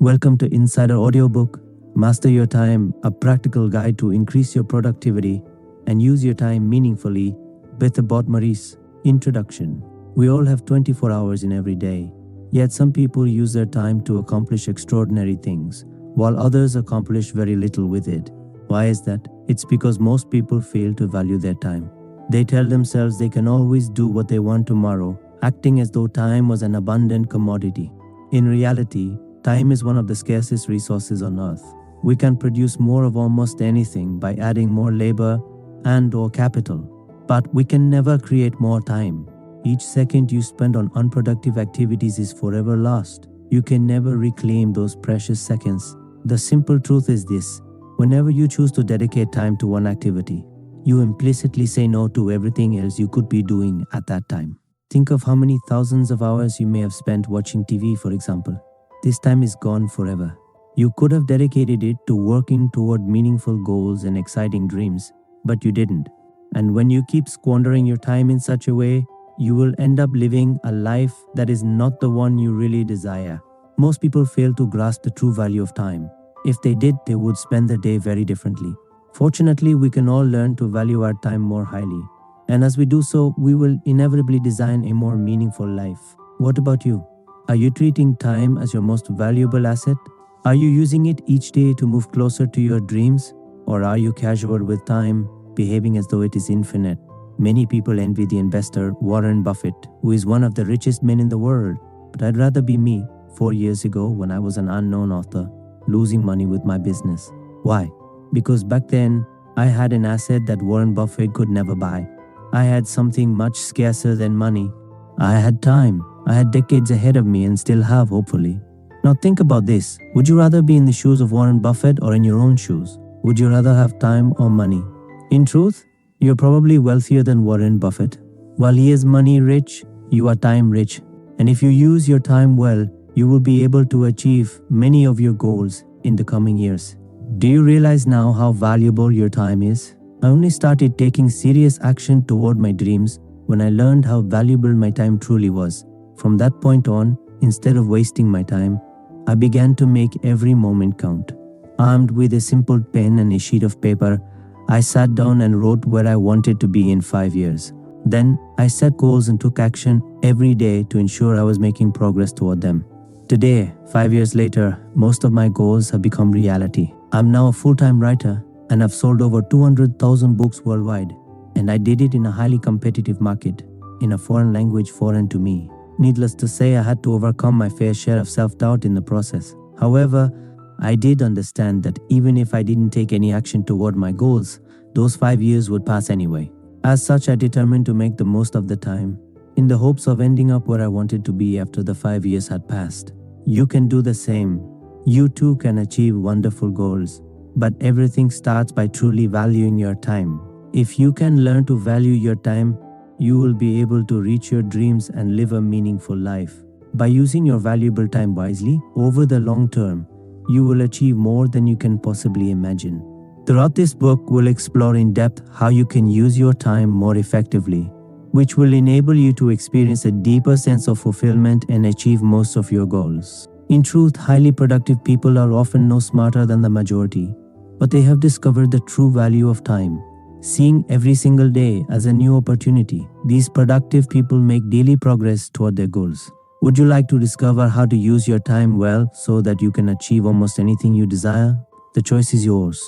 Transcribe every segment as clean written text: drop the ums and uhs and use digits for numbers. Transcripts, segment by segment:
Welcome to Insider Audiobook, Master Your Time, a practical guide to increase your productivity and use your time meaningfully with Thibaut Meurisse. Introduction. We all have 24 hours in every day, yet some people use their time to accomplish extraordinary things, while others accomplish very little with it. Why is that? It's because most people fail to value their time. They tell themselves they can always do what they want tomorrow, acting as though time was an abundant commodity. In reality, time is one of the scarcest resources on earth. We can produce more of almost anything by adding more labor and/or capital, but we can never create more time. Each second you spend on unproductive activities is forever lost. You can never reclaim those precious seconds. The simple truth is this: whenever you choose to dedicate time to one activity, you implicitly say no to everything else you could be doing at that time. Think of how many thousands of hours you may have spent watching TV, for example. This time is gone forever. You could have dedicated it to working toward meaningful goals and exciting dreams, but you didn't. And when you keep squandering your time in such a way, you will end up living a life that is not the one you really desire. Most people fail to grasp the true value of time. If they did, they would spend their day very differently. Fortunately, we can all learn to value our time more highly. And as we do so, we will inevitably design a more meaningful life. What about you? Are you treating time as your most valuable asset? Are you using it each day to move closer to your dreams? Or are you casual with time, behaving as though it is infinite? Many people envy the investor Warren Buffett, who is one of the richest men in the world. But I'd rather be me 4 years ago when I was an unknown author, losing money with my business. Why? Because back then, I had an asset that Warren Buffett could never buy. I had something much scarcer than money. I had time. I had decades ahead of me and still have, hopefully. Now think about this. Would you rather be in the shoes of Warren Buffett or in your own shoes? Would you rather have time or money? In truth, you're probably wealthier than Warren Buffett. While he is money rich, you are time rich. And if you use your time well, you will be able to achieve many of your goals in the coming years. Do you realize now how valuable your time is? I only started taking serious action toward my dreams when I learned how valuable my time truly was. From that point on, instead of wasting my time, I began to make every moment count. Armed with a simple pen and a sheet of paper, I sat down and wrote where I wanted to be in 5 years. Then, I set goals and took action every day to ensure I was making progress toward them. Today, 5 years later, most of my goals have become reality. I'm now a full-time writer and I've sold over 200,000 books worldwide. And I did it in a highly competitive market, in a foreign language foreign to me. Needless to say, I had to overcome my fair share of self-doubt in the process. However, I did understand that even if I didn't take any action toward my goals, those 5 years would pass anyway. As such, I determined to make the most of the time, in the hopes of ending up where I wanted to be after the 5 years had passed. You can do the same. You too can achieve wonderful goals. But everything starts by truly valuing your time. If you can learn to value your time, you will be able to reach your dreams and live a meaningful life. By using your valuable time wisely, over the long term, you will achieve more than you can possibly imagine. Throughout this book, we'll explore in depth how you can use your time more effectively, which will enable you to experience a deeper sense of fulfillment and achieve most of your goals. In truth, highly productive people are often no smarter than the majority, but they have discovered the true value of time. Seeing every single day as a new opportunity, these productive people make daily progress toward their goals. Would you like to discover how to use your time well so that you can achieve almost anything you desire? The choice is yours.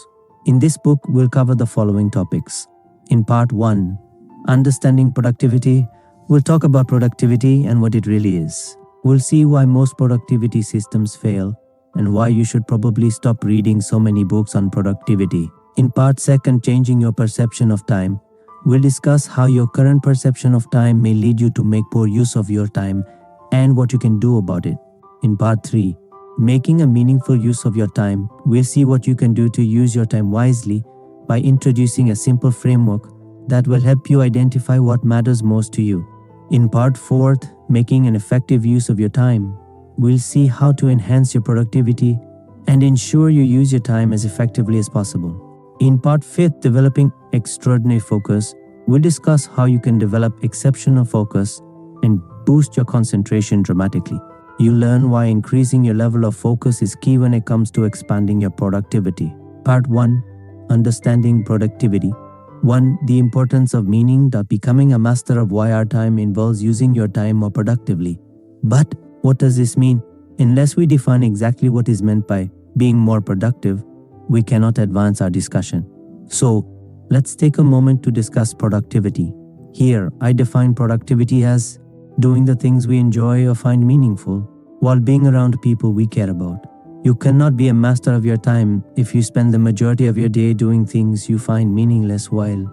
In this book, we'll cover the following topics. In part 1, Understanding Productivity, we'll talk about productivity and what it really is. We'll see why most productivity systems fail and why you should probably stop reading so many books on productivity. In part 2, Changing Your Perception of Time, we'll discuss how your current perception of time may lead you to make poor use of your time and what you can do about it. In part 3, Making a Meaningful Use of Your Time, we'll see what you can do to use your time wisely by introducing a simple framework that will help you identify what matters most to you. In part 4, Making an Effective Use of Your Time, we'll see how to enhance your productivity and ensure you use your time as effectively as possible. In part 5, Developing Extraordinary Focus, we'll discuss how you can develop exceptional focus and boost your concentration dramatically. you learn why increasing your level of focus is key when it comes to expanding your productivity. Part 1. Understanding productivity. 1. The importance of meaning. Becoming a master of why our time involves using your time more productively. But what does this mean? Unless we define exactly what is meant by being more productive, we cannot advance our discussion. So, let's take a moment to discuss productivity. Here, I define productivity as doing the things we enjoy or find meaningful while being around people we care about. You cannot be a master of your time if you spend the majority of your day doing things you find meaningless while,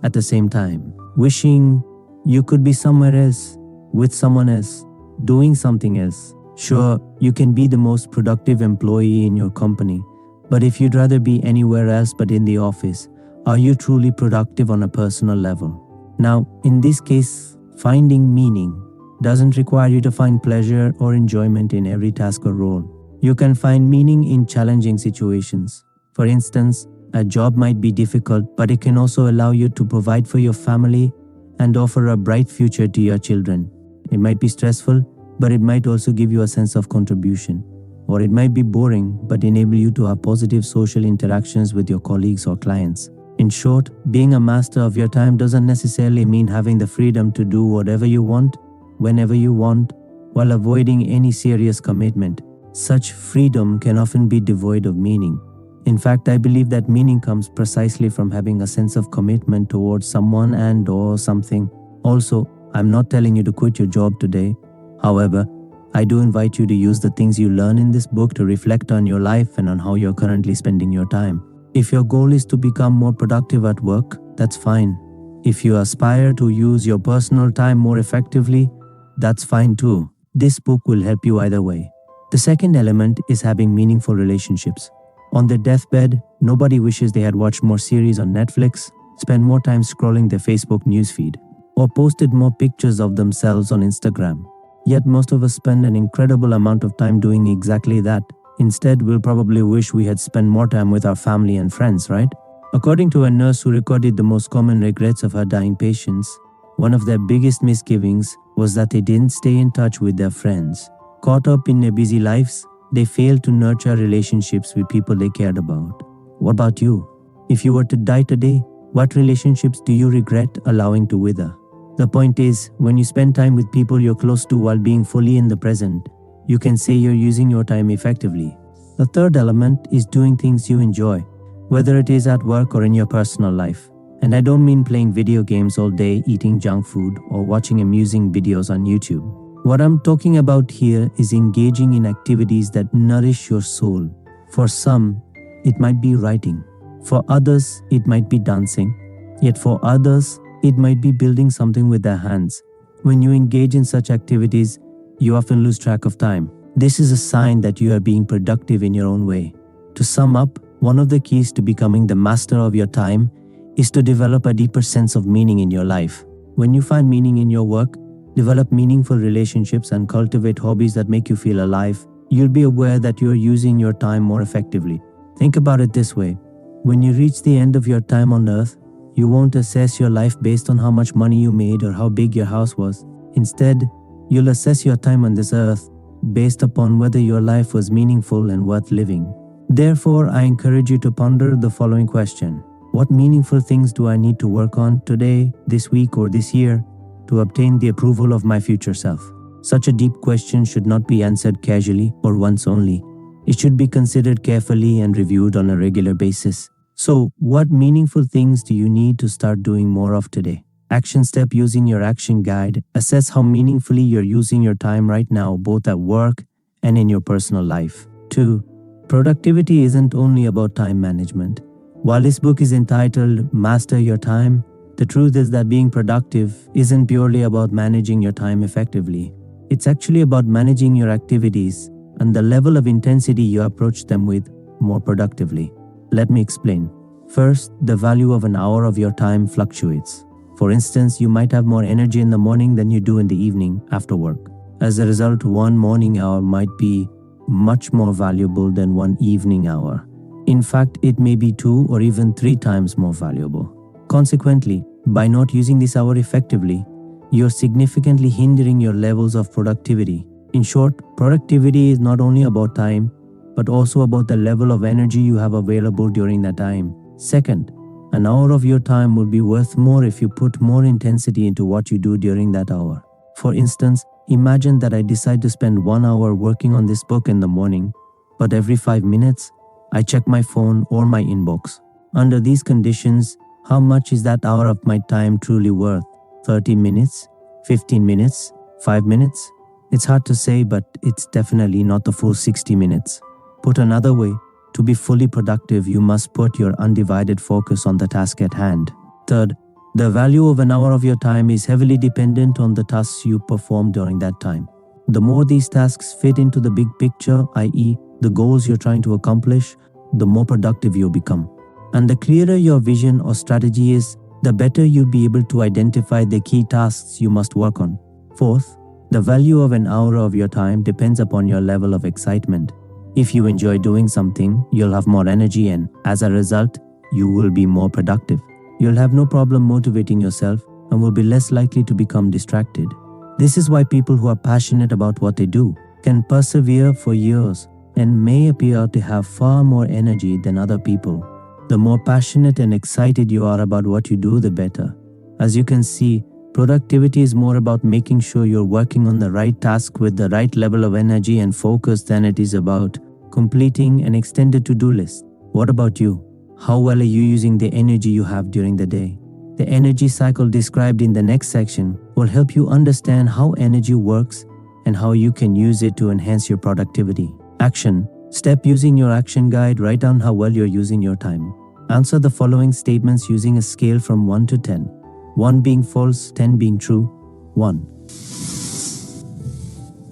at the same time, wishing you could be somewhere else, with someone else, doing something else. Sure, you can be the most productive employee in your company, but if you'd rather be anywhere else but in the office, are you truly productive on a personal level? Now, in this case, finding meaning doesn't require you to find pleasure or enjoyment in every task or role. You can find meaning in challenging situations. For instance, a job might be difficult, but it can also allow you to provide for your family and offer a bright future to your children. It might be stressful, but it might also give you a sense of contribution. Or it might be boring, but enable you to have positive social interactions with your colleagues or clients. In short, being a master of your time doesn't necessarily mean having the freedom to do whatever you want, whenever you want, while avoiding any serious commitment. Such freedom can often be devoid of meaning. In fact, I believe that meaning comes precisely from having a sense of commitment towards someone and/or something. Also, I'm not telling you to quit your job today. However, I do invite you to use the things you learn in this book to reflect on your life and on how you're currently spending your time. If your goal is to become more productive at work, that's fine. If you aspire to use your personal time more effectively, that's fine too. This book will help you either way. The second element is having meaningful relationships. On their deathbed, nobody wishes they had watched more series on Netflix, spent more time scrolling their Facebook newsfeed, or posted more pictures of themselves on Instagram. Yet most of us spend an incredible amount of time doing exactly that. Instead, we'll probably wish we had spent more time with our family and friends, right? According to a nurse who recorded the most common regrets of her dying patients, one of their biggest misgivings was that they didn't stay in touch with their friends. Caught up in their busy lives, they failed to nurture relationships with people they cared about. What about you? If you were to die today, what relationships do you regret allowing to wither? The point is, when you spend time with people you're close to while being fully in the present, you can say you're using your time effectively. The third element is doing things you enjoy, whether it is at work or in your personal life. And I don't mean playing video games all day, eating junk food, or watching amusing videos on YouTube. What I'm talking about here is engaging in activities that nourish your soul. For some, it might be writing. For others, it might be dancing. Yet for others, it might be building something with their hands. When you engage in such activities, you often lose track of time. This is a sign that you are being productive in your own way. To sum up, one of the keys to becoming the master of your time is to develop a deeper sense of meaning in your life. When you find meaning in your work, develop meaningful relationships, and cultivate hobbies that make you feel alive, you'll be aware that you're using your time more effectively. Think about it this way. When you reach the end of your time on earth, you won't assess your life based on how much money you made or how big your house was. Instead, you'll assess your time on this earth based upon whether your life was meaningful and worth living. Therefore, I encourage you to ponder the following question. What meaningful things do I need to work on today, this week, or this year to obtain the approval of my future self? Such a deep question should not be answered casually or once only. It should be considered carefully and reviewed on a regular basis. So, what meaningful things do you need to start doing more of today? Action step using your action guide. Assess how meaningfully you're using your time right now, both at work and in your personal life. 2. Productivity isn't only about time management. While this book is entitled Master Your Time, the truth is that being productive isn't purely about managing your time effectively. It's actually about managing your activities and the level of intensity you approach them with more productively. Let me explain. First, the value of an hour of your time fluctuates. For instance, you might have more energy in the morning than you do in the evening after work. As a result, one morning hour might be much more valuable than one evening hour. In fact, it may be 2 or even 3 times more valuable. Consequently, by not using this hour effectively, you're significantly hindering your levels of productivity. In short, productivity is not only about time, but also about the level of energy you have available during that time. Second, an hour of your time will be worth more if you put more intensity into what you do during that hour. For instance, imagine that I decide to spend 1 hour working on this book in the morning, but every 5 minutes, I check my phone or my inbox. Under these conditions, how much is that hour of my time truly worth? 30 minutes? 15 minutes? 5 minutes? It's hard to say, but it's definitely not the full 60 minutes. Put another way, to be fully productive, you must put your undivided focus on the task at hand. Third, the value of an hour of your time is heavily dependent on the tasks you perform during that time. The more these tasks fit into the big picture, i.e., the goals you're trying to accomplish, the more productive you'll become. And the clearer your vision or strategy is, the better you'll be able to identify the key tasks you must work on. Fourth, the value of an hour of your time depends upon your level of excitement. If you enjoy doing something, you'll have more energy and, as a result, you will be more productive. You'll have no problem motivating yourself and will be less likely to become distracted. This is why people who are passionate about what they do can persevere for years and may appear to have far more energy than other people. The more passionate and excited you are about what you do, the better. As you can see, productivity is more about making sure you're working on the right task with the right level of energy and focus than it is about completing an extended to-do list. What about you? How well are you using the energy you have during the day? The energy cycle described in the next section will help you understand how energy works and how you can use it to enhance your productivity. Action. Step using your action guide. Write down how well you're using your time. Answer the following statements using a scale from 1 to 10. 1 being false, 10 being true. 1.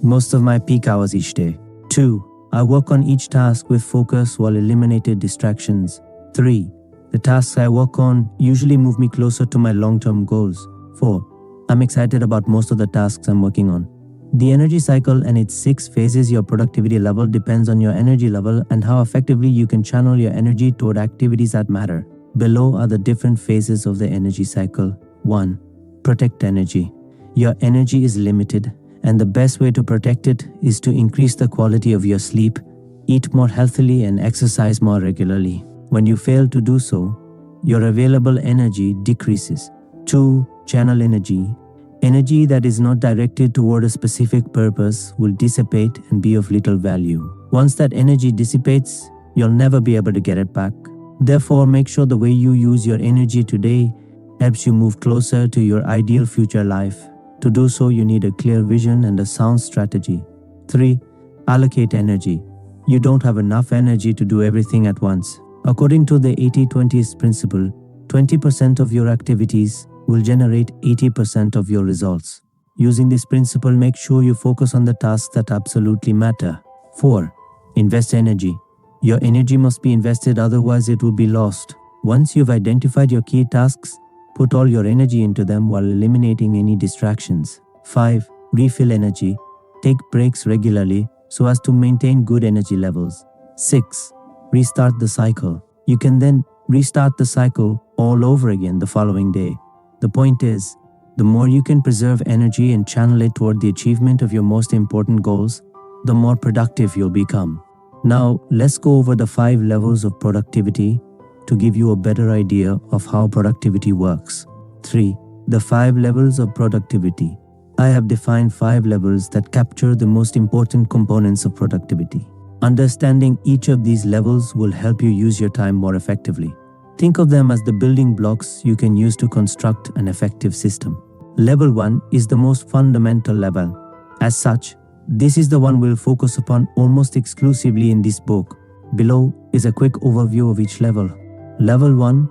Most of my peak hours each day. 2. I work on each task with focus while eliminating distractions. 3. The tasks I work on usually move me closer to my long-term goals. 4. I'm excited about most of the tasks I'm working on. The energy cycle and its 6 phases. Your productivity level depends on your energy level and how effectively you can channel your energy toward activities that matter. Below are the different phases of the energy cycle. 1. Protect energy. Your energy is limited, and the best way to protect it is to increase the quality of your sleep, eat more healthily, and exercise more regularly. When you fail to do so, your available energy decreases. 2. Channel energy. Energy that is not directed toward a specific purpose will dissipate and be of little value. Once that energy dissipates, you'll never be able to get it back. Therefore, make sure the way you use your energy today helps you move closer to your ideal future life. To do so, you need a clear vision and a sound strategy. 3. Allocate energy. You don't have enough energy to do everything at once. According to the 80-20 principle, 20% of your activities will generate 80% of your results. Using this principle, make sure you focus on the tasks that absolutely matter. 4. Invest energy. Your energy must be invested, otherwise it will be lost. Once you've identified your key tasks, put all your energy into them while eliminating any distractions. 5. Refill energy. Take breaks regularly so as to maintain good energy levels. 6. Restart the cycle. You can then restart the cycle all over again the following day. The point is, the more you can preserve energy and channel it toward the achievement of your most important goals, the more productive you'll become. Now, let's go over the 5 levels of productivity to give you a better idea of how productivity works. 3. The 5 levels of productivity. I have defined 5 levels that capture the most important components of productivity. Understanding each of these levels will help you use your time more effectively. Think of them as the building blocks you can use to construct an effective system. Level 1 is the most fundamental level. As such, this is the one we'll focus upon almost exclusively in this book. Below is a quick overview of each level. Level 1,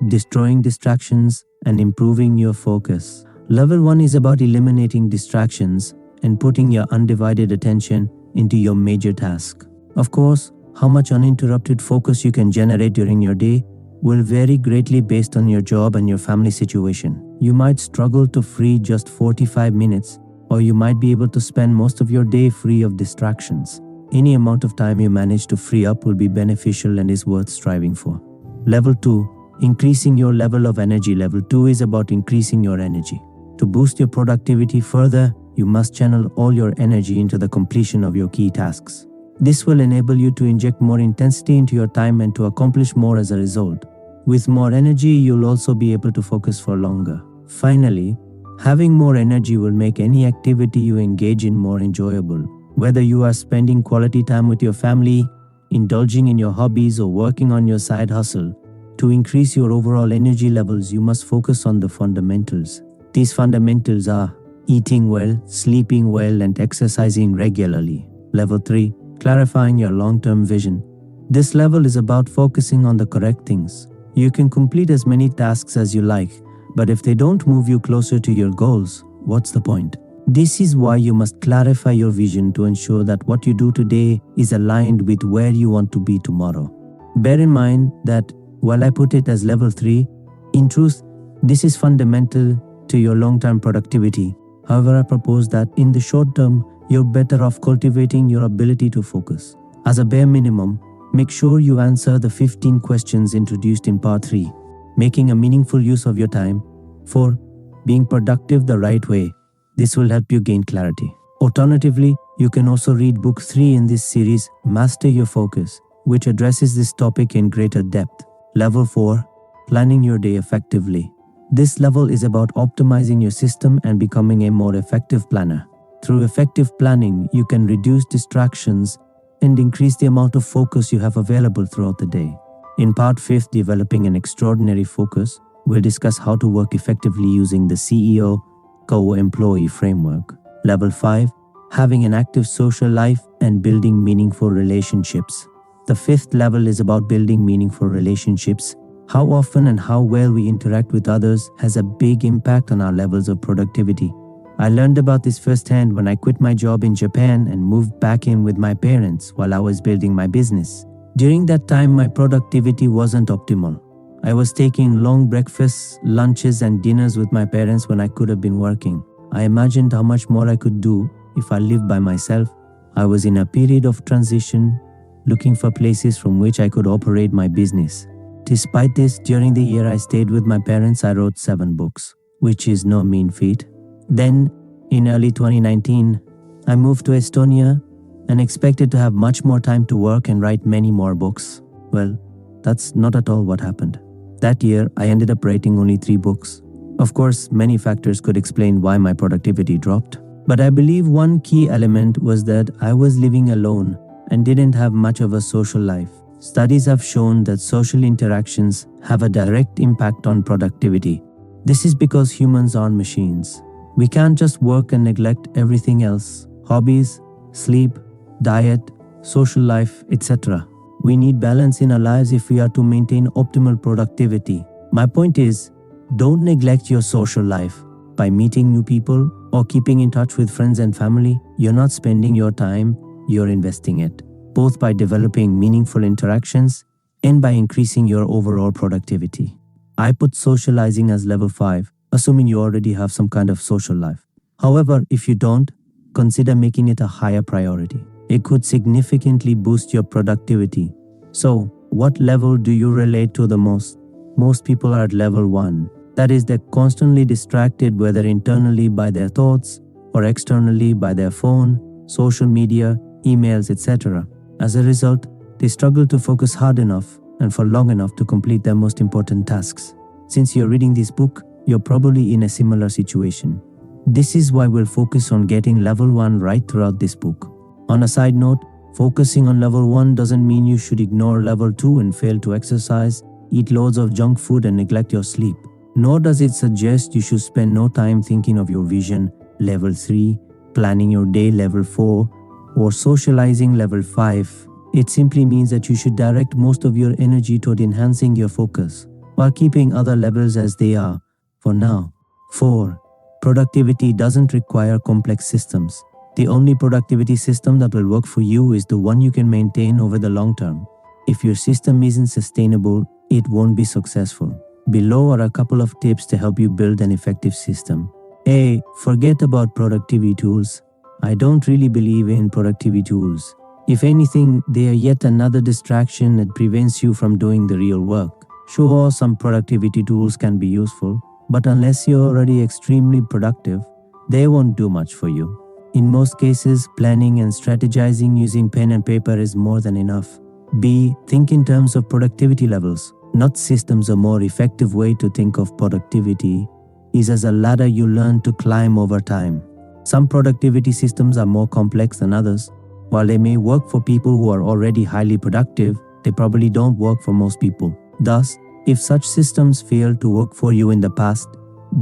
destroying distractions and improving your focus. Level 1 is about eliminating distractions and putting your undivided attention into your major task. Of course, how much uninterrupted focus you can generate during your day will vary greatly based on your job and your family situation. You might struggle to free just 45 minutes, or you might be able to spend most of your day free of distractions. Any amount of time you manage to free up will be beneficial and is worth striving for. Level 2, increasing your level of energy. Level 2 is about increasing your energy. To boost your productivity further, you must channel all your energy into the completion of your key tasks. This will enable you to inject more intensity into your time and to accomplish more as a result. With more energy, you'll also be able to focus for longer. Finally, having more energy will make any activity you engage in more enjoyable. Whether you are spending quality time with your family, indulging in your hobbies, or working on your side hustle, to increase your overall energy levels, you must focus on the fundamentals. These fundamentals are eating well, sleeping well, and exercising regularly. Level 3. Clarifying your long-term vision. This level is about focusing on the correct things. You can complete as many tasks as you like, but if they don't move you closer to your goals, what's the point? This is why you must clarify your vision to ensure that what you do today is aligned with where you want to be tomorrow. Bear in mind that while I put it as level 3, in truth, this is fundamental to your long-term productivity. However, I propose that in the short term, you're better off cultivating your ability to focus. As a bare minimum, make sure you answer the 15 questions introduced in part 3. Making a meaningful use of your time. 4. Being productive the right way. This will help you gain clarity. Alternatively, you can also read book 3 in this series, Master Your Focus, which addresses this topic in greater depth. Level 4. Planning your day effectively. This level is about optimizing your system and becoming a more effective planner. Through effective planning, you can reduce distractions and increase the amount of focus you have available throughout the day. In part 5, Developing an Extraordinary Focus, we'll discuss how to work effectively using the CEO co-employee framework. Level 5, Having an active social life and building meaningful relationships. The 5th level is about building meaningful relationships. How often and how well we interact with others has a big impact on our levels of productivity. I learned about this firsthand when I quit my job in Japan and moved back in with my parents while I was building my business. During that time, my productivity wasn't optimal. I was taking long breakfasts, lunches, and dinners with my parents when I could have been working. I imagined how much more I could do if I lived by myself. I was in a period of transition, looking for places from which I could operate my business. Despite this, during the year I stayed with my parents, I wrote 7 books, which is no mean feat. Then, in early 2019, I moved to Estonia and expected to have much more time to work and write many more books. Well, that's not at all what happened. That year, I ended up writing only 3 books. Of course, many factors could explain why my productivity dropped, but I believe one key element was that I was living alone and didn't have much of a social life. Studies have shown that social interactions have a direct impact on productivity. This is because humans aren't machines. We can't just work and neglect everything else: hobbies, sleep, diet, social life, etc. We need balance in our lives if we are to maintain optimal productivity. My point is, don't neglect your social life. By meeting new people or keeping in touch with friends and family, you're not spending your time, you're investing it, both by developing meaningful interactions and by increasing your overall productivity. I put socializing as level 5, assuming you already have some kind of social life. However, if you don't, consider making it a higher priority. It could significantly boost your productivity. So, what level do you relate to the most? Most people are at level 1. That is, they're constantly distracted, whether internally by their thoughts or externally by their phone, social media, emails, etc. As a result, they struggle to focus hard enough and for long enough to complete their most important tasks. Since you're reading this book, you're probably in a similar situation. This is why we'll focus on getting level 1 right throughout this book. On a side note, focusing on level 1 doesn't mean you should ignore level 2 and fail to exercise, eat loads of junk food, and neglect your sleep. Nor does it suggest you should spend no time thinking of your vision, level 3, planning your day, level 4, or socializing, level 5. It simply means that you should direct most of your energy toward enhancing your focus, while keeping other levels as they are, for now. 4. Productivity doesn't require complex systems. The only productivity system that will work for you is the one you can maintain over the long term. If your system isn't sustainable, it won't be successful. Below are a couple of tips to help you build an effective system. A. Forget about productivity tools. I don't really believe in productivity tools. If anything, they are yet another distraction that prevents you from doing the real work. Sure, some productivity tools can be useful, but unless you're already extremely productive, they won't do much for you. In most cases, planning and strategizing using pen and paper is more than enough. B. Think in terms of productivity levels, not systems. A more effective way to think of productivity is as a ladder you learn to climb over time. Some productivity systems are more complex than others. While they may work for people who are already highly productive, they probably don't work for most people. Thus, if such systems failed to work for you in the past,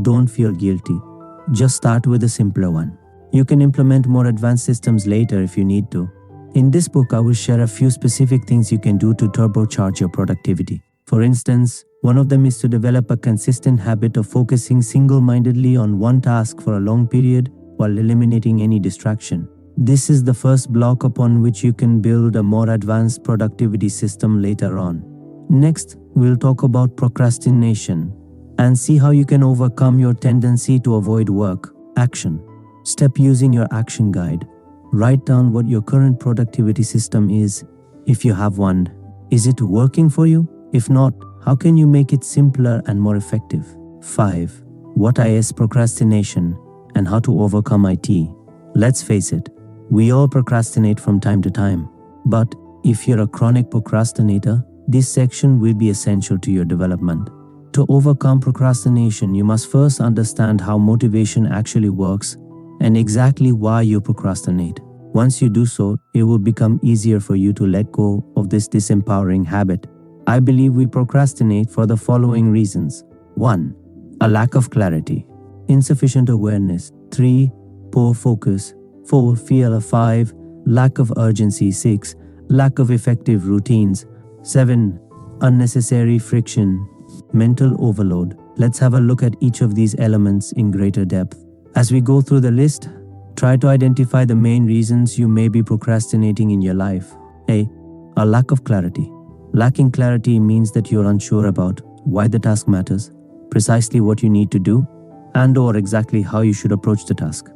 don't feel guilty. Just start with a simpler one. You can implement more advanced systems later if you need to. In this book, I will share a few specific things you can do to turbocharge your productivity. For instance, one of them is to develop a consistent habit of focusing single-mindedly on one task for a long period while eliminating any distraction. This is the first block upon which you can build a more advanced productivity system later on. Next, we'll talk about procrastination and see how you can overcome your tendency to avoid work. Action. Step using your action guide. Write down what your current productivity system is, if you have one. Is it working for you? If not, how can you make it simpler and more effective? 5. What is procrastination and how to overcome it? Let's face it, we all procrastinate from time to time. But if you're a chronic procrastinator, this section will be essential to your development. To overcome procrastination, you must first understand how motivation actually works and exactly why you procrastinate. Once you do so, it will become easier for you to let go of this disempowering habit. I believe we procrastinate for the following reasons. 1. A lack of clarity. Insufficient awareness. 3. Poor focus. 4. Fear. 5. Lack of urgency. 6. Lack of effective routines. 7. Unnecessary friction. Mental overload. Let's have a look at each of these elements in greater depth. As we go through the list, try to identify the main reasons you may be procrastinating in your life. A. A lack of clarity. Lacking clarity means that you're unsure about why the task matters, precisely what you need to do, and/or exactly how you should approach the task.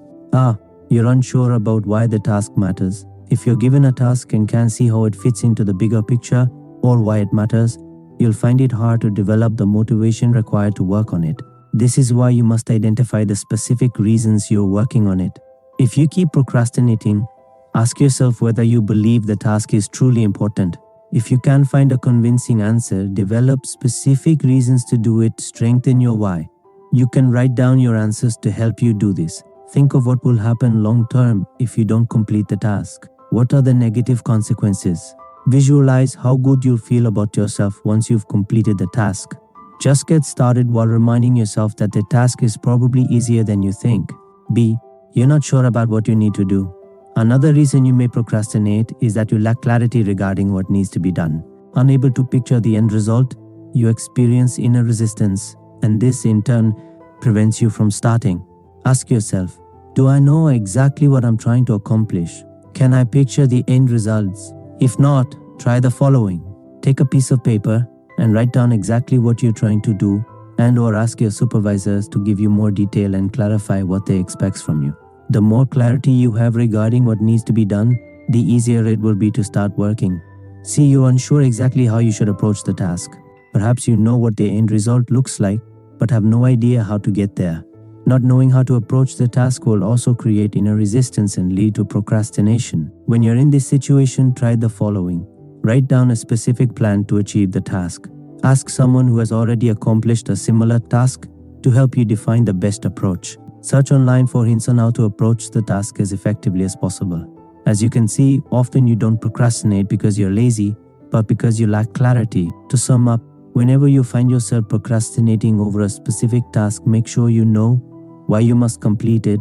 You're unsure about why the task matters. If you're given a task and can't see how it fits into the bigger picture or why it matters, you'll find it hard to develop the motivation required to work on it. This is why you must identify the specific reasons you're working on it. If you keep procrastinating, ask yourself whether you believe the task is truly important. If you can't find a convincing answer, develop specific reasons to do it. Strengthen your why. You can write down your answers to help you do this. Think of what will happen long term if you don't complete the task. What are the negative consequences? Visualize how good you'll feel about yourself once you've completed the task. Just get started while reminding yourself that the task is probably easier than you think. B. You're not sure about what you need to do. Another reason you may procrastinate is that you lack clarity regarding what needs to be done. Unable to picture the end result, you experience inner resistance, and this in turn prevents you from starting. Ask yourself, do I know exactly what I'm trying to accomplish? Can I picture the end results? If not, try the following. Take a piece of paper and write down exactly what you're trying to do, and/or ask your supervisors to give you more detail and clarify what they expect from you. The more clarity you have regarding what needs to be done, the easier it will be to start working. See, you're unsure exactly how you should approach the task. Perhaps you know what the end result looks like, but have no idea how to get there. Not knowing how to approach the task will also create inner resistance and lead to procrastination. When you're in this situation, try the following. Write down a specific plan to achieve the task. Ask someone who has already accomplished a similar task to help you define the best approach. Search online for hints on how to approach the task as effectively as possible. As you can see, often you don't procrastinate because you're lazy, but because you lack clarity. To sum up, whenever you find yourself procrastinating over a specific task, make sure you know why you must complete it,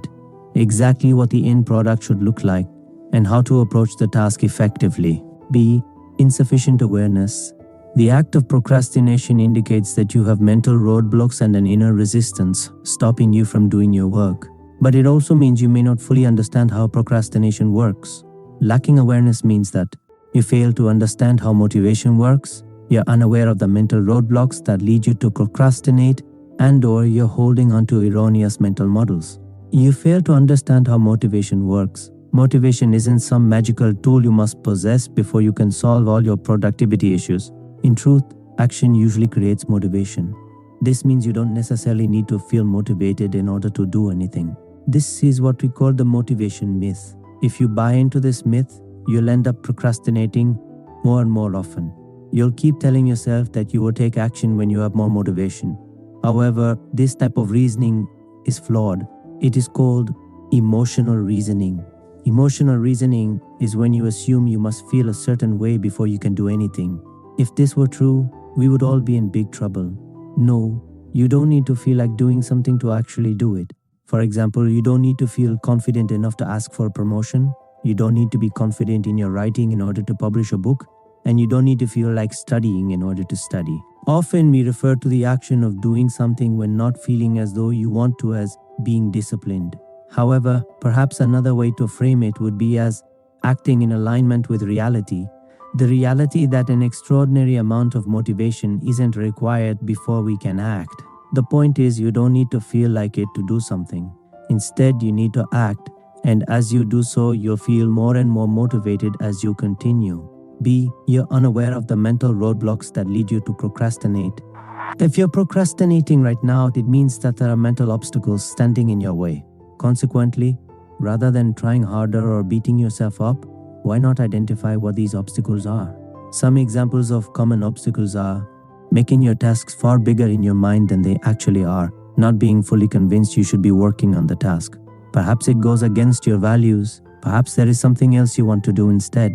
exactly what the end product should look like, and how to approach the task effectively. B. Insufficient awareness. The act of procrastination indicates that you have mental roadblocks and an inner resistance, stopping you from doing your work. But it also means you may not fully understand how procrastination works. Lacking awareness means that you fail to understand how motivation works, you're unaware of the mental roadblocks that lead you to procrastinate, and/or you're holding onto erroneous mental models. You fail to understand how motivation works. Motivation isn't some magical tool you must possess before you can solve all your productivity issues. In truth, action usually creates motivation. This means you don't necessarily need to feel motivated in order to do anything. This is what we call the motivation myth. If you buy into this myth, you'll end up procrastinating more and more often. You'll keep telling yourself that you will take action when you have more motivation. However, this type of reasoning is flawed. It is called emotional reasoning. Emotional reasoning is when you assume you must feel a certain way before you can do anything. If this were true, we would all be in big trouble. No, you don't need to feel like doing something to actually do it. For example, you don't need to feel confident enough to ask for a promotion. You don't need to be confident in your writing in order to publish a book. And you don't need to feel like studying in order to study. Often we refer to the action of doing something when not feeling as though you want to as being disciplined. However, perhaps another way to frame it would be as acting in alignment with reality. The reality that an extraordinary amount of motivation isn't required before we can act. The point is, you don't need to feel like it to do something. Instead, you need to act, and as you do so, you'll feel more and more motivated as you continue. B. You're unaware of the mental roadblocks that lead you to procrastinate. If you're procrastinating right now, it means that there are mental obstacles standing in your way. Consequently, rather than trying harder or beating yourself up, why not identify what these obstacles are? Some examples of common obstacles are making your tasks far bigger in your mind than they actually are, not being fully convinced you should be working on the task. Perhaps it goes against your values. Perhaps there is something else you want to do instead.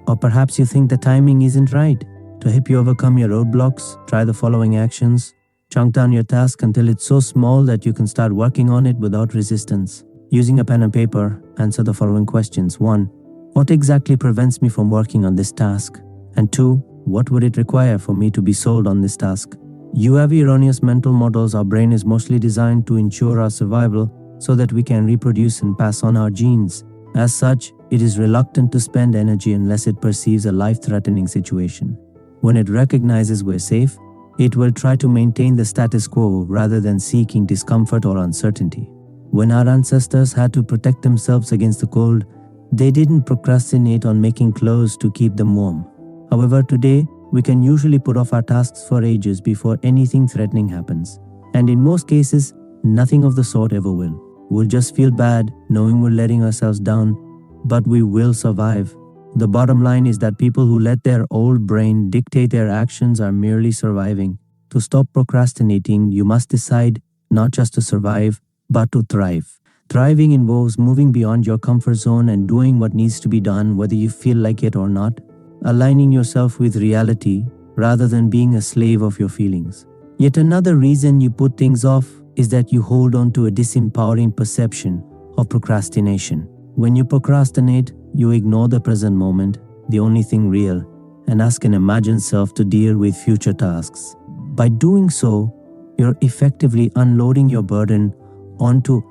Or perhaps you think the timing isn't right. To help you overcome your roadblocks, try the following actions. Chunk down your task until it's so small that you can start working on it without resistance. Using a pen and paper, answer the following questions. 1. What exactly prevents me from working on this task? And 2. What would it require for me to be sold on this task? You have erroneous mental models. Our brain is mostly designed to ensure our survival so that we can reproduce and pass on our genes. As such, it is reluctant to spend energy unless it perceives a life-threatening situation. When it recognizes we're safe, it will try to maintain the status quo rather than seeking discomfort or uncertainty. When our ancestors had to protect themselves against the cold, they didn't procrastinate on making clothes to keep them warm. However, today, we can usually put off our tasks for ages before anything threatening happens. And in most cases, nothing of the sort ever will. We'll just feel bad knowing we're letting ourselves down, but we will survive. The bottom line is that people who let their old brain dictate their actions are merely surviving. To stop procrastinating, you must decide not just to survive, but to thrive. Thriving involves moving beyond your comfort zone and doing what needs to be done whether you feel like it or not. Aligning yourself with reality rather than being a slave of your feelings. Yet another reason you put things off is that you hold on to a disempowering perception of procrastination. When you procrastinate, you ignore the present moment, the only thing real, and ask an imagined self to deal with future tasks. By doing so, you're effectively unloading your burden onto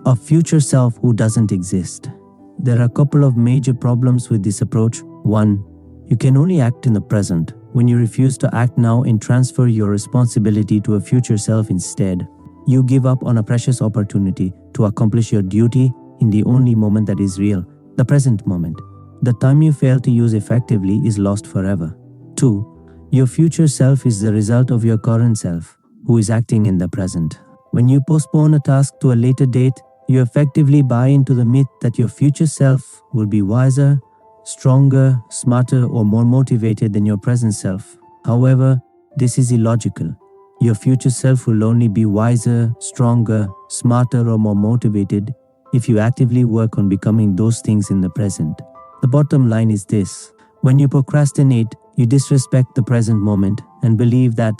a future self who doesn't exist. There are a couple of major problems with this approach. 1. You can only act in the present. When you refuse to act now and transfer your responsibility to a future self instead, you give up on a precious opportunity to accomplish your duty in the only moment that is real, the present moment. The time you fail to use effectively is lost forever. 2. Your future self is the result of your current self, who is acting in the present. When you postpone a task to a later date, you effectively buy into the myth that your future self will be wiser, stronger, smarter, or more motivated than your present self. However, this is illogical. Your future self will only be wiser, stronger, smarter, or more motivated if you actively work on becoming those things in the present. The bottom line is this: when you procrastinate, you disrespect the present moment and believe that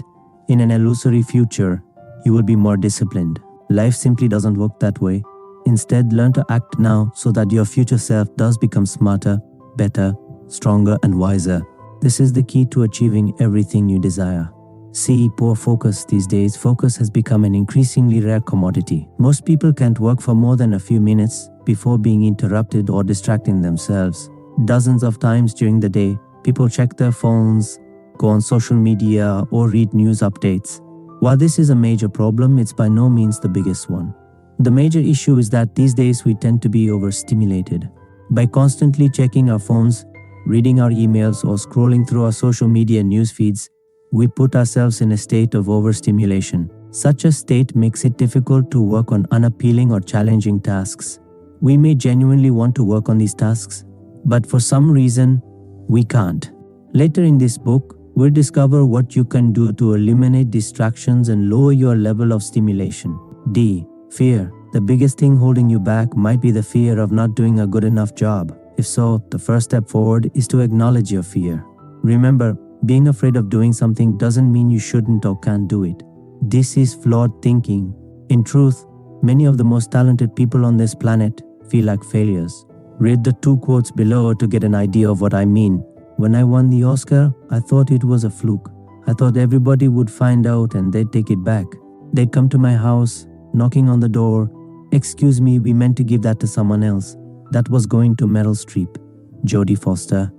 in an illusory future, you will be more disciplined. Life simply doesn't work that way. Instead, learn to act now so that your future self does become smarter, better, stronger, and wiser. This is the key to achieving everything you desire. See, poor focus these days. Focus has become an increasingly rare commodity. Most people can't work for more than a few minutes before being interrupted or distracting themselves. Dozens of times during the day, people check their phones, go on social media, or read news updates. While this is a major problem, it's by no means the biggest one. The major issue is that these days we tend to be overstimulated. By constantly checking our phones, reading our emails, or scrolling through our social media news feeds, we put ourselves in a state of overstimulation. Such a state makes it difficult to work on unappealing or challenging tasks. We may genuinely want to work on these tasks, but for some reason, we can't. Later in this book, we'll discover what you can do to eliminate distractions and lower your level of stimulation. D. Fear. The biggest thing holding you back might be the fear of not doing a good enough job. If so, the first step forward is to acknowledge your fear. Remember, being afraid of doing something doesn't mean you shouldn't or can't do it. This is flawed thinking. In truth, many of the most talented people on this planet feel like failures. Read the 2 quotes below to get an idea of what I mean. When I won the Oscar, I thought it was a fluke. I thought everybody would find out and they'd take it back. They'd come to my house, knocking on the door. "Excuse me, we meant to give that to someone else." That was going to Meryl Streep. Jodie Foster.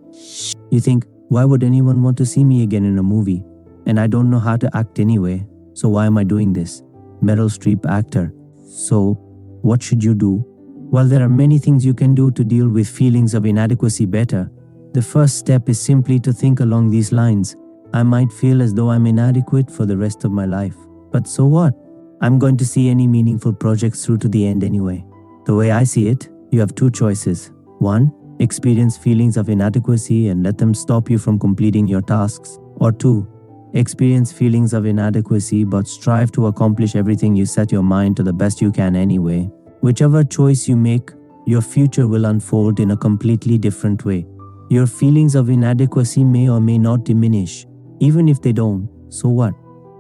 You think, why would anyone want to see me again in a movie? And I don't know how to act anyway, so why am I doing this? Meryl Streep actor. So, what should you do? Well, there are many things you can do to deal with feelings of inadequacy better. The first step is simply to think along these lines. I might feel as though I'm inadequate for the rest of my life. But so what? I'm going to see any meaningful projects through to the end anyway. The way I see it, you have 2 choices. 1. Experience feelings of inadequacy and let them stop you from completing your tasks. Or 2. Experience feelings of inadequacy but strive to accomplish everything you set your mind to the best you can anyway. Whichever choice you make, your future will unfold in a completely different way. Your feelings of inadequacy may or may not diminish. Even if they don't, so what?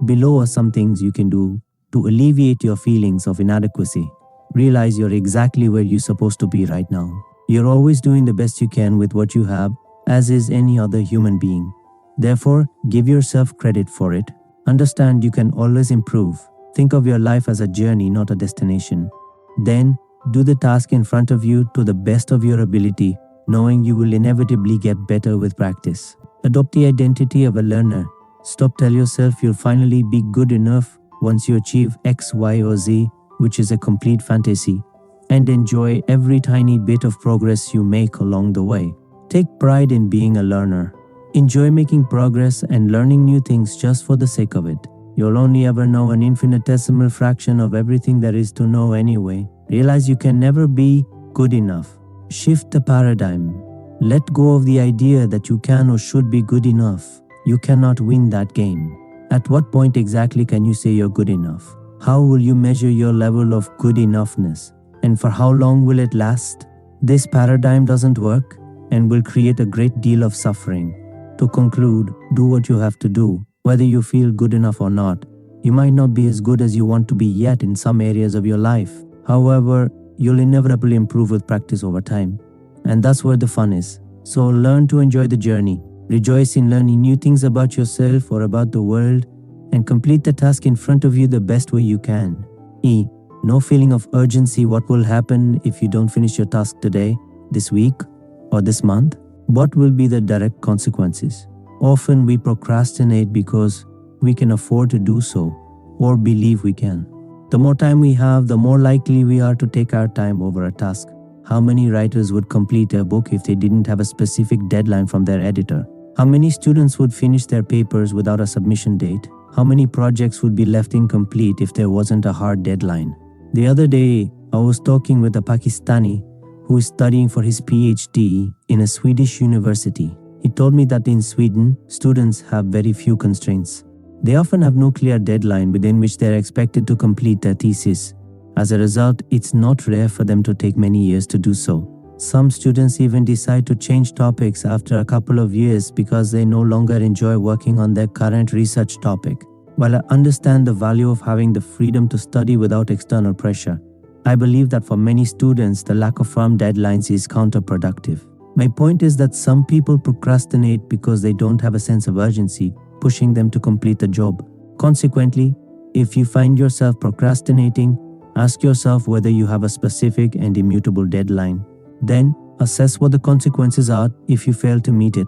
Below are some things you can do to alleviate your feelings of inadequacy. Realize you're exactly where you're supposed to be right now. You're always doing the best you can with what you have, as is any other human being. Therefore, give yourself credit for it. Understand you can always improve. Think of your life as a journey, not a destination. Then, do the task in front of you to the best of your ability, knowing you will inevitably get better with practice. Adopt the identity of a learner. Stop telling yourself you'll finally be good enough once you achieve X, Y, or Z, which is a complete fantasy, and enjoy every tiny bit of progress you make along the way. Take pride in being a learner. Enjoy making progress and learning new things just for the sake of it. You'll only ever know an infinitesimal fraction of everything there is to know anyway. Realize you can never be good enough. Shift the paradigm. Let go of the idea that you can or should be good enough. You cannot win that game. At what point exactly can you say you're good enough? How will you measure your level of good enoughness? And for how long will it last? This paradigm doesn't work and will create a great deal of suffering. To conclude, do what you have to do, whether you feel good enough or not. You might not be as good as you want to be yet in some areas of your life. However, you'll inevitably improve with practice over time. And that's where the fun is. So learn to enjoy the journey. Rejoice in learning new things about yourself or about the world, and complete the task in front of you the best way you can. E. No feeling of urgency. What will happen if you don't finish your task today, this week, or this month? What will be the direct consequences? Often we procrastinate because we can afford to do so, or believe we can. The more time we have, the more likely we are to take our time over a task. How many writers would complete a book if they didn't have a specific deadline from their editor? How many students would finish their papers without a submission date? How many projects would be left incomplete if there wasn't a hard deadline? The other day, I was talking with a Pakistani who is studying for his PhD in a Swedish university. He told me that in Sweden, students have very few constraints. They often have no clear deadline within which they are expected to complete their thesis. As a result, it's not rare for them to take many years to do so. Some students even decide to change topics after a couple of years because they no longer enjoy working on their current research topic. While I understand the value of having the freedom to study without external pressure, I believe that for many students, the lack of firm deadlines is counterproductive. My point is that some people procrastinate because they don't have a sense of urgency, pushing them to complete the job. Consequently, if you find yourself procrastinating, ask yourself whether you have a specific and immutable deadline. Then, assess what the consequences are if you fail to meet it.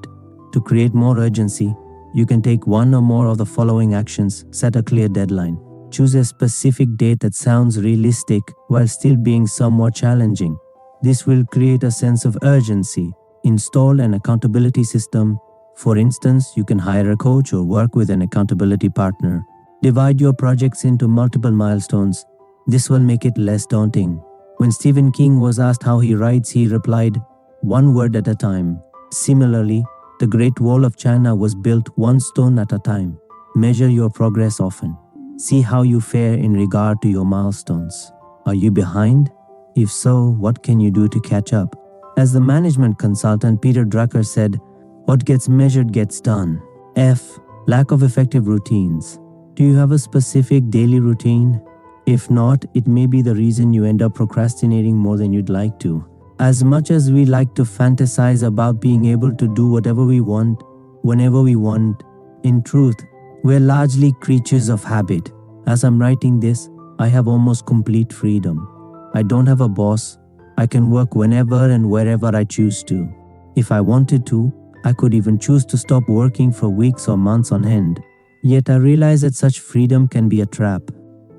To create more urgency, you can take one or more of the following actions. Set a clear deadline. Choose a specific date that sounds realistic while still being somewhat challenging. This will create a sense of urgency. Install an accountability system. For instance, you can hire a coach or work with an accountability partner. Divide your projects into multiple milestones. This will make it less daunting. When Stephen King was asked how he writes, he replied, "One word at a time." Similarly, the Great Wall of China was built one stone at a time. Measure your progress often. See how you fare in regard to your milestones. Are you behind? If so, what can you do to catch up? As the management consultant Peter Drucker said, "What gets measured gets done." F. Lack of effective routines. Do you have a specific daily routine? If not, it may be the reason you end up procrastinating more than you'd like to. As much as we like to fantasize about being able to do whatever we want, whenever we want, in truth, we're largely creatures of habit. As I'm writing this, I have almost complete freedom. I don't have a boss. I can work whenever and wherever I choose to. If I wanted to, I could even choose to stop working for weeks or months on end. Yet I realize that such freedom can be a trap.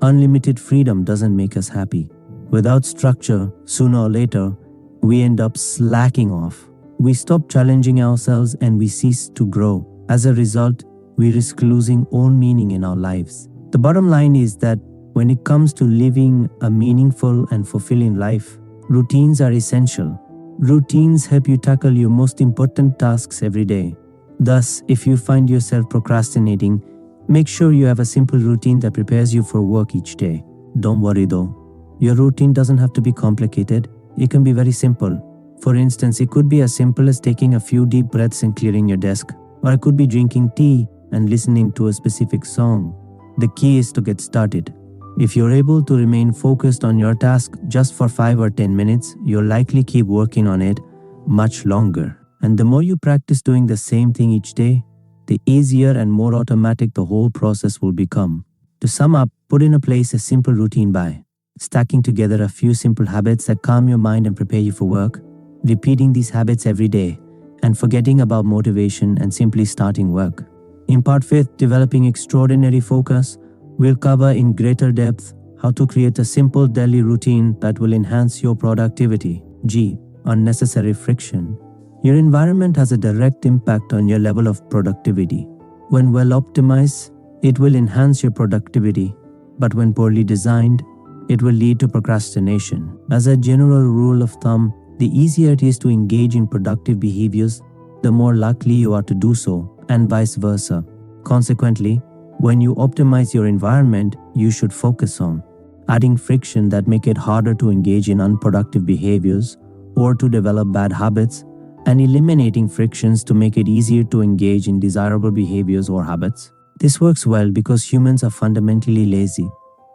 Unlimited freedom doesn't make us happy. Without structure, sooner or later, we end up slacking off. We stop challenging ourselves and we cease to grow. As a result, we risk losing all meaning in our lives. The bottom line is that when it comes to living a meaningful and fulfilling life, routines are essential. Routines help you tackle your most important tasks every day. Thus, if you find yourself procrastinating, make sure you have a simple routine that prepares you for work each day. Don't worry though. Your routine doesn't have to be complicated. It can be very simple. For instance, it could be as simple as taking a few deep breaths and clearing your desk, or it could be drinking tea and listening to a specific song. The key is to get started. If you're able to remain focused on your task just for 5 or 10 minutes, you'll likely keep working on it much longer. And the more you practice doing the same thing each day, the easier and more automatic the whole process will become. To sum up, put in place a simple routine by stacking together a few simple habits that calm your mind and prepare you for work, repeating these habits every day, and forgetting about motivation and simply starting work. In part 5, developing extraordinary focus, we'll cover in greater depth how to create a simple daily routine that will enhance your productivity. G. Unnecessary friction. Your environment has a direct impact on your level of productivity. When well optimized, it will enhance your productivity, but when poorly designed, it will lead to procrastination. As a general rule of thumb, the easier it is to engage in productive behaviors, the more likely you are to do so, and vice versa. Consequently, when you optimize your environment, you should focus on adding friction that make it harder to engage in unproductive behaviors or to develop bad habits, and eliminating frictions to make it easier to engage in desirable behaviors or habits. This works well because humans are fundamentally lazy.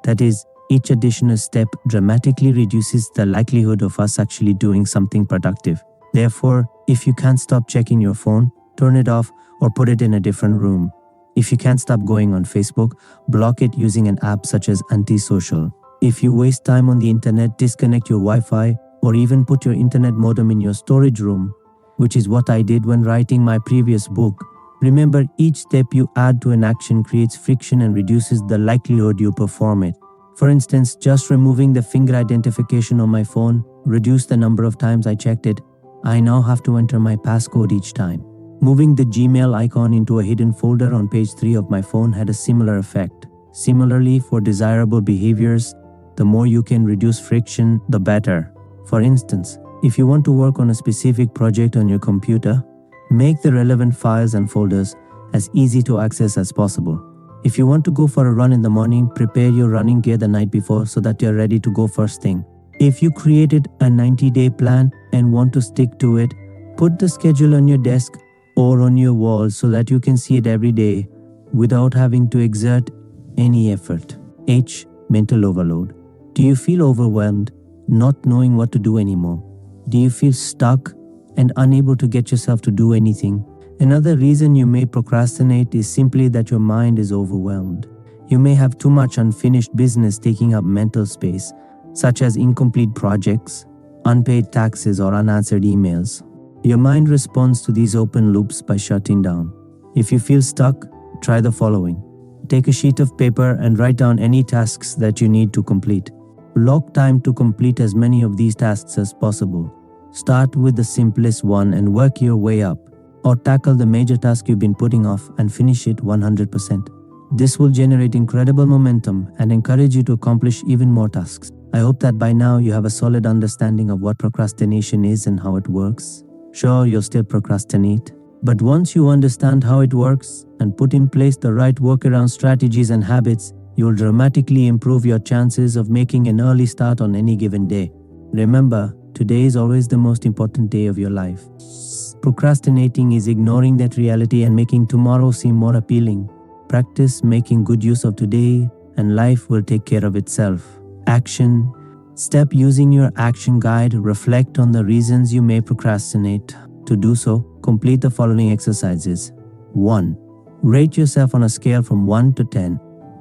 That is, each additional step dramatically reduces the likelihood of us actually doing something productive. Therefore, if you can't stop checking your phone, turn it off or put it in a different room. If you can't stop going on Facebook, block it using an app such as Antisocial. If you waste time on the internet, disconnect your Wi-Fi or even put your internet modem in your storage room, which is what I did when writing my previous book. Remember, each step you add to an action creates friction and reduces the likelihood you perform it. For instance, just removing the finger identification on my phone reduced the number of times I checked it. I now have to enter my passcode each time. Moving the Gmail icon into a hidden folder on page 3 of my phone had a similar effect. Similarly, for desirable behaviors, the more you can reduce friction, the better. For instance, if you want to work on a specific project on your computer, make the relevant files and folders as easy to access as possible. If you want to go for a run in the morning, prepare your running gear the night before so that you're ready to go first thing. If you created a 90-day plan and want to stick to it, put the schedule on your desk or on your wall so that you can see it every day without having to exert any effort. H. Mental overload. Do you feel overwhelmed, not knowing what to do anymore? Do you feel stuck and unable to get yourself to do anything? Another reason you may procrastinate is simply that your mind is overwhelmed. You may have too much unfinished business taking up mental space, such as incomplete projects, unpaid taxes, or unanswered emails. Your mind responds to these open loops by shutting down. If you feel stuck, try the following. Take a sheet of paper and write down any tasks that you need to complete. Block time to complete as many of these tasks as possible. Start with the simplest one and work your way up. Or tackle the major task you've been putting off and finish it 100%. This will generate incredible momentum and encourage you to accomplish even more tasks. I hope that by now you have a solid understanding of what procrastination is and how it works. Sure, you'll still procrastinate, but once you understand how it works and put in place the right workaround strategies and habits, you'll dramatically improve your chances of making an early start on any given day. Remember, today is always the most important day of your life. Procrastinating is ignoring that reality and making tomorrow seem more appealing. Practice making good use of today, and life will take care of itself. Action. Step using your action guide. Reflect on the reasons you may procrastinate. To do so, complete the following exercises. 1. Rate yourself on a scale from 1 to 10.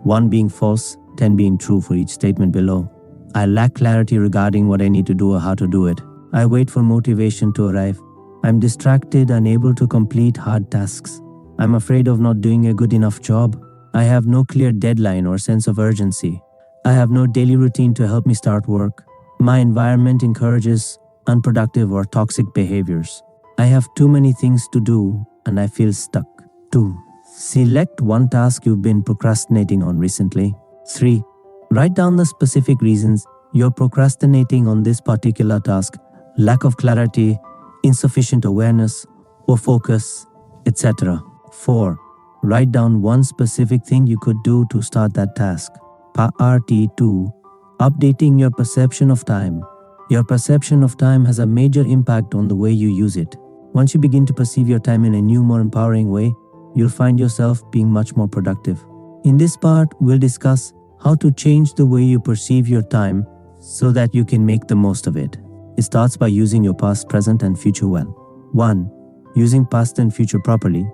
1 being false, 10 being true for each statement below. I lack clarity regarding what I need to do or how to do it. I wait for motivation to arrive. I'm distracted, unable to complete hard tasks. I'm afraid of not doing a good enough job. I have no clear deadline or sense of urgency. I have no daily routine to help me start work. My environment encourages unproductive or toxic behaviors. I have too many things to do and I feel stuck. 2. Select one task you've been procrastinating on recently. 3. Write down the specific reasons you're procrastinating on this particular task: lack of clarity, insufficient awareness or focus, etc. 4. Write down one specific thing you could do to start that task. Part 2. Updating your perception of time. Your perception of time has a major impact on the way you use it. Once you begin to perceive your time in a new, more empowering way, you'll find yourself being much more productive. In this part, we'll discuss how to change the way you perceive your time so that you can make the most of it. It starts by using your past, present, and future well. 1. Using past and future properly.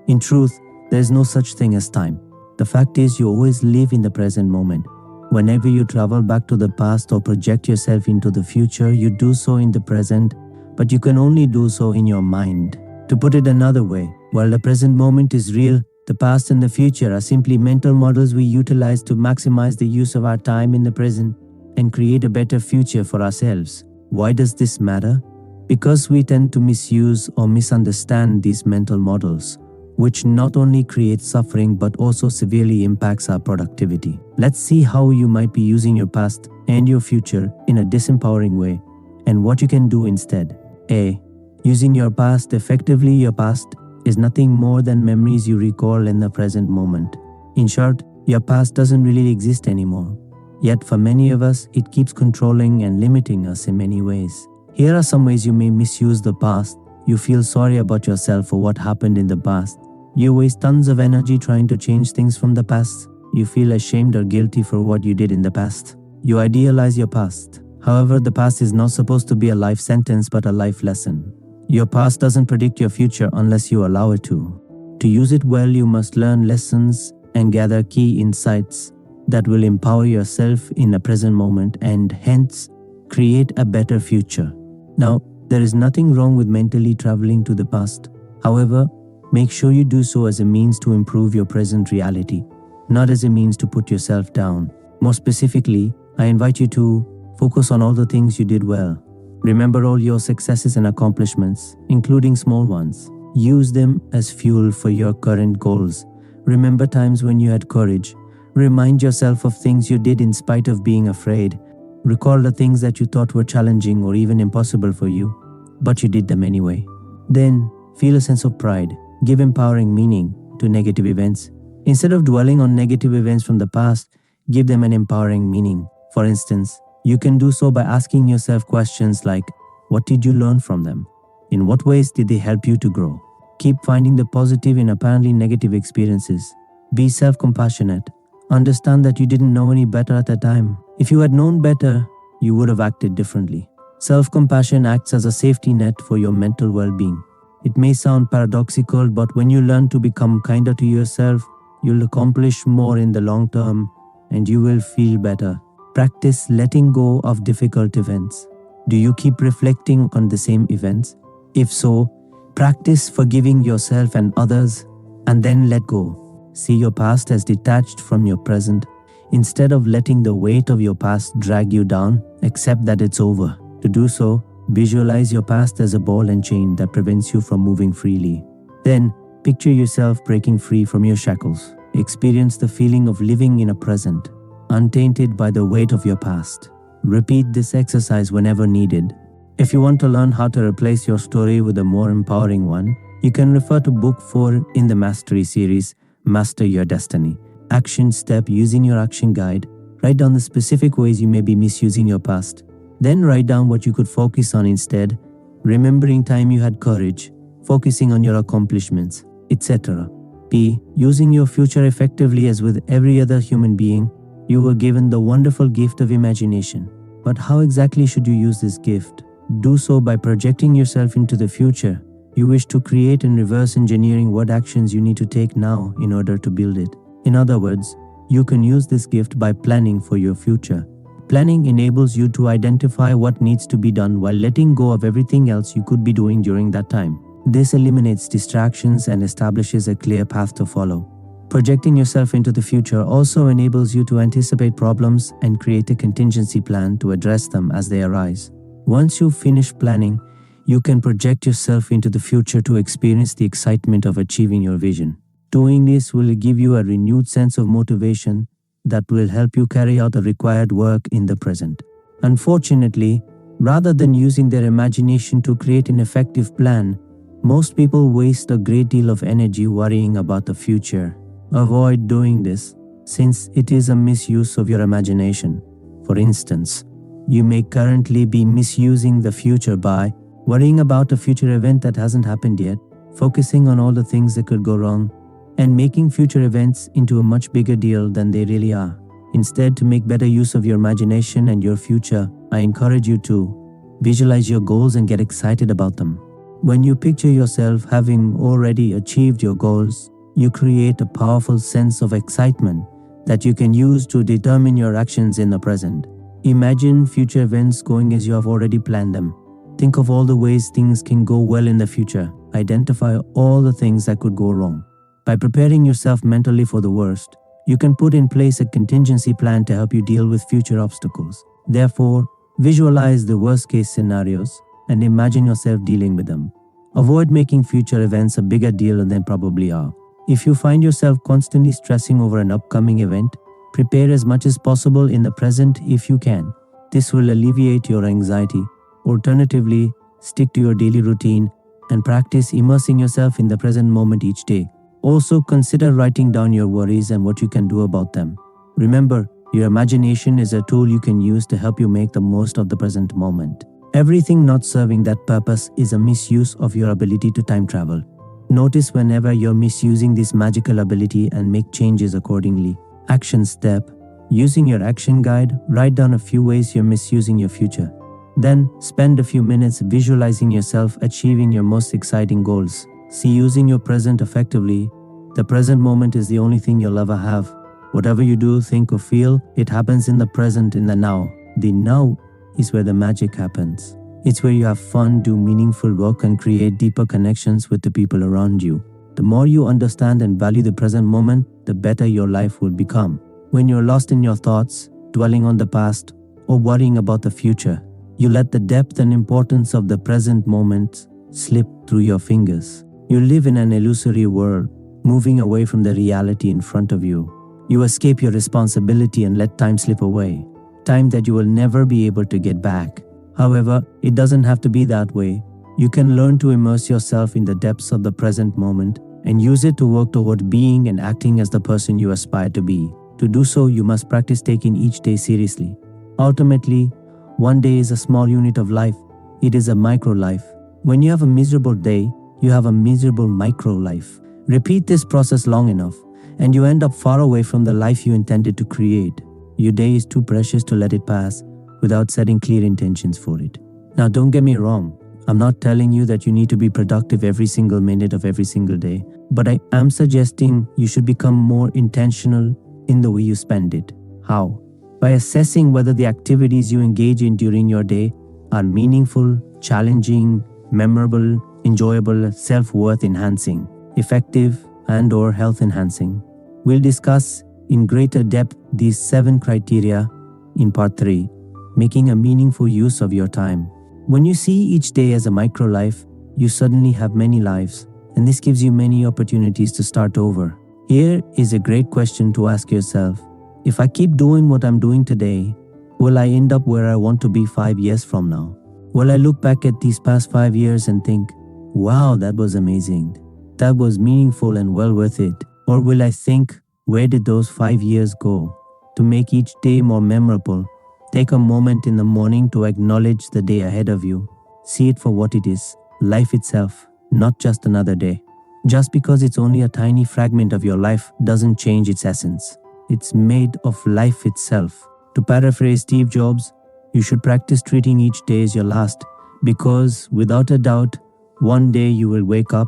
In truth, there is no such thing as time. The fact is, you always live in the present moment. Whenever you travel back to the past or project yourself into the future, you do so in the present, but you can only do so in your mind. To put it another way, while the present moment is real, the past and the future are simply mental models we utilize to maximize the use of our time in the present and create a better future for ourselves. Why does this matter? Because we tend to misuse or misunderstand these mental models, which not only creates suffering but also severely impacts our productivity. Let's see how you might be using your past and your future in a disempowering way and what you can do instead. A. Using your past effectively. Your past is nothing more than memories you recall in the present moment. In short, your past doesn't really exist anymore. Yet for many of us, it keeps controlling and limiting us in many ways. Here are some ways you may misuse the past. You feel sorry about yourself for what happened in the past. You waste tons of energy trying to change things from the past. You feel ashamed or guilty for what you did in the past. You idealize your past. However, the past is not supposed to be a life sentence but a life lesson. Your past doesn't predict your future unless you allow it to. To use it well, you must learn lessons and gather key insights that will empower yourself in the present moment and hence create a better future. Now, there is nothing wrong with mentally traveling to the past. However, make sure you do so as a means to improve your present reality, not as a means to put yourself down. More specifically, I invite you to focus on all the things you did well. Remember all your successes and accomplishments, including small ones. Use them as fuel for your current goals. Remember times when you had courage. Remind yourself of things you did in spite of being afraid. Recall the things that you thought were challenging or even impossible for you, but you did them anyway. Then, feel a sense of pride. Give empowering meaning to negative events. Instead of dwelling on negative events from the past, give them an empowering meaning. For instance, you can do so by asking yourself questions like, what did you learn from them? In what ways did they help you to grow? Keep finding the positive in apparently negative experiences. Be self-compassionate. Understand that you didn't know any better at the time. If you had known better, you would have acted differently. Self-compassion acts as a safety net for your mental well-being. It may sound paradoxical, but when you learn to become kinder to yourself, you'll accomplish more in the long term and you will feel better. Practice letting go of difficult events. Do you keep reflecting on the same events? If so, practice forgiving yourself and others and then let go. See your past as detached from your present. Instead of letting the weight of your past drag you down, accept that it's over. To do so, visualize your past as a ball and chain that prevents you from moving freely. Then, picture yourself breaking free from your shackles. Experience the feeling of living in a present, untainted by the weight of your past. Repeat this exercise whenever needed. If you want to learn how to replace your story with a more empowering one, you can refer to Book 4 in the Mastery series, Master Your Destiny. Action step: using your action guide. Write down the specific ways you may be misusing your past. Then write down what you could focus on instead, remembering time you had courage, focusing on your accomplishments, etc. P. Using your future effectively. As with every other human being, you were given the wonderful gift of imagination. But how exactly should you use this gift? Do so by projecting yourself into the future you wish to create and reverse engineering what actions you need to take now in order to build it. In other words, you can use this gift by planning for your future. Planning enables you to identify what needs to be done while letting go of everything else you could be doing during that time. This eliminates distractions and establishes a clear path to follow. Projecting yourself into the future also enables you to anticipate problems and create a contingency plan to address them as they arise. Once you've finished planning, you can project yourself into the future to experience the excitement of achieving your vision. Doing this will give you a renewed sense of motivation that will help you carry out the required work in the present. Unfortunately, rather than using their imagination to create an effective plan, most people waste a great deal of energy worrying about the future. Avoid doing this, since it is a misuse of your imagination. For instance, you may currently be misusing the future by worrying about a future event that hasn't happened yet, focusing on all the things that could go wrong, and making future events into a much bigger deal than they really are. Instead, to make better use of your imagination and your future, I encourage you to visualize your goals and get excited about them. When you picture yourself having already achieved your goals, you create a powerful sense of excitement that you can use to determine your actions in the present. Imagine future events going as you have already planned them. Think of all the ways things can go well in the future. Identify all the things that could go wrong. By preparing yourself mentally for the worst, you can put in place a contingency plan to help you deal with future obstacles. Therefore, visualize the worst-case scenarios and imagine yourself dealing with them. Avoid making future events a bigger deal than they probably are. If you find yourself constantly stressing over an upcoming event, prepare as much as possible in the present if you can. This will alleviate your anxiety. Alternatively, stick to your daily routine and practice immersing yourself in the present moment each day. Also, consider writing down your worries and what you can do about them. Remember, your imagination is a tool you can use to help you make the most of the present moment. Everything not serving that purpose is a misuse of your ability to time travel. Notice whenever you're misusing this magical ability and make changes accordingly. Action step: using your action guide, write down a few ways you're misusing your future. Then, spend a few minutes visualizing yourself achieving your most exciting goals. See, using your present effectively, the present moment is the only thing you'll ever have. Whatever you do, think or feel, it happens in the present, in the now. The now is where the magic happens. It's where you have fun, do meaningful work, and create deeper connections with the people around you. The more you understand and value the present moment, the better your life will become. When you're lost in your thoughts, dwelling on the past, or worrying about the future, you let the depth and importance of the present moment slip through your fingers. You live in an illusory world, moving away from the reality in front of you. You escape your responsibility and let time slip away, time that you will never be able to get back. However, it doesn't have to be that way. You can learn to immerse yourself in the depths of the present moment and use it to work toward being and acting as the person you aspire to be. To do so, you must practice taking each day seriously. Ultimately, one day is a small unit of life. It is a micro-life. When you have a miserable day, you have a miserable micro-life. Repeat this process long enough, and you end up far away from the life you intended to create. Your day is too precious to let it pass without setting clear intentions for it. Now, don't get me wrong. I'm not telling you that you need to be productive every single minute of every single day, but I am suggesting you should become more intentional in the way you spend it. How? By assessing whether the activities you engage in during your day are meaningful, challenging, memorable, enjoyable, self-worth enhancing, effective, and/or health enhancing. We'll discuss in greater depth these 7 criteria in part 3, making a meaningful use of your time. When you see each day as a micro-life, you suddenly have many lives, and this gives you many opportunities to start over. Here is a great question to ask yourself. If I keep doing what I'm doing today, will I end up where I want to be 5 years from now? Will I look back at these past 5 years and think, wow, that was amazing. That was meaningful and well worth it. Or will I think, where did those 5 years go? To make each day more memorable, take a moment in the morning to acknowledge the day ahead of you. See it for what it is, life itself, not just another day. Just because it's only a tiny fragment of your life doesn't change its essence. It's made of life itself. To paraphrase Steve Jobs, you should practice treating each day as your last, because without a doubt, one day you will wake up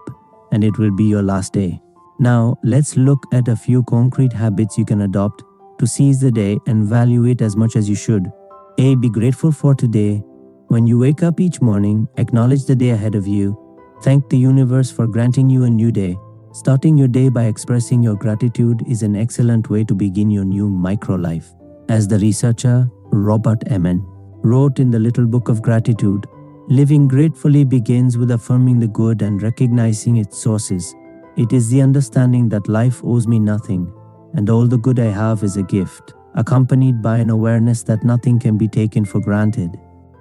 and it will be your last day. Now, let's look at a few concrete habits you can adopt to seize the day and value it as much as you should. A. Be grateful for today. When you wake up each morning, acknowledge the day ahead of you. Thank the universe for granting you a new day. Starting your day by expressing your gratitude is an excellent way to begin your new micro-life. As the researcher Robert Emin wrote in the Little Book of Gratitude, living gratefully begins with affirming the good and recognizing its sources. It is the understanding that life owes me nothing, and all the good I have is a gift, accompanied by an awareness that nothing can be taken for granted.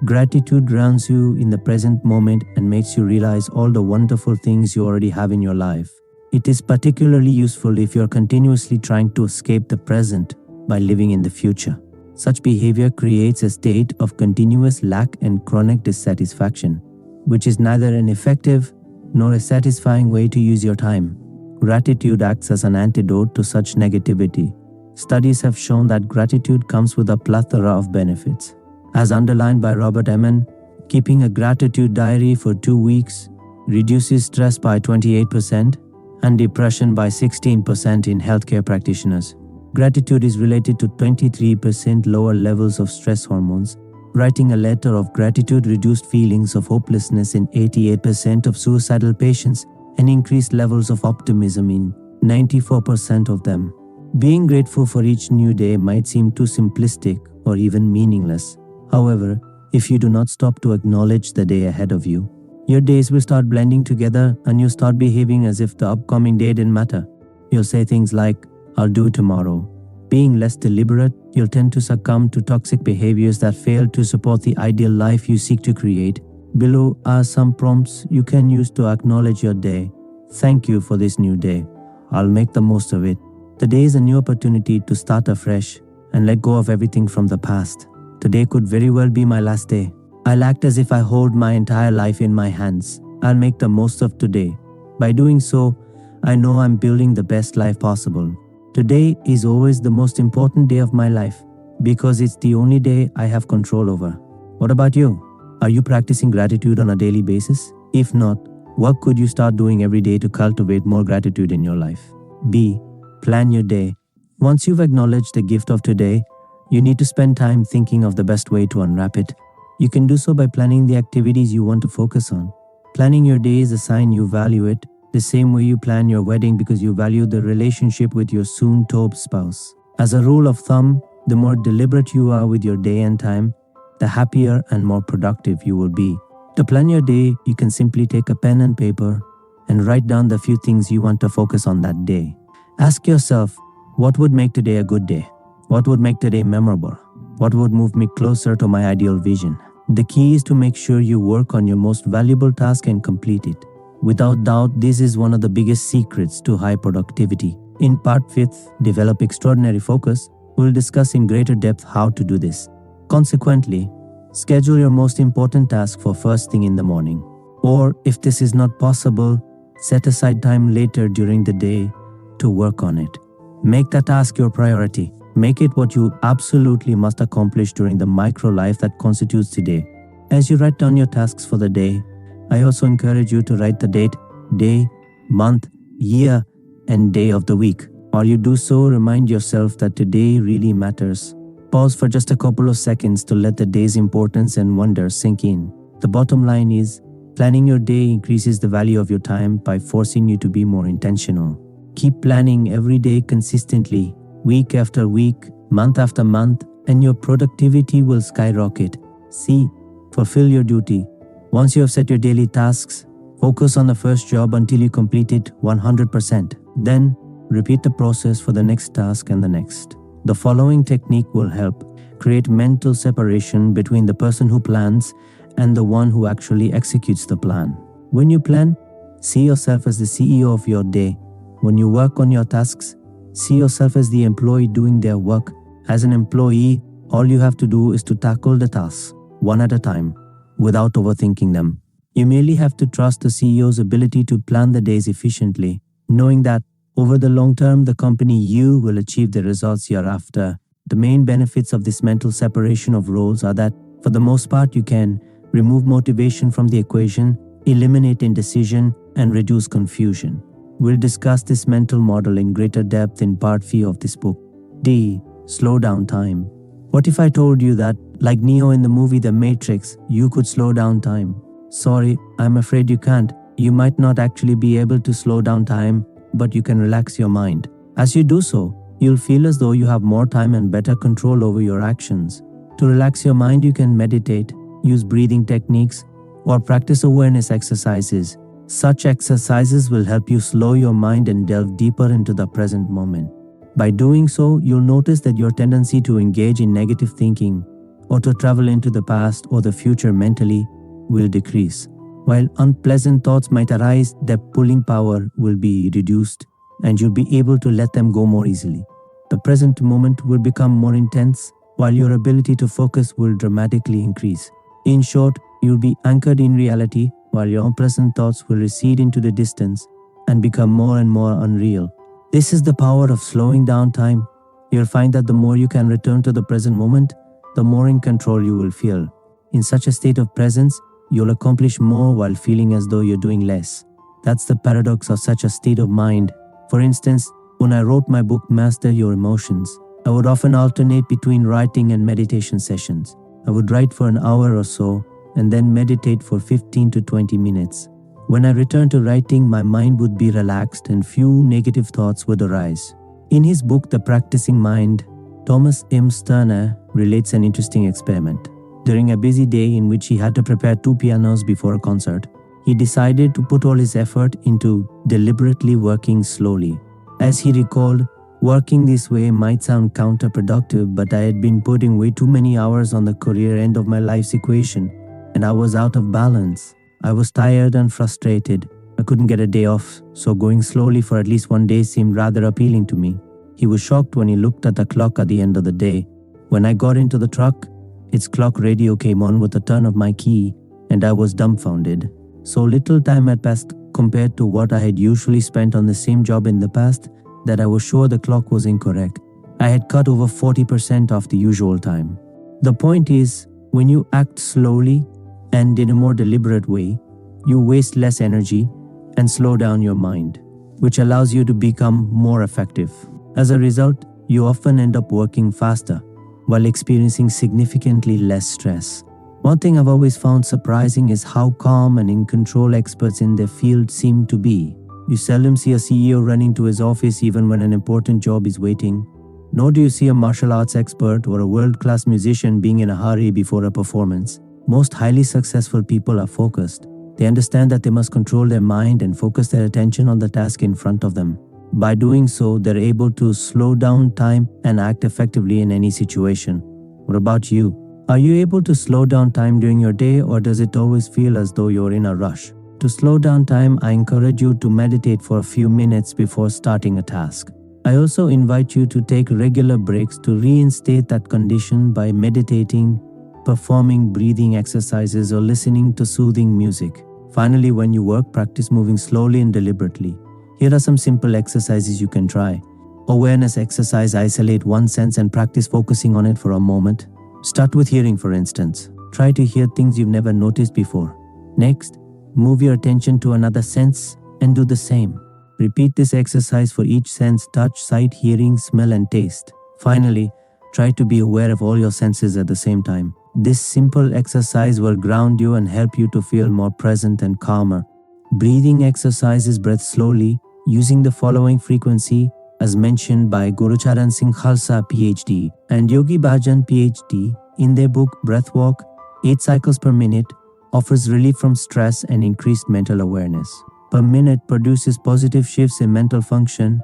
Gratitude grounds you in the present moment and makes you realize all the wonderful things you already have in your life. It is particularly useful if you are continuously trying to escape the present by living in the future. Such behavior creates a state of continuous lack and chronic dissatisfaction, which is neither an effective nor a satisfying way to use your time. Gratitude acts as an antidote to such negativity. Studies have shown that gratitude comes with a plethora of benefits. As underlined by Robert Emin, keeping a gratitude diary for 2 weeks reduces stress by 28% and depression by 16% in healthcare practitioners. Gratitude is related to 23% lower levels of stress hormones. Writing a letter of gratitude reduced feelings of hopelessness in 88% of suicidal patients and increased levels of optimism in 94% of them. Being grateful for each new day might seem too simplistic or even meaningless. However, if you do not stop to acknowledge the day ahead of you, your days will start blending together and you start behaving as if the upcoming day didn't matter. You'll say things like, I'll do it tomorrow. Being less deliberate, you'll tend to succumb to toxic behaviors that fail to support the ideal life you seek to create. Below are some prompts you can use to acknowledge your day. Thank you for this new day. I'll make the most of it. The day is a new opportunity to start afresh and let go of everything from the past. Today could very well be my last day. I'll act as if I hold my entire life in my hands. I'll make the most of today. By doing so, I know I'm building the best life possible. Today is always the most important day of my life because it's the only day I have control over. What about you? Are you practicing gratitude on a daily basis? If not, what could you start doing every day to cultivate more gratitude in your life? B. Plan your day. Once you've acknowledged the gift of today, you need to spend time thinking of the best way to unwrap it. You can do so by planning the activities you want to focus on. Planning your day is a sign you value it, the same way you plan your wedding because you value the relationship with your soon-to-be spouse. As a rule of thumb, the more deliberate you are with your day and time, the happier and more productive you will be. To plan your day, you can simply take a pen and paper and write down the few things you want to focus on that day. Ask yourself, what would make today a good day? What would make today memorable? What would move me closer to my ideal vision? The key is to make sure you work on your most valuable task and complete it. Without doubt, this is one of the biggest secrets to high productivity. In part 5th, Develop Extraordinary Focus, we'll discuss in greater depth how to do this. Consequently, schedule your most important task for first thing in the morning. Or, if this is not possible, set aside time later during the day to work on it. Make that task your priority. Make it what you absolutely must accomplish during the micro-life that constitutes today. As you write down your tasks for the day, I also encourage you to write the date, day, month, year, and day of the week. While you do so, remind yourself that today really matters. Pause for just a couple of seconds to let the day's importance and wonder sink in. The bottom line is, planning your day increases the value of your time by forcing you to be more intentional. Keep planning every day consistently, week after week, month after month, and your productivity will skyrocket. C. Fulfill your duty. Once you have set your daily tasks, focus on the first job until you complete it 100%. Then, Repeat the process for the next task and the next. The following technique will help create mental separation between the person who plans and the one who actually executes the plan. When you plan, see yourself as the CEO of your day. When you work on your tasks, see yourself as the employee doing their work. As an employee, all you have to do is to tackle the tasks, one at a time, without overthinking them. You merely have to trust the CEO's ability to plan the days efficiently, knowing that over the long term, the company you will achieve the results you're after. The main benefits of this mental separation of roles are that, for the most part, you can remove motivation from the equation, eliminate indecision, and reduce confusion. We'll discuss this mental model in greater depth in part 3 of this book. D. Slow down time. What if I told you that, like Neo in the movie The Matrix, you could slow down time? Sorry, I'm afraid you can't. You might not actually be able to slow down time, but you can relax your mind. As you do so, you'll feel as though you have more time and better control over your actions. To relax your mind, you can meditate, use breathing techniques, or practice awareness exercises. Such exercises will help you slow your mind and delve deeper into the present moment. By doing so, you'll notice that your tendency to engage in negative thinking or to travel into the past or the future mentally will decrease. While unpleasant thoughts might arise, their pulling power will be reduced and you'll be able to let them go more easily. The present moment will become more intense, while your ability to focus will dramatically increase. In short, you'll be anchored in reality, while your unpleasant thoughts will recede into the distance and become more and more unreal. This is the power of slowing down time. You'll find that the more you can return to the present moment, the more in control you will feel. In such a state of presence, you'll accomplish more while feeling as though you're doing less. That's the paradox of such a state of mind. For instance, when I wrote my book Master Your Emotions, I would often alternate between writing and meditation sessions. I would write for an hour or so and then meditate for 15 to 20 minutes. When I returned to writing, my mind would be relaxed and few negative thoughts would arise. In his book The Practicing Mind, Thomas M. Sterner relates an interesting experiment. During a busy day in which he had to prepare 2 pianos before a concert, he decided to put all his effort into deliberately working slowly. As he recalled, working this way might sound counterproductive, but I had been putting way too many hours on the career end of my life's equation, and I was out of balance. I was tired and frustrated. I couldn't get a day off, so going slowly for at least one day seemed rather appealing to me. He was shocked when he looked at the clock at the end of the day. When I got into the truck, its clock radio came on with a turn of my key, and I was dumbfounded. So little time had passed compared to what I had usually spent on the same job in the past that I was sure the clock was incorrect. I had cut over 40% of the usual time. The point is, when you act slowly and in a more deliberate way, you waste less energy and slow down your mind, which allows you to become more effective. As a result, you often end up working faster while experiencing significantly less stress. One thing I've always found surprising is how calm and in control experts in their field seem to be. You seldom see a CEO running to his office even when an important job is waiting, nor do you see a martial arts expert or a world-class musician being in a hurry before a performance. Most highly successful people are focused. They understand that they must control their mind and focus their attention on the task in front of them. By doing so, they're able to slow down time and act effectively in any situation. What about you? Are you able to slow down time during your day, or does it always feel as though you're in a rush? To slow down time, I encourage you to meditate for a few minutes before starting a task. I also invite you to take regular breaks to reinstate that condition by meditating, performing breathing exercises, or listening to soothing music. Finally, when you work, practice moving slowly and deliberately. Here are some simple exercises you can try. Awareness exercise: isolate one sense and practice focusing on it for a moment. Start with hearing, for instance. Try to hear things you've never noticed before. Next, move your attention to another sense and do the same. Repeat this exercise for each sense: touch, sight, hearing, smell, and taste. Finally, try to be aware of all your senses at the same time. This simple exercise will ground you and help you to feel more present and calmer. Breathing exercises: breathe slowly, using the following frequency as mentioned by Gurucharan Singh Khalsa PhD and Yogi Bhajan PhD in their book Breath Walk. 8 cycles per minute offers relief from stress and increased mental awareness. Per minute produces positive shifts in mental function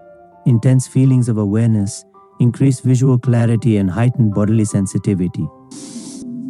intense feelings of awareness, increased visual clarity, and heightened bodily sensitivity.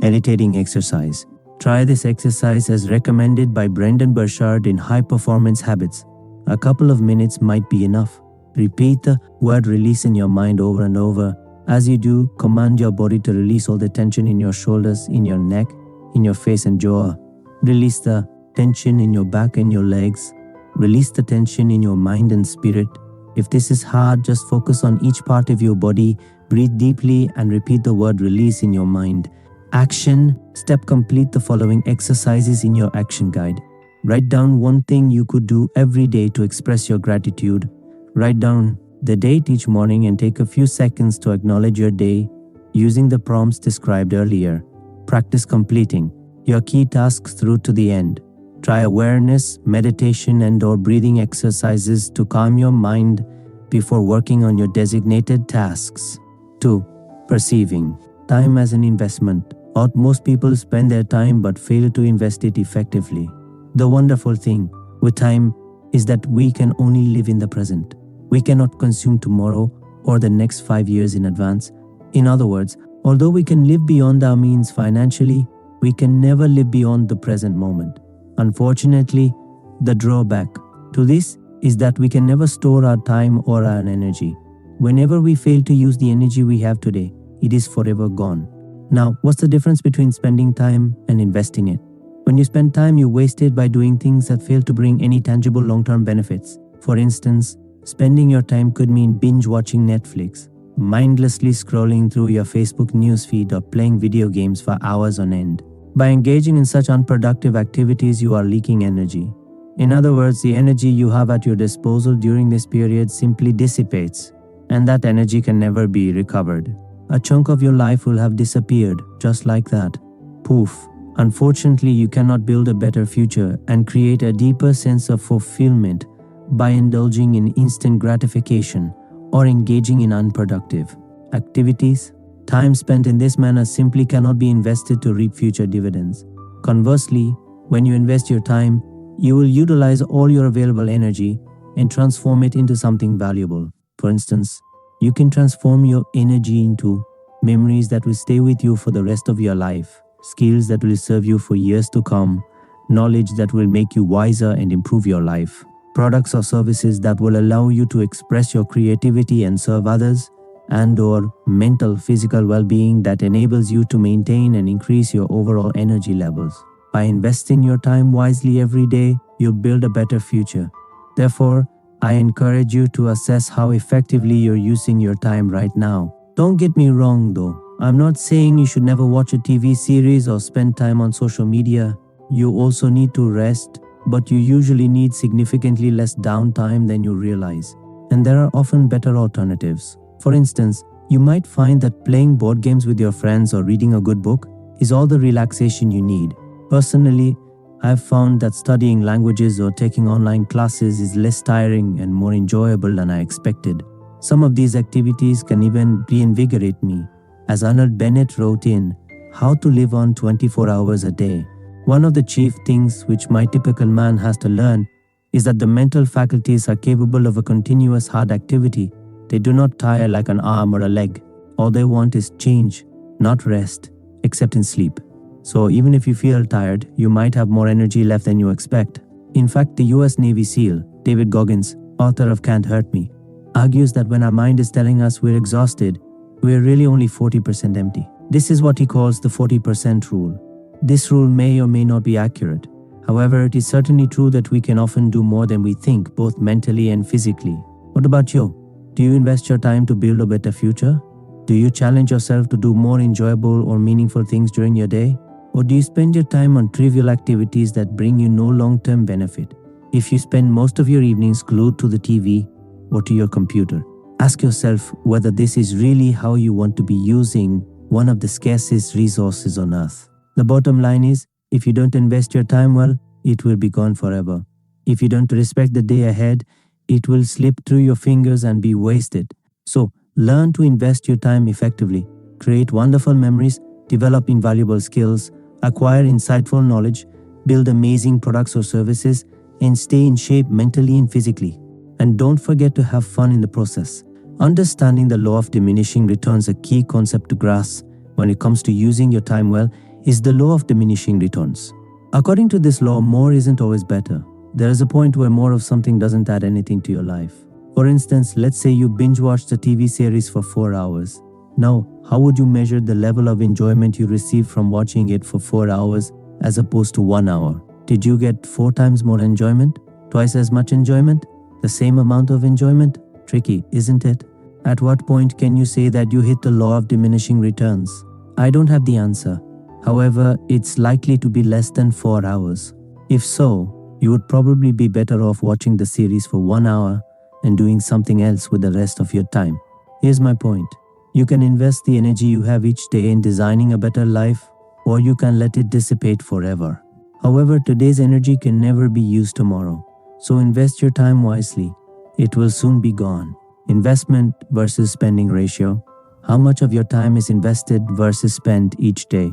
Meditating exercise. Try this exercise as recommended by Brendan Burchard in High Performance Habits. A couple of minutes might be enough. Repeat the word release in your mind over and over. As you do, command your body to release all the tension in your shoulders, in your neck, in your face and jaw. Release the tension in your back and your legs. Release the tension in your mind and spirit. If this is hard, just focus on each part of your body, breathe deeply, and repeat the word release in your mind. Action. Step: complete the following exercises in your action guide. Write down one thing you could do every day to express your gratitude. Write down the date each morning and take a few seconds to acknowledge your day using the prompts described earlier. Practice completing your key tasks through to the end. Try awareness, meditation, and/or breathing exercises to calm your mind before working on your designated tasks. 2. Perceiving time as an investment. Most people spend their time but fail to invest it effectively. The wonderful thing with time is that we can only live in the present. We cannot consume tomorrow or the next 5 years in advance. In other words, although we can live beyond our means financially, we can never live beyond the present moment. Unfortunately, the drawback to this is that we can never store our time or our energy. Whenever we fail to use the energy we have today, it is forever gone. Now, what's the difference between spending time and investing it? When you spend time, you waste it by doing things that fail to bring any tangible long-term benefits. For instance, spending your time could mean binge-watching Netflix, mindlessly scrolling through your Facebook newsfeed, or playing video games for hours on end. By engaging in such unproductive activities, you are leaking energy. In other words, the energy you have at your disposal during this period simply dissipates, and that energy can never be recovered. A chunk of your life will have disappeared, just like that. Poof. Unfortunately, you cannot build a better future and create a deeper sense of fulfillment by indulging in instant gratification or engaging in unproductive activities. Time spent in this manner simply cannot be invested to reap future dividends. Conversely, when you invest your time, you will utilize all your available energy and transform it into something valuable. For instance, you can transform your energy into memories that will stay with you for the rest of your life, skills that will serve you for years to come, knowledge that will make you wiser and improve your life, products or services that will allow you to express your creativity and serve others, and/or mental, physical well-being that enables you to maintain and increase your overall energy levels. By investing your time wisely every day, you'll build a better future. Therefore, I encourage you to assess how effectively you're using your time right now. Don't get me wrong though. I'm not saying you should never watch a TV series or spend time on social media. You also need to rest, but you usually need significantly less downtime than you realize. And there are often better alternatives. For instance, you might find that playing board games with your friends or reading a good book is all the relaxation you need. Personally, I've found that studying languages or taking online classes is less tiring and more enjoyable than I expected. Some of these activities can even reinvigorate me. As Arnold Bennett wrote in How to Live on 24 Hours a Day, one of the chief things which my typical man has to learn is that the mental faculties are capable of a continuous hard activity. They do not tire like an arm or a leg. All they want is change, not rest, except in sleep. So even if you feel tired, you might have more energy left than you expect. In fact, the US Navy SEAL, David Goggins, author of Can't Hurt Me, argues that when our mind is telling us we're exhausted, we're really only 40% empty. This is what he calls the 40% rule. This rule may or may not be accurate. However, it is certainly true that we can often do more than we think, both mentally and physically. What about you? Do you invest your time to build a better future? Do you challenge yourself to do more enjoyable or meaningful things during your day? Or do you spend your time on trivial activities that bring you no long-term benefit? If you spend most of your evenings glued to the TV or to your computer, ask yourself whether this is really how you want to be using one of the scarcest resources on earth. The bottom line is, if you don't invest your time well, it will be gone forever. If you don't respect the day ahead, it will slip through your fingers and be wasted. So, learn to invest your time effectively, create wonderful memories, develop invaluable skills, acquire insightful knowledge, build amazing products or services, and stay in shape mentally and physically. And don't forget to have fun in the process. Understanding the law of diminishing returns, a key concept to grasp when it comes to using your time well, is the law of diminishing returns. According to this law, more isn't always better. There is a point where more of something doesn't add anything to your life. For instance, let's say you binge-watched a TV series for 4 hours. Now, how would you measure the level of enjoyment you received from watching it for 4 hours as opposed to 1 hour? Did you get 4 times more enjoyment? Twice as much enjoyment? The same amount of enjoyment? Tricky, isn't it? At what point can you say that you hit the law of diminishing returns? I don't have the answer. However, it's likely to be less than 4 hours. If so, you would probably be better off watching the series for 1 hour and doing something else with the rest of your time. Here's my point. You can invest the energy you have each day in designing a better life, or you can let it dissipate forever. However, today's energy can never be used tomorrow. So invest your time wisely. It will soon be gone. Investment versus spending ratio. How much of your time is invested versus spent each day?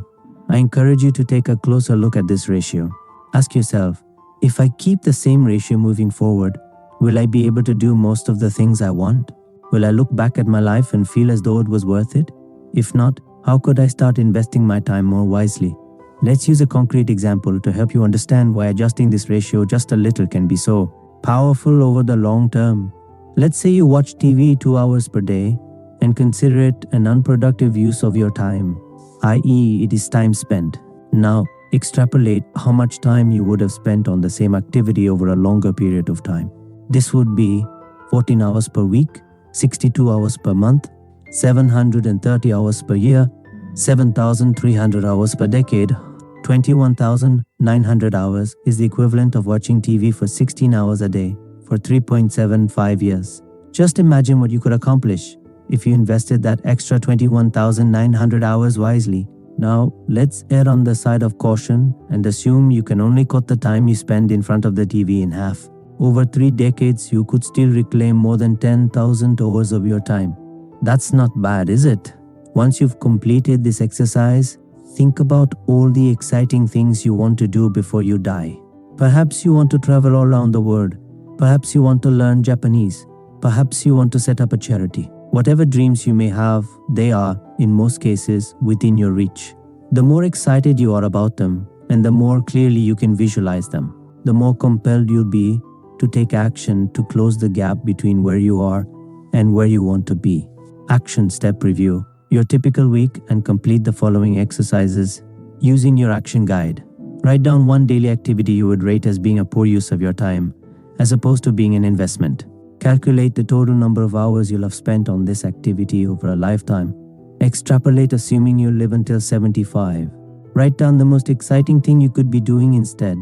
I encourage you to take a closer look at this ratio. Ask yourself, if I keep the same ratio moving forward, will I be able to do most of the things I want? Will I look back at my life and feel as though it was worth it? If not, how could I start investing my time more wisely? Let's use a concrete example to help you understand why adjusting this ratio just a little can be so powerful over the long term. Let's say you watch TV 2 hours per day and consider it an unproductive use of your time, i.e., it is time spent. Now, extrapolate how much time you would have spent on the same activity over a longer period of time. This would be 14 hours per week, 62 hours per month, 730 hours per year, 7,300 hours per decade. 21,900 hours is the equivalent of watching TV for 16 hours a day for 3.75 years. Just imagine what you could accomplish if you invested that extra 21,900 hours wisely. Now, let's err on the side of caution and assume you can only cut the time you spend in front of the TV in half. Over 3 decades, you could still reclaim more than 10,000 hours of your time. That's not bad, is it? Once you've completed this exercise, think about all the exciting things you want to do before you die. Perhaps you want to travel all around the world. Perhaps you want to learn Japanese. Perhaps you want to set up a charity. Whatever dreams you may have, they are, in most cases, within your reach. The more excited you are about them, and the more clearly you can visualize them, the more compelled you'll be to take action to close the gap between where you are and where you want to be. Action step review. Your typical week and complete the following exercises using your action guide. Write down one daily activity you would rate as being a poor use of your time, as opposed to being an investment. Calculate the total number of hours you'll have spent on this activity over a lifetime. Extrapolate assuming you'll live until 75. Write down the most exciting thing you could be doing instead.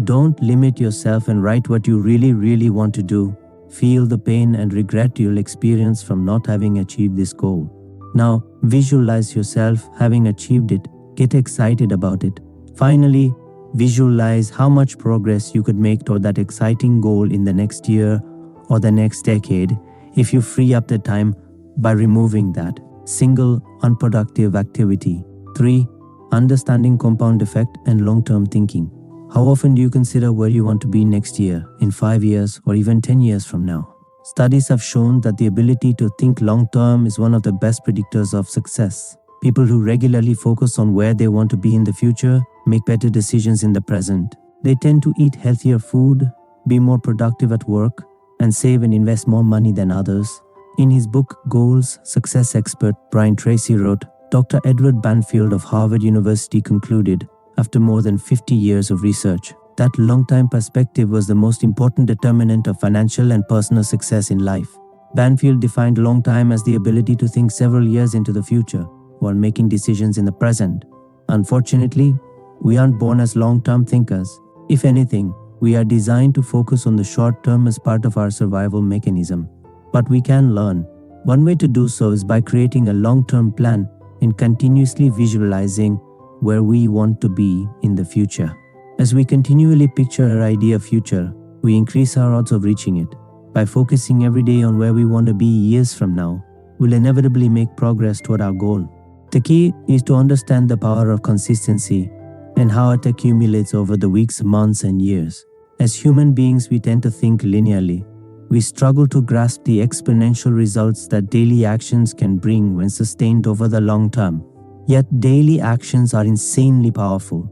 Don't limit yourself and write what you really want to do. Feel the pain and regret you'll experience from not having achieved this goal. Now, visualize yourself having achieved it. Get excited about it. Finally, visualize how much progress you could make toward that exciting goal in the next year or the next decade if you free up the time by removing that single unproductive activity. 3. Understanding compound effect and long-term thinking. How often do you consider where you want to be next year, in 5 years, or even 10 years from now? Studies have shown that the ability to think long-term is one of the best predictors of success. People who regularly focus on where they want to be in the future make better decisions in the present. They tend to eat healthier food, be more productive at work, and save and invest more money than others. In his book Goals, success expert Brian Tracy wrote, Dr. Edward Banfield of Harvard University concluded, after more than 50 years of research, that long-time perspective was the most important determinant of financial and personal success in life. Banfield defined long time as the ability to think several years into the future while making decisions in the present. Unfortunately, we aren't born as long-term thinkers. If anything, we are designed to focus on the short term as part of our survival mechanism. But we can learn. One way to do so is by creating a long-term plan and continuously visualizing where we want to be in the future. As we continually picture our ideal future, we increase our odds of reaching it. By focusing every day on where we want to be years from now, we'll inevitably make progress toward our goal. The key is to understand the power of consistency and how it accumulates over the weeks, months, and years. As human beings, we tend to think linearly. we struggle to grasp the exponential results that daily actions can bring when sustained over the long term. Yet daily actions are insanely powerful.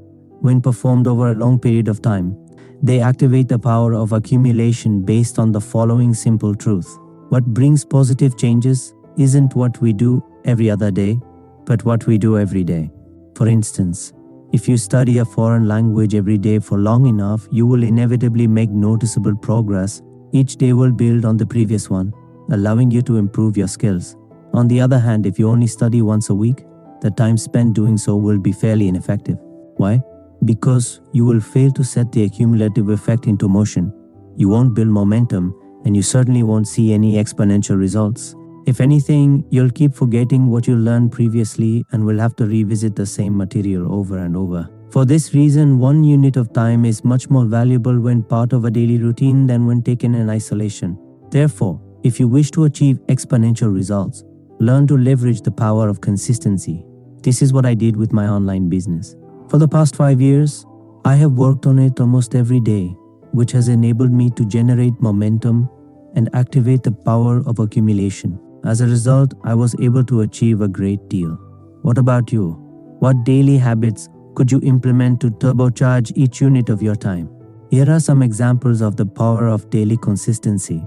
When performed over a long period of time, they activate the power of accumulation based on the following simple truth. What brings positive changes isn't what we do every other day, but what we do every day. For instance, if you study a foreign language every day for long enough, you will inevitably make noticeable progress. Each day will build on the previous one, allowing you to improve your skills. On the other hand, if you only study once a week, the time spent doing so will be fairly ineffective. Why? Because you will fail to set the accumulative effect into motion. You won't build momentum, and you certainly won't see any exponential results. If anything, you'll keep forgetting what you learned previously and will have to revisit the same material over and over. For this reason, 1 unit of time is much more valuable when part of a daily routine than when taken in isolation. Therefore, if you wish to achieve exponential results, learn to leverage the power of consistency. This is what I did with my online business. For the past 5 years, I have worked on it almost every day, which has enabled me to generate momentum and activate the power of accumulation. As a result, I was able to achieve a great deal. What about you? What daily habits could you implement to turbocharge each unit of your time? Here are some examples of the power of daily consistency.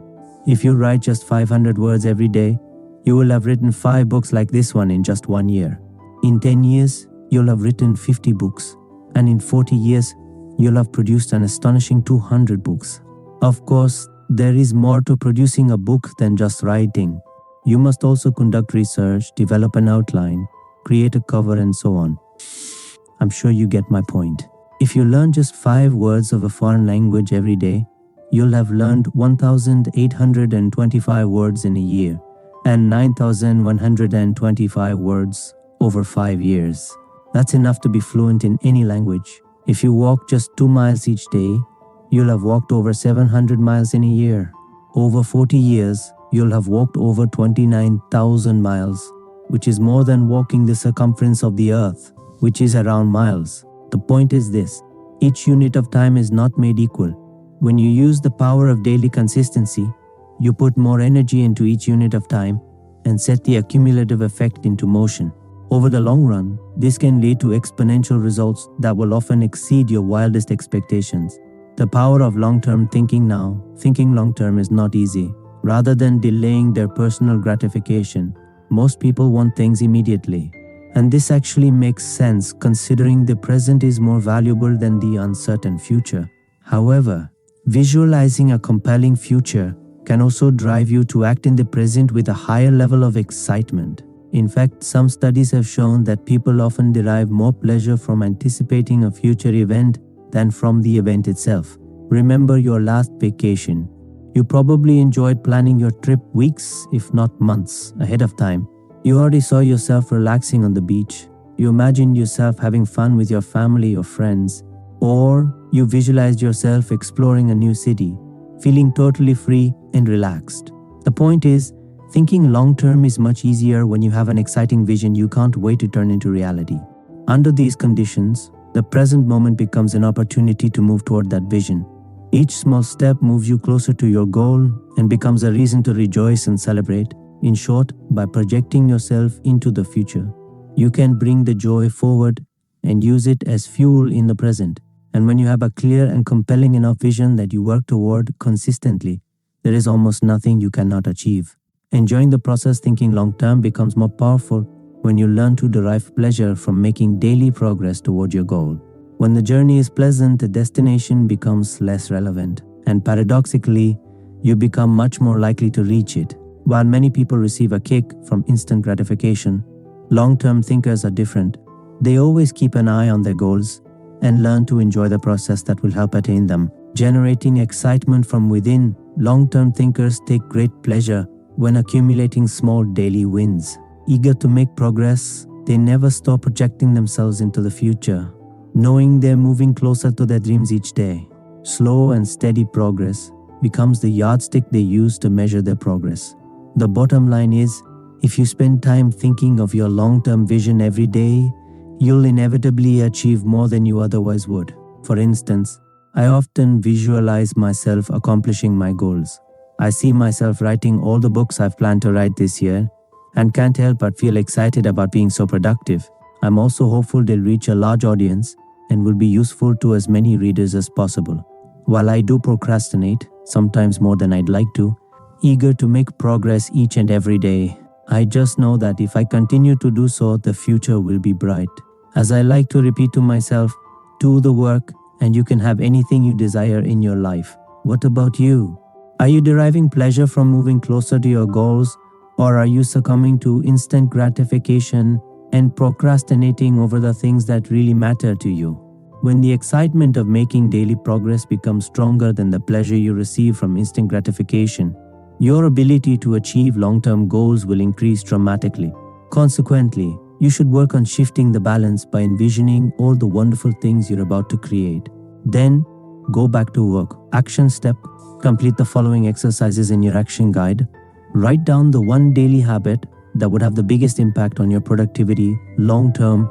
If you write just 500 words every day, you will have written 5 books like this one in just 1 year. In 10 years, you'll have written 50 books. And in 40 years, you'll have produced an astonishing 200 books. Of course, there is more to producing a book than just writing. You must also conduct research, develop an outline, create a cover, and so on. I'm sure you get my point. If you learn just 5 words of a foreign language every day, you'll have learned 1,825 words in a year and 9,125 words over 5 years. That's enough to be fluent in any language. If you walk just 2 miles each day, you'll have walked over 700 miles in a year. Over 40 years, you'll have walked over 29,000 miles, which is more than walking the circumference of the earth, which is around miles. The point is this: each unit of time is not made equal. When you use the power of daily consistency, you put more energy into each unit of time and set the accumulative effect into motion. Over the long run, this can lead to exponential results that will often exceed your wildest expectations. The power of long-term thinking. Now, thinking long-term is not easy. Rather than delaying their personal gratification, most people want things immediately. And this actually makes sense considering the present is more valuable than the uncertain future. However, visualizing a compelling future can also drive you to act in the present with a higher level of excitement. In fact, some studies have shown that people often derive more pleasure from anticipating a future event than from the event itself. Remember your last vacation. You probably enjoyed planning your trip weeks, if not months, ahead of time. You already saw yourself relaxing on the beach. You imagined yourself having fun with your family or friends. Or you visualized yourself exploring a new city, feeling totally free and relaxed. The point is, thinking long-term is much easier when you have an exciting vision you can't wait to turn into reality. Under these conditions, the present moment becomes an opportunity to move toward that vision. Each small step moves you closer to your goal and becomes a reason to rejoice and celebrate. In short, by projecting yourself into the future, you can bring the joy forward and use it as fuel in the present. And when you have a clear and compelling enough vision that you work toward consistently, there is almost nothing you cannot achieve. Enjoying the process, thinking long-term, becomes more powerful when you learn to derive pleasure from making daily progress toward your goal. When the journey is pleasant, the destination becomes less relevant, and paradoxically, you become much more likely to reach it. While many people receive a kick from instant gratification, long-term thinkers are different. They always keep an eye on their goals and learn to enjoy the process that will help attain them. Generating excitement from within, long-term thinkers take great pleasure when accumulating small daily wins. Eager to make progress, they never stop projecting themselves into the future, knowing they're moving closer to their dreams each day. Slow and steady progress becomes the yardstick they use to measure their progress. The bottom line is, if you spend time thinking of your long-term vision every day, you'll inevitably achieve more than you otherwise would. For instance, I often visualize myself accomplishing my goals. I see myself writing all the books I've planned to write this year and can't help but feel excited about being so productive. I'm also hopeful they'll reach a large audience and will be useful to as many readers as possible. While I do procrastinate, sometimes more than I'd like to, eager to make progress each and every day, I just know that if I continue to do so, the future will be bright. As I like to repeat to myself, do the work and you can have anything you desire in your life. What about you? Are you deriving pleasure from moving closer to your goals, or are you succumbing to instant gratification and procrastinating over the things that really matter to you? When the excitement of making daily progress becomes stronger than the pleasure you receive from instant gratification, your ability to achieve long-term goals will increase dramatically. Consequently, you should work on shifting the balance by envisioning all the wonderful things you're about to create. Then, go back to work. Action step: complete the following exercises in your action guide. Write down the one daily habit that would have the biggest impact on your productivity long-term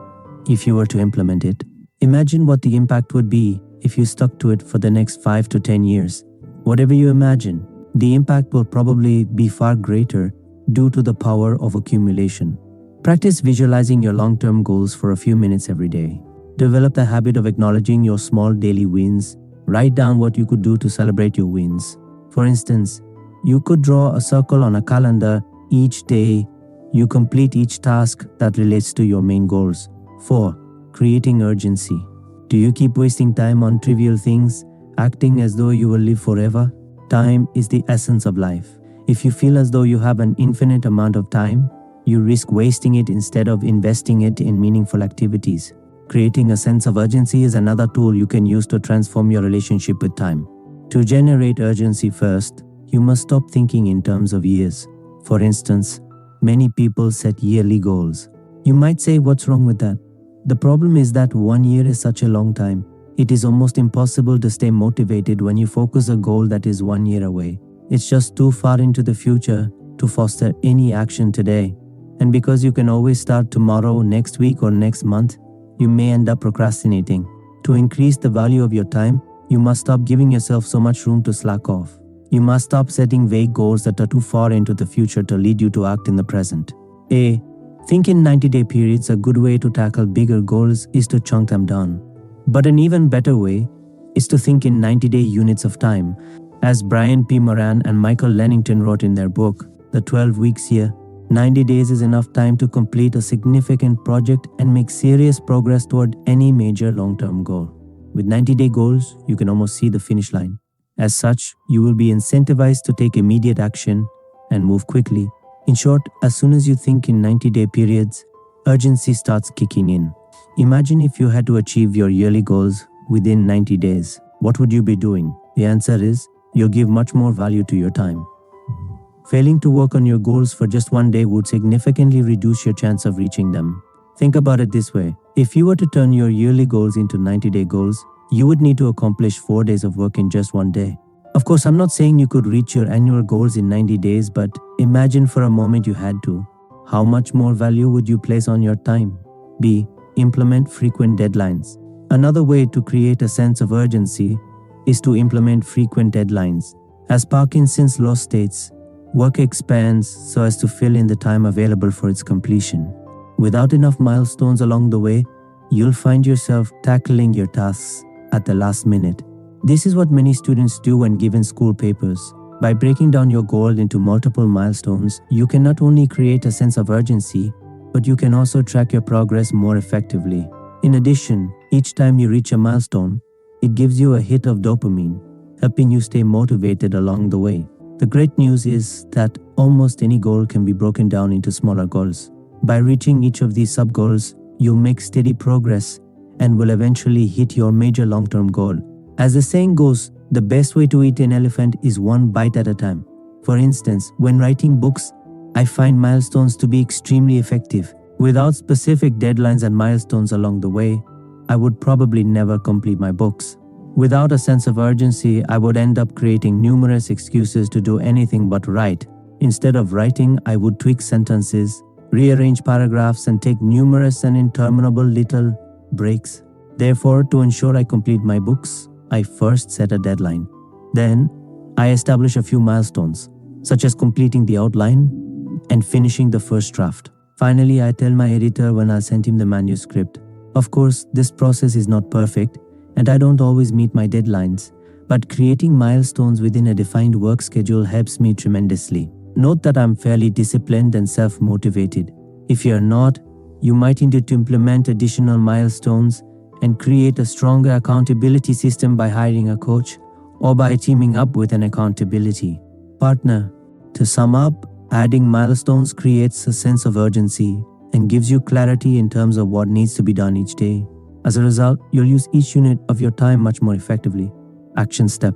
if you were to implement it. Imagine what the impact would be if you stuck to it for the next 5 to 10 years. Whatever you imagine, the impact will probably be far greater due to the power of accumulation. Practice visualizing your long-term goals for a few minutes every day. Develop the habit of acknowledging your small daily wins. Write down what you could do to celebrate your wins. For instance, you could draw a circle on a calendar each day you complete each task that relates to your main goals. 4. Creating urgency. Do you keep wasting time on trivial things, acting as though you will live forever? Time is the essence of life. If you feel as though you have an infinite amount of time, you risk wasting it instead of investing it in meaningful activities. Creating a sense of urgency is another tool you can use to transform your relationship with time. To generate urgency first, you must stop thinking in terms of years. For instance, many people set yearly goals. You might say, what's wrong with that? The problem is that 1 year is such a long time. It is almost impossible to stay motivated when you focus a goal that is 1 year away. It's just too far into the future to foster any action today. And because you can always start tomorrow, next week, or next month, you may end up procrastinating. To increase the value of your time, you must stop giving yourself so much room to slack off. You must stop setting vague goals that are too far into the future to lead you to act in the present. A. Think in 90-day periods. A good way to tackle bigger goals is to chunk them down. But an even better way is to think in 90-day units of time. As Brian P. Moran and Michael Lennington wrote in their book, The 12 Weeks Year, 90 days is enough time to complete a significant project and make serious progress toward any major long-term goal. With 90-day goals, you can almost see the finish line. As such, you will be incentivized to take immediate action and move quickly. In short, as soon as you think in 90-day periods, urgency starts kicking in. Imagine if you had to achieve your yearly goals within 90 days. What would you be doing? The answer is, you'll give much more value to your time. Failing to work on your goals for just 1 day would significantly reduce your chance of reaching them. Think about it this way. If you were to turn your yearly goals into 90-day goals, you would need to accomplish 4 days of work in just 1 day. Of course, I'm not saying you could reach your annual goals in 90 days, but imagine for a moment you had to. How much more value would you place on your time? B. Implement frequent deadlines. Another way to create a sense of urgency is to implement frequent deadlines. As Parkinson's law states, work expands so as to fill in the time available for its completion. Without enough milestones along the way, you'll find yourself tackling your tasks at the last minute. This is what many students do when given school papers. By breaking down your goal into multiple milestones, you can not only create a sense of urgency, but you can also track your progress more effectively. In addition, each time you reach a milestone, it gives you a hit of dopamine, helping you stay motivated along the way. The great news is that almost any goal can be broken down into smaller goals. By reaching each of these sub-goals, you'll make steady progress and will eventually hit your major long-term goal. As the saying goes, the best way to eat an elephant is one bite at a time. For instance, when writing books, I find milestones to be extremely effective. Without specific deadlines and milestones along the way, I would probably never complete my books. Without a sense of urgency, I would end up creating numerous excuses to do anything but write. Instead of writing, I would tweak sentences, rearrange paragraphs, and take numerous and interminable little breaks. Therefore, to ensure I complete my books, I first set a deadline. Then, I establish a few milestones, such as completing the outline and finishing the first draft. Finally, I tell my editor when I'll send him the manuscript. Of course, this process is not perfect, and I don't always meet my deadlines, but creating milestones within a defined work schedule helps me tremendously. Note that I'm fairly disciplined and self-motivated. If you're not, you might need to implement additional milestones and create a stronger accountability system by hiring a coach or by teaming up with an accountability partner. To sum up, adding milestones creates a sense of urgency and gives you clarity in terms of what needs to be done each day. As a result, you'll use each unit of your time much more effectively. Action step.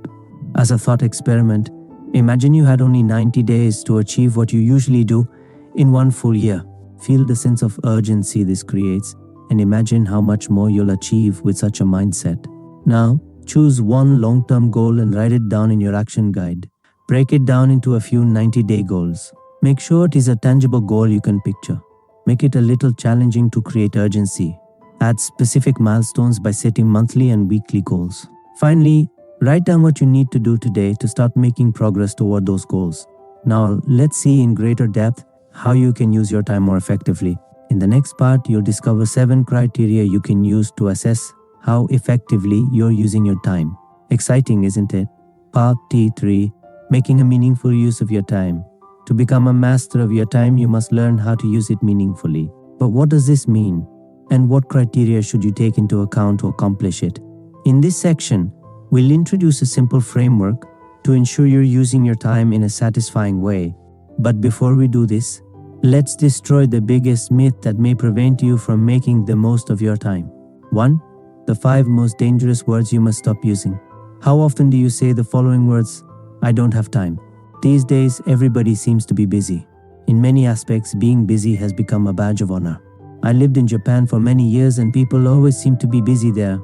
As a thought experiment, imagine you had only 90 days to achieve what you usually do in one full year. Feel the sense of urgency this creates and imagine how much more you'll achieve with such a mindset. Now, choose one long-term goal and write it down in your action guide. Break it down into a few 90-day goals. Make sure it is a tangible goal you can picture. Make it a little challenging to create urgency. Add specific milestones by setting monthly and weekly goals. Finally, write down what you need to do today to start making progress toward those goals. Now, let's see in greater depth how you can use your time more effectively. In the next part, you'll discover 7 criteria you can use to assess how effectively you're using your time. Exciting, isn't it? Part T3, making a meaningful use of your time. To become a master of your time, you must learn how to use it meaningfully. But what does this mean? And what criteria should you take into account to accomplish it? In this section, we'll introduce a simple framework to ensure you're using your time in a satisfying way. But before we do this, let's destroy the biggest myth that may prevent you from making the most of your time. 1. The 5 most dangerous words you must stop using. How often do you say the following words? I don't have time. These days, everybody seems to be busy. In many aspects, being busy has become a badge of honor. I lived in Japan for many years and people always seem to be busy there.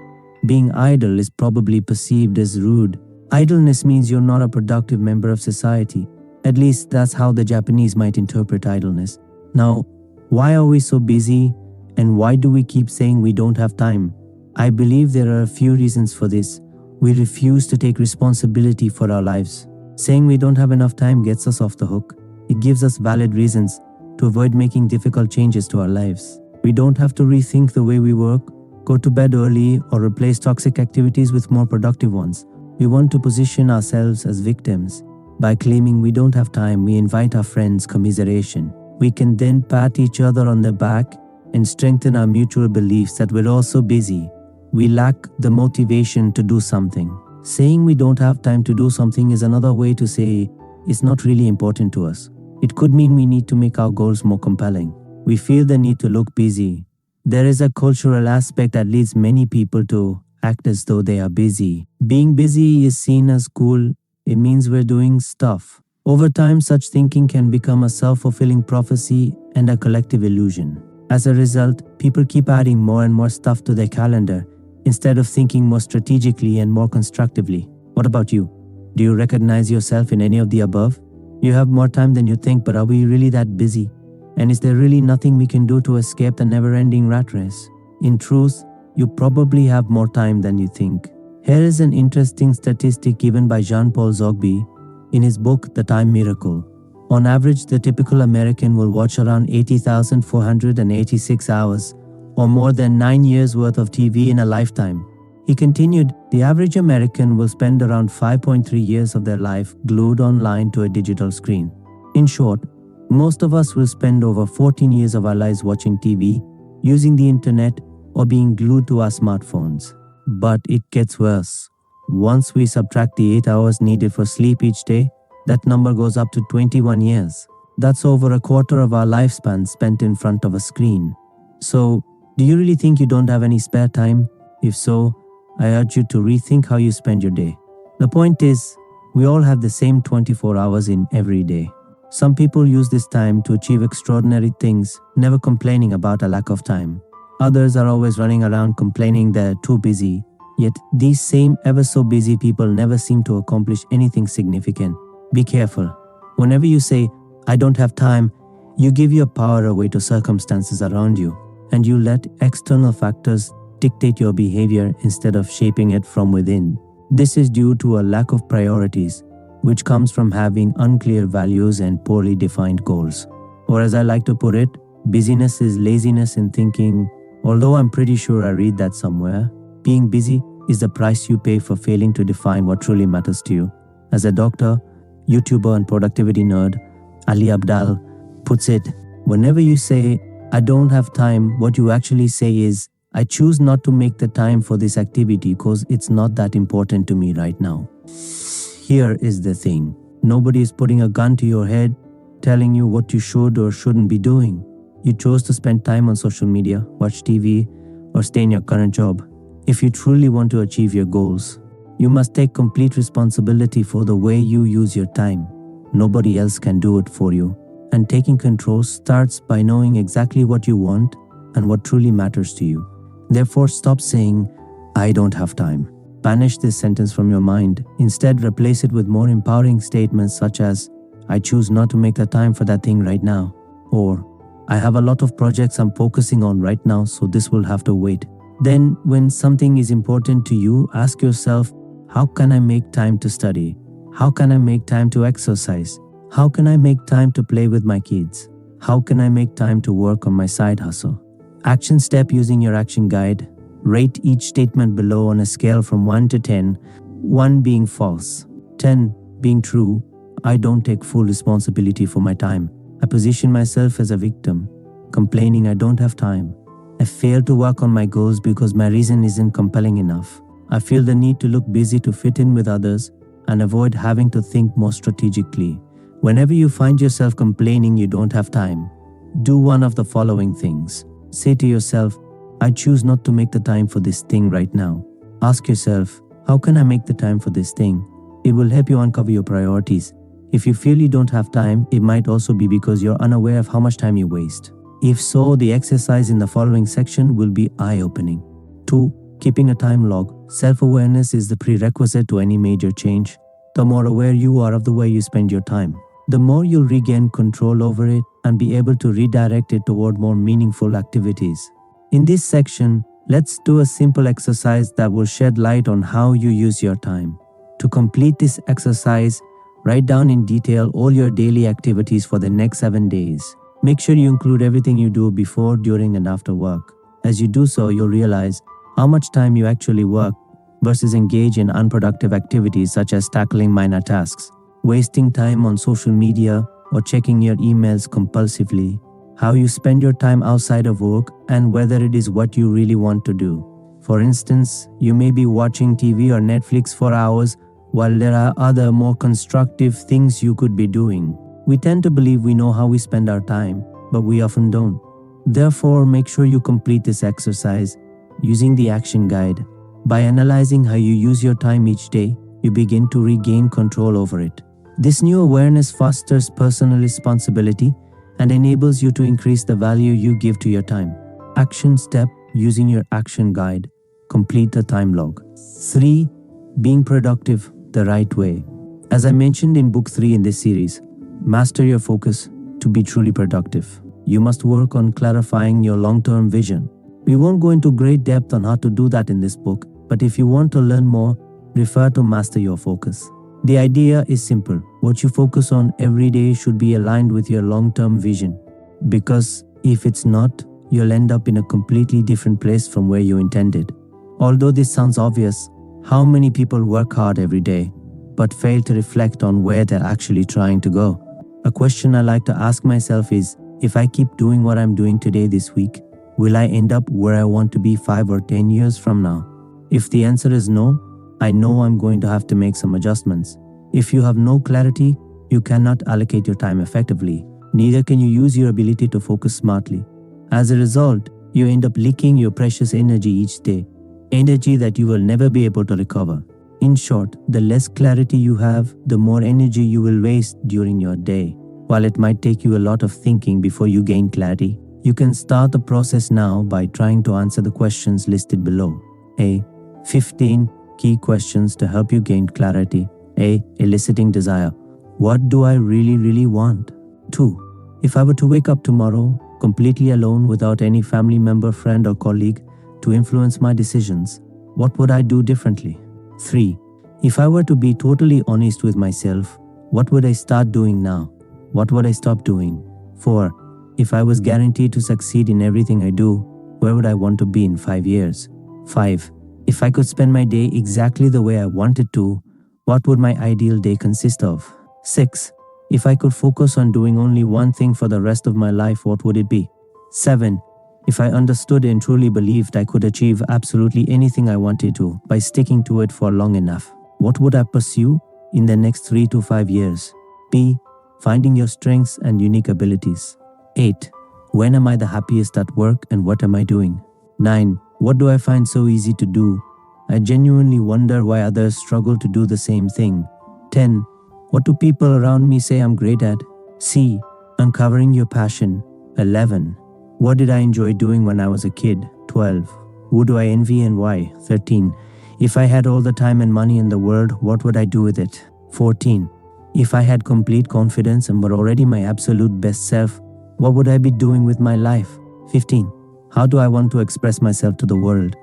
Being idle is probably perceived as rude. Idleness means you're not a productive member of society. At least that's how the Japanese might interpret idleness. Now, why are we so busy and why do we keep saying we don't have time? I believe there are a few reasons for this. We refuse to take responsibility for our lives. Saying we don't have enough time gets us off the hook. It gives us valid reasons to avoid making difficult changes to our lives. We don't have to rethink the way we work, go to bed early, or replace toxic activities with more productive ones. We want to position ourselves as victims. By claiming we don't have time, we invite our friends' commiseration. We can then pat each other on the back and strengthen our mutual beliefs that we're also busy. We lack the motivation to do something. Saying we don't have time to do something is another way to say it's not really important to us. It could mean we need to make our goals more compelling. We feel the need to look busy. There is a cultural aspect that leads many people to act as though they are busy. Being busy is seen as cool. It means we're doing stuff. Over time, such thinking can become a self-fulfilling prophecy and a collective illusion. As a result, people keep adding more and more stuff to their calendar instead of thinking more strategically and more constructively. What about you? Do you recognize yourself in any of the above? You have more time than you think, but are we really that busy? And is there really nothing we can do to escape the never-ending rat race? In truth, you probably have more time than you think. Here is an interesting statistic given by Jean-Paul Zogby in his book, The Time Miracle. On average, the typical American will watch around 80,486 hours, or more than 9 years worth of TV in a lifetime. He continued, the average American will spend around 5.3 years of their life glued online to a digital screen. In short, most of us will spend over 14 years of our lives watching TV, using the internet, or being glued to our smartphones. But it gets worse. Once we subtract the 8 hours needed for sleep each day, that number goes up to 21 years. That's over a quarter of our lifespan spent in front of a screen. So, do you really think you don't have any spare time? If so, I urge you to rethink how you spend your day. The point is, we all have the same 24 hours in every day. Some people use this time to achieve extraordinary things, never complaining about a lack of time. Others are always running around complaining they're too busy. Yet these same ever so busy people never seem to accomplish anything significant. Be careful. Whenever you say, I don't have time, you give your power away to circumstances around you, and you let external factors dictate your behavior instead of shaping it from within. This is due to a lack of priorities. which comes from having unclear values and poorly defined goals. Or as I like to put it, busyness is laziness in thinking, although I'm pretty sure I read that somewhere. Being busy is the price you pay for failing to define what truly matters to you. As a doctor, YouTuber and productivity nerd, Ali Abdal puts it, whenever you say, I don't have time, what you actually say is, I choose not to make the time for this activity because it's not that important to me right now. Here is the thing. Nobody is putting a gun to your head, telling you what you should or shouldn't be doing. You chose to spend time on social media, watch TV, or stay in your current job. If you truly want to achieve your goals, you must take complete responsibility for the way you use your time. Nobody else can do it for you. And taking control starts by knowing exactly what you want and what truly matters to you. Therefore, stop saying, I don't have time. Banish this sentence from your mind. Instead, replace it with more empowering statements such as, I choose not to make the time for that thing right now. Or, I have a lot of projects I'm focusing on right now, so this will have to wait. Then, when something is important to you, ask yourself, how can I make time to study? How can I make time to exercise? How can I make time to play with my kids? How can I make time to work on my side hustle? Action step using your action guide. Rate each statement below on a scale from 1 to 10, 1 being false, 10 being true. I don't take full responsibility for my time. I position myself as a victim, complaining I don't have time. I fail to work on my goals because my reason isn't compelling enough. I feel the need to look busy to fit in with others and avoid having to think more strategically. Whenever you find yourself complaining you don't have time, do one of the following things. Say to yourself, I choose not to make the time for this thing right now. Ask yourself, how can I make the time for this thing? It will help you uncover your priorities. If you feel you don't have time, it might also be because you're unaware of how much time you waste. If so, the exercise in the following section will be eye-opening. 2. Keeping a time log. Self-awareness is the prerequisite to any major change. The more aware you are of the way you spend your time, the more you'll regain control over it and be able to redirect it toward more meaningful activities. In this section, let's do a simple exercise that will shed light on how you use your time. To complete this exercise, write down in detail all your daily activities for the next 7 days. Make sure you include everything you do before, during, and after work. As you do so, you'll realize how much time you actually work versus engage in unproductive activities such as tackling minor tasks, wasting time on social media, or checking your emails compulsively. How you spend your time outside of work and whether it is what you really want to do. For instance, you may be watching TV or Netflix for hours while there are other more constructive things you could be doing. We tend to believe we know how we spend our time, but we often don't. Therefore, make sure you complete this exercise using the action guide. By analyzing how you use your time each day, you begin to regain control over it. This new awareness fosters personal responsibility and enables you to increase the value you give to your time. Action step using your action guide. Complete the time log. 3. Being productive the right way. As I mentioned in book 3 in this series, master your focus to be truly productive. You must work on clarifying your long-term vision. We won't go into great depth on how to do that in this book, but if you want to learn more, refer to Master Your Focus. The idea is simple. What you focus on every day should be aligned with your long-term vision. Because if it's not, you'll end up in a completely different place from where you intended. Although this sounds obvious, how many people work hard every day, but fail to reflect on where they're actually trying to go? A question I like to ask myself is, if I keep doing what I'm doing today this week, will I end up where I want to be 5 or 10 years from now? If the answer is no, I know I'm going to have to make some adjustments. If you have no clarity, you cannot allocate your time effectively. Neither can you use your ability to focus smartly. As a result, you end up leaking your precious energy each day, energy that you will never be able to recover. In short, the less clarity you have, the more energy you will waste during your day. While it might take you a lot of thinking before you gain clarity, you can start the process now by trying to answer the questions listed below. A. 15 key questions to help you gain clarity. A. Eliciting desire. What do I really want? 2. If I were to wake up tomorrow, completely alone without any family member, friend or colleague to influence my decisions, what would I do differently? 3. If I were to be totally honest with myself, what would I start doing now? What would I stop doing? 4. If I was guaranteed to succeed in everything I do, where would I want to be in 5 years? 5. If I could spend my day exactly the way I wanted to, what would my ideal day consist of? 6. If I could focus on doing only one thing for the rest of my life, what would it be? 7. If I understood and truly believed I could achieve absolutely anything I wanted to by sticking to it for long enough, what would I pursue in the next 3 to 5 years? P. Finding your strengths and unique abilities. 8. When am I the happiest at work and what am I doing? 9. What do I find so easy to do? I genuinely wonder why others struggle to do the same thing. 10. What do people around me say I'm great at? C. Uncovering your passion. 11. What did I enjoy doing when I was a kid? 12. Who do I envy and why? 13. If I had all the time and money in the world, what would I do with it? 14. If I had complete confidence and were already my absolute best self, what would I be doing with my life? 15. How do I want to express myself to the world?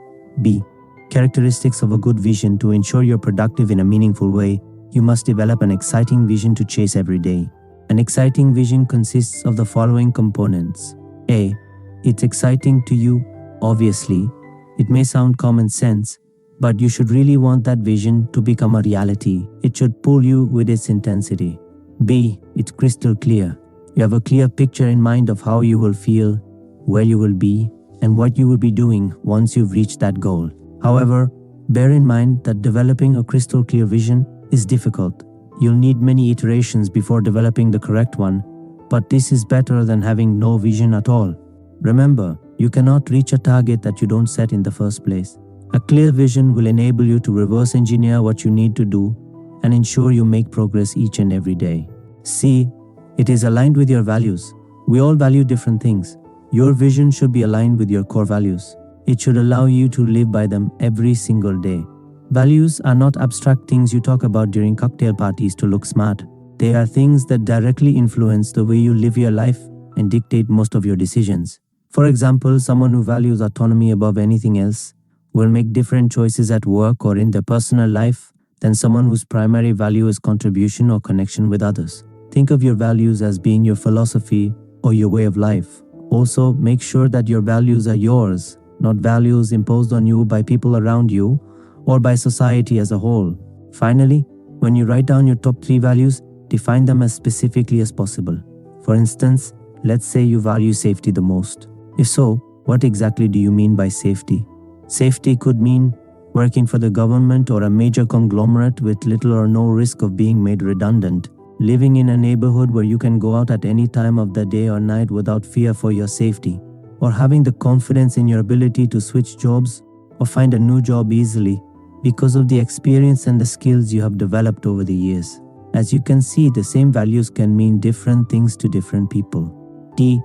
B. Characteristics of a good vision. To ensure you're productive in a meaningful way, you must develop an exciting vision to chase every day. An exciting vision consists of the following components. A. It's exciting to you. Obviously, it may sound common sense, but you should really want that vision to become a reality. It should pull you with its intensity. B. It's crystal clear. You have a clear picture in mind of how you will feel, where you will be, and what you will be doing once you've reached that goal. However, bear in mind that developing a crystal clear vision is difficult. You'll need many iterations before developing the correct one, but this is better than having no vision at all. Remember, you cannot reach a target that you don't set in the first place. A clear vision will enable you to reverse engineer what you need to do and ensure you make progress each and every day. C. It is aligned with your values. We all value different things. Your vision should be aligned with your core values. It should allow you to live by them every single day. Values are not abstract things you talk about during cocktail parties to look smart. They are things that directly influence the way you live your life and dictate most of your decisions. For example, someone who values autonomy above anything else will make different choices at work or in their personal life than someone whose primary value is contribution or connection with others. Think of your values as being your philosophy or your way of life. Also, make sure that your values are yours, not values imposed on you by people around you or by society as a whole. Finally, when you write down your top 3 values, define them as specifically as possible. For instance, let's say you value safety the most. If so, what exactly do you mean by safety? Safety could mean working for the government or a major conglomerate with little or no risk of being made redundant, living in a neighborhood where you can go out at any time of the day or night without fear for your safety, or having the confidence in your ability to switch jobs or find a new job easily because of the experience and the skills you have developed over the years. As you can see, the same values can mean different things to different people. D.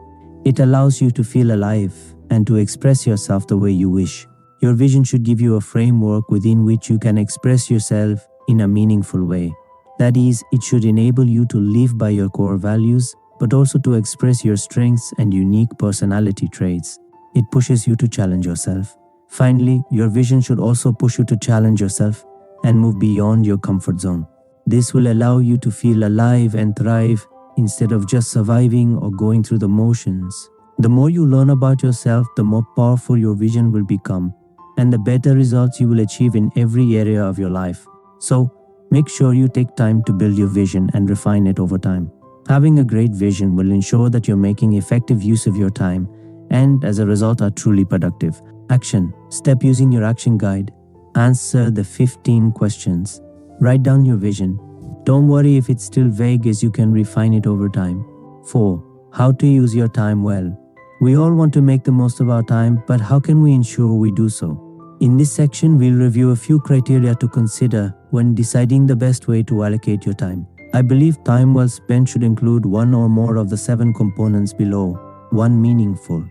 It allows you to feel alive and to express yourself the way you wish. Your vision should give you a framework within which you can express yourself in a meaningful way. That is, it should enable you to live by your core values, but also to express your strengths and unique personality traits. It pushes you to challenge yourself. Finally, your vision should also push you to challenge yourself and move beyond your comfort zone. This will allow you to feel alive and thrive instead of just surviving or going through the motions. The more you learn about yourself, the more powerful your vision will become, and the better results you will achieve in every area of your life. So, make sure you take time to build your vision and refine it over time. Having a great vision will ensure that you're making effective use of your time and, as a result, are truly productive. Action. Step using your action guide. Answer the 15 questions. Write down your vision. Don't worry if it's still vague, as you can refine it over time. 4. How to use your time well. We all want to make the most of our time, but how can we ensure we do so? In this section, we'll review a few criteria to consider when deciding the best way to allocate your time. I believe time well spent should include one or more of the 7 components below. 1. Meaningful.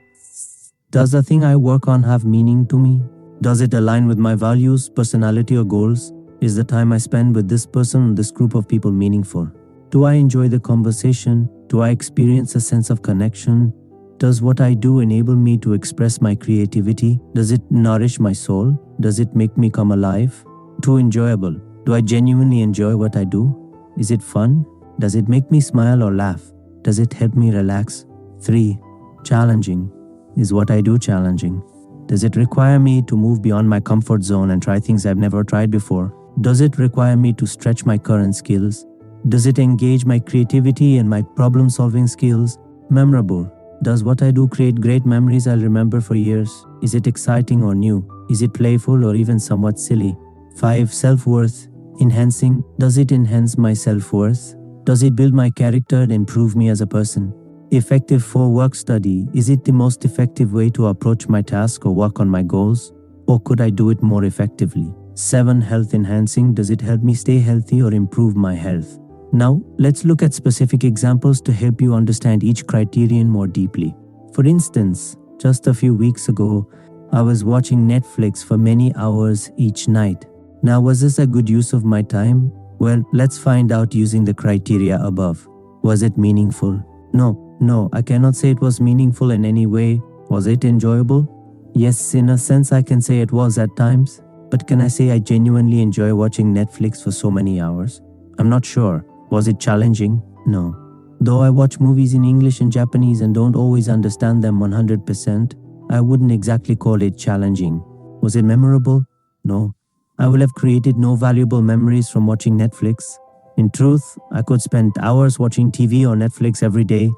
Does the thing I work on have meaning to me? Does it align with my values, personality, or goals? Is the time I spend with this person or this group of people meaningful? Do I enjoy the conversation? Do I experience a sense of connection? Does what I do enable me to express my creativity? Does it nourish my soul? Does it make me come alive? 2. Enjoyable. Do I genuinely enjoy what I do? Is it fun? Does it make me smile or laugh? Does it help me relax? 3. Challenging. Is what I do challenging? Does it require me to move beyond my comfort zone and try things I've never tried before? Does it require me to stretch my current skills? Does it engage my creativity and my problem-solving skills? Memorable. Does what I do create great memories I'll remember for years? Is it exciting or new? Is it playful or even somewhat silly? 5. Self-worth. Enhancing. Does it enhance my self-worth? Does it build my character and improve me as a person? Effective. 4. Work study. Is it the most effective way to approach my task or work on my goals? Or could I do it more effectively? 7. Health enhancing. Does it help me stay healthy or improve my health? Now, let's look at specific examples to help you understand each criterion more deeply. For instance, just a few weeks ago, I was watching Netflix for many hours each night. Now, was this a good use of my time? Well, let's find out using the criteria above. Was it meaningful? No, I cannot say it was meaningful in any way. Was it enjoyable? Yes, in a sense I can say it was at times. But can I say I genuinely enjoy watching Netflix for so many hours? I'm not sure. Was it challenging? No. Though I watch movies in English and Japanese and don't always understand them 100%, I wouldn't exactly call it challenging. Was it memorable? No. I will have created no valuable memories from watching Netflix. In truth, I could spend hours watching TV or Netflix every day,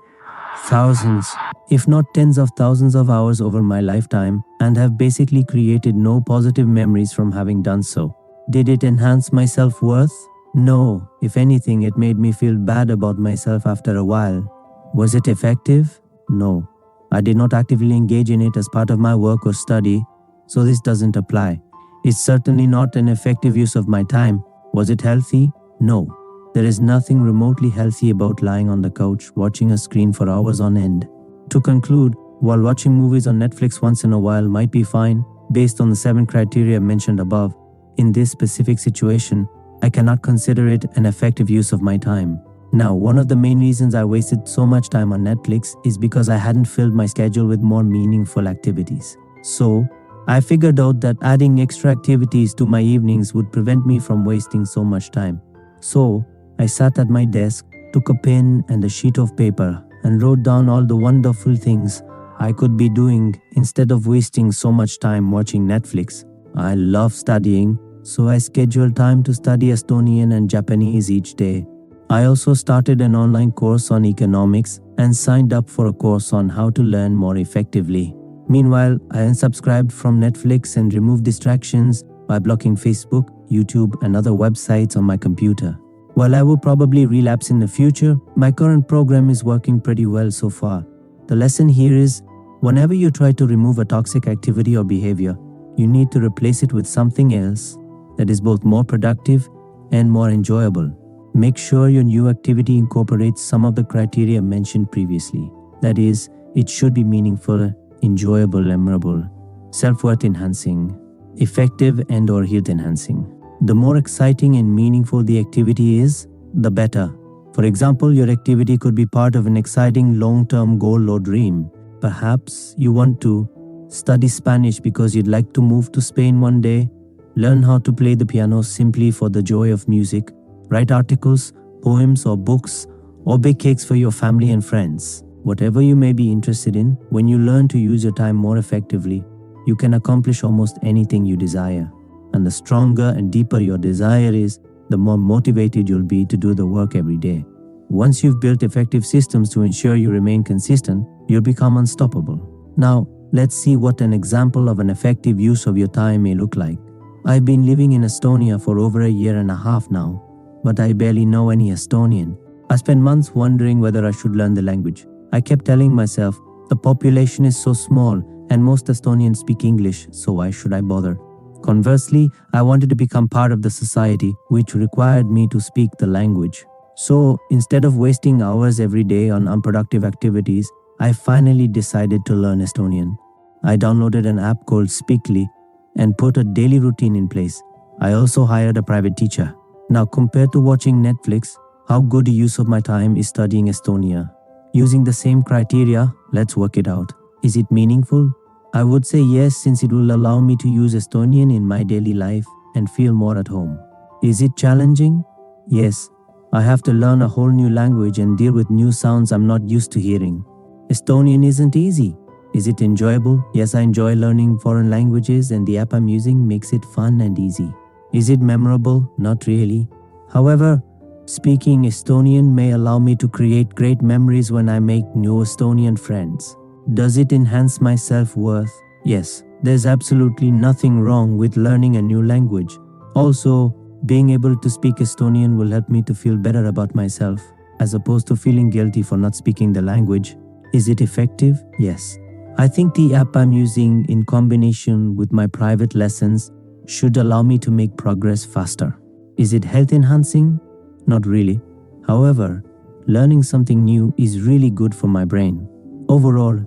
thousands, if not tens of thousands of hours over my lifetime, and have basically created no positive memories from having done so. Did it enhance my self-worth? No. If anything, it made me feel bad about myself after a while. Was it effective? No. I did not actively engage in it as part of my work or study, so this doesn't apply. It's certainly not an effective use of my time. Was it healthy? No. There is nothing remotely healthy about lying on the couch watching a screen for hours on end. To conclude, while watching movies on Netflix once in a while might be fine, based on the 7 criteria mentioned above, in this specific situation, I cannot consider it an effective use of my time. Now, one of the main reasons I wasted so much time on Netflix is because I hadn't filled my schedule with more meaningful activities. So, I figured out that adding extra activities to my evenings would prevent me from wasting so much time. So, I sat at my desk, took a pen and a sheet of paper, and wrote down all the wonderful things I could be doing instead of wasting so much time watching Netflix. I love studying, so I scheduled time to study Estonian and Japanese each day. I also started an online course on economics and signed up for a course on how to learn more effectively. Meanwhile, I unsubscribed from Netflix and removed distractions by blocking Facebook, YouTube, and other websites on my computer. While I will probably relapse in the future, my current program is working pretty well so far. The lesson here is, whenever you try to remove a toxic activity or behavior, you need to replace it with something else that is both more productive and more enjoyable. Make sure your new activity incorporates some of the criteria mentioned previously. That is, it should be meaningful, enjoyable, memorable, self-worth enhancing, effective and/or health enhancing. The more exciting and meaningful the activity is, the better. For example, your activity could be part of an exciting long-term goal or dream. Perhaps you want to study Spanish because you'd like to move to Spain one day, learn how to play the piano simply for the joy of music, write articles, poems or books, or bake cakes for your family and friends. Whatever you may be interested in, when you learn to use your time more effectively, you can accomplish almost anything you desire. And the stronger and deeper your desire is, the more motivated you'll be to do the work every day. Once you've built effective systems to ensure you remain consistent, you'll become unstoppable. Now, let's see what an example of an effective use of your time may look like. I've been living in Estonia for over a year and a half now, but I barely know any Estonian. I spent months wondering whether I should learn the language. I kept telling myself, the population is so small and most Estonians speak English, so why should I bother? Conversely, I wanted to become part of the society, which required me to speak the language. So, instead of wasting hours every day on unproductive activities, I finally decided to learn Estonian. I downloaded an app called Speakly and put a daily routine in place. I also hired a private teacher. Now, compared to watching Netflix, how good a use of my time is studying Estonia? Using the same criteria, let's work it out. Is it meaningful? I would say yes, since it will allow me to use Estonian in my daily life and feel more at home. Is it challenging? Yes. I have to learn a whole new language and deal with new sounds I'm not used to hearing. Estonian isn't easy. Is it enjoyable? Yes, I enjoy learning foreign languages and the app I'm using makes it fun and easy. Is it memorable? Not really. However, speaking Estonian may allow me to create great memories when I make new Estonian friends. Does it enhance my self-worth? Yes, there's absolutely nothing wrong with learning a new language. Also, being able to speak Estonian will help me to feel better about myself, as opposed to feeling guilty for not speaking the language. Is it effective? Yes. I think the app I'm using in combination with my private lessons should allow me to make progress faster. Is it health enhancing? Not really. However, learning something new is really good for my brain. Overall,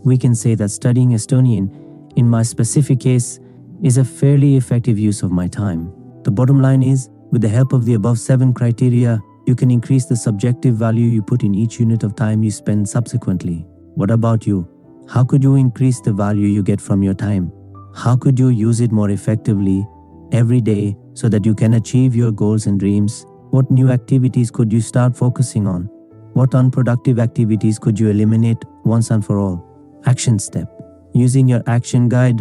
we can say that studying Estonian, in my specific case, is a fairly effective use of my time. The bottom line is, with the help of the above 7 criteria, you can increase the subjective value you put in each unit of time you spend subsequently. What about you? How could you increase the value you get from your time? How could you use it more effectively every day so that you can achieve your goals and dreams? What new activities could you start focusing on? What unproductive activities could you eliminate once and for all? Action step. Using your action guide,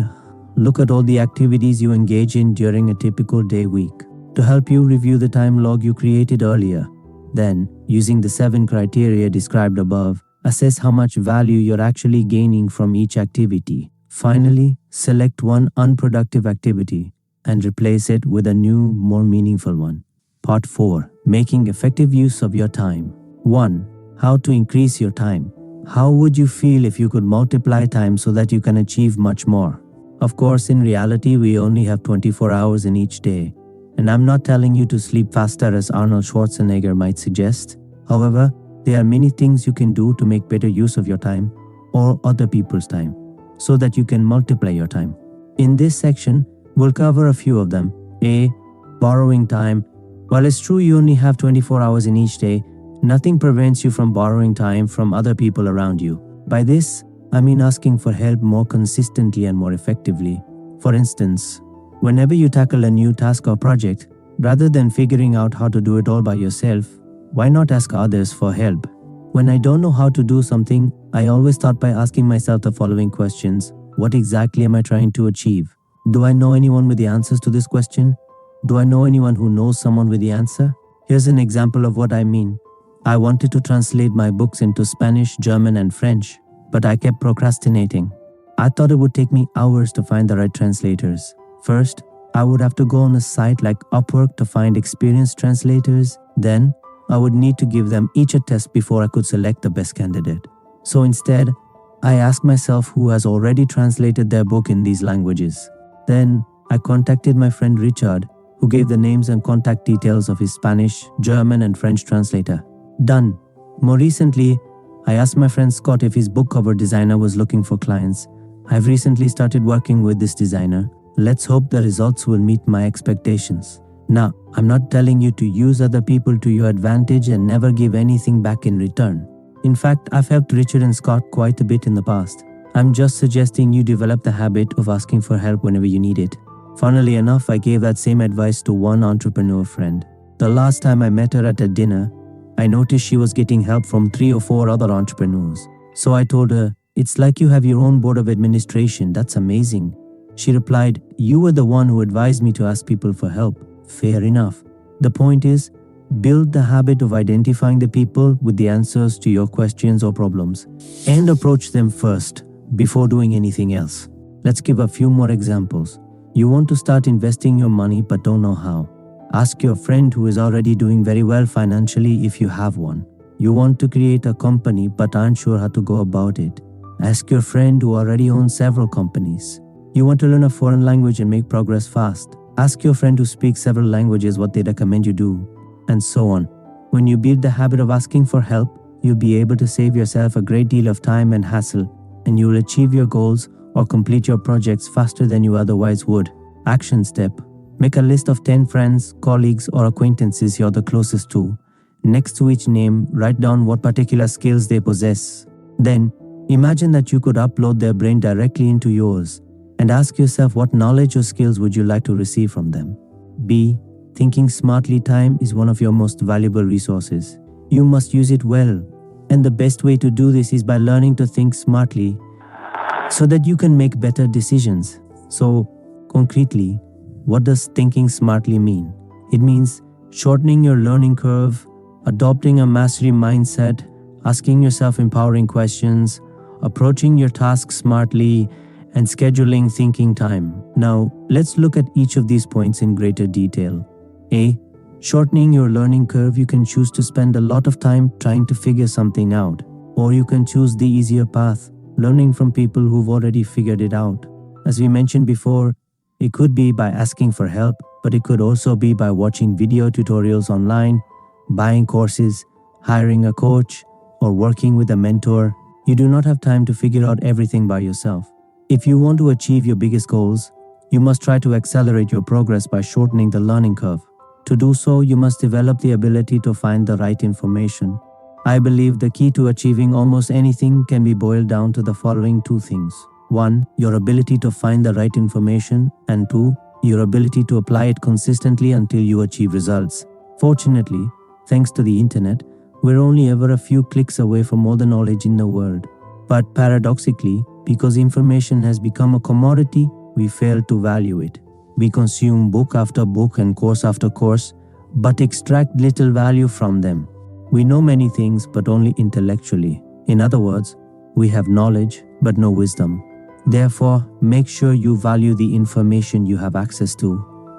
look at all the activities you engage in during a typical day week. To help you review the time log you created earlier. Then, using the 7 criteria described above, assess how much value you're actually gaining from each activity. Finally, select one unproductive activity and replace it with a new, more meaningful one. Part 4. Making effective use of your time. 1. How to increase your time. How would you feel if you could multiply time so that you can achieve much more? Of course, in reality, we only have 24 hours in each day. And I'm not telling you to sleep faster as Arnold Schwarzenegger might suggest. However, there are many things you can do to make better use of your time or other people's time so that you can multiply your time. In this section, we'll cover a few of them. A. Borrowing time. While it's true you only have 24 hours in each day, nothing prevents you from borrowing time from other people around you. By this, I mean asking for help more consistently and more effectively. For instance, whenever you tackle a new task or project, rather than figuring out how to do it all by yourself, why not ask others for help? When I don't know how to do something, I always start by asking myself the following questions. What exactly am I trying to achieve? Do I know anyone with the answers to this question? Do I know anyone who knows someone with the answer? Here's an example of what I mean. I wanted to translate my books into Spanish, German, and French, but I kept procrastinating. I thought it would take me hours to find the right translators. First, I would have to go on a site like Upwork to find experienced translators. Then, I would need to give them each a test before I could select the best candidate. So instead, I asked myself who has already translated their book in these languages. Then, I contacted my friend Richard, who gave the names and contact details of his Spanish, German, and French translator. Done. More recently, I asked my friend Scott if his book cover designer was looking for clients. I've recently started working with this designer. Let's hope the results will meet my expectations. Now, I'm not telling you to use other people to your advantage and never give anything back in return. In fact, I've helped Richard and Scott quite a bit in the past. I'm just suggesting you develop the habit of asking for help whenever you need it. Funnily enough, I gave that same advice to one entrepreneur friend. The last time I met her at a dinner, I noticed she was getting help from 3 or 4 other entrepreneurs. So I told her, "It's like you have your own board of administration. That's amazing." She replied, "You were the one who advised me to ask people for help." Fair enough. The point is, build the habit of identifying the people with the answers to your questions or problems and approach them first before doing anything else. Let's give a few more examples. You want to start investing your money but don't know how. Ask your friend who is already doing very well financially if you have one. You want to create a company but aren't sure how to go about it. Ask your friend who already owns several companies. You want to learn a foreign language and make progress fast. Ask your friend who speaks several languages what they recommend you do, and so on. When you build the habit of asking for help, you'll be able to save yourself a great deal of time and hassle, and you will achieve your goals or complete your projects faster than you otherwise would. Action step. Make a list of 10 friends, colleagues, or acquaintances you're the closest to. Next to each name, write down what particular skills they possess. Then, imagine that you could upload their brain directly into yours and ask yourself what knowledge or skills would you like to receive from them. B. Thinking smartly time is one of your most valuable resources. You must use it well. And the best way to do this is by learning to think smartly so that you can make better decisions. So, concretely, what does thinking smartly mean? It means shortening your learning curve, adopting a mastery mindset, asking yourself empowering questions, approaching your tasks smartly, and scheduling thinking time. Now, let's look at each of these points in greater detail. A. Shortening your learning curve. You can choose to spend a lot of time trying to figure something out, or you can choose the easier path, learning from people who've already figured it out. As we mentioned before, it could be by asking for help, but it could also be by watching video tutorials online, buying courses, hiring a coach, or working with a mentor. You do not have time to figure out everything by yourself. If you want to achieve your biggest goals, you must try to accelerate your progress by shortening the learning curve. To do so, you must develop the ability to find the right information. I believe the key to achieving almost anything can be boiled down to the following two things. 1. Your ability to find the right information, and 2. Your ability to apply it consistently until you achieve results. Fortunately, thanks to the internet, we're only ever a few clicks away from all the knowledge in the world. But paradoxically, because information has become a commodity, we fail to value it. We consume book after book and course after course, but extract little value from them. We know many things, but only intellectually. In other words, we have knowledge, but no wisdom. Therefore, make sure you value the information you have access to,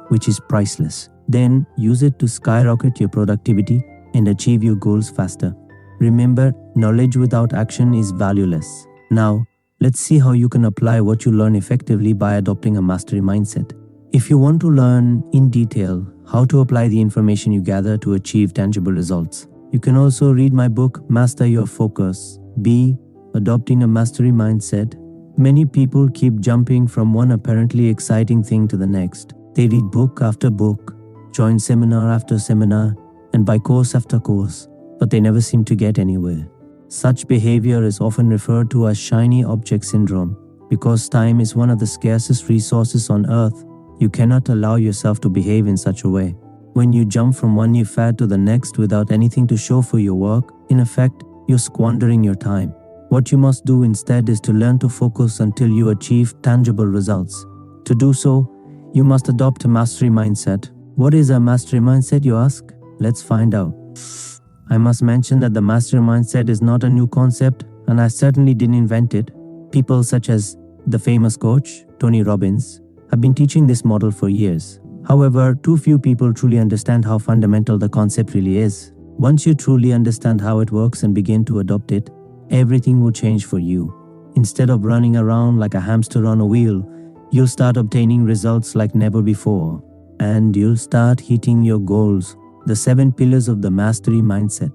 which is priceless. Then, use it to skyrocket your productivity and achieve your goals faster. Remember, knowledge without action is valueless. Now, let's see how you can apply what you learn effectively by adopting a mastery mindset. If you want to learn in detail how to apply the information you gather to achieve tangible results, you can also read my book, Master Your Focus. B. Adopting a mastery mindset. Many people keep jumping from one apparently exciting thing to the next. They read book after book, join seminar after seminar, and buy course after course, but they never seem to get anywhere. Such behavior is often referred to as shiny object syndrome. Because time is one of the scarcest resources on earth, you cannot allow yourself to behave in such a way. When you jump from one new fad to the next without anything to show for your work, in effect, you're squandering your time. What you must do instead is to learn to focus until you achieve tangible results. To do so, you must adopt a mastery mindset. What is a mastery mindset, you ask? Let's find out. I must mention that the mastery mindset is not a new concept, and I certainly didn't invent it. People such as the famous coach, Tony Robbins, have been teaching this model for years. However, too few people truly understand how fundamental the concept really is. Once you truly understand how it works and begin to adopt it, everything will change for you. Instead of running around like a hamster on a wheel, you'll start obtaining results like never before. And you'll start hitting your goals. The 7 pillars of the mastery mindset.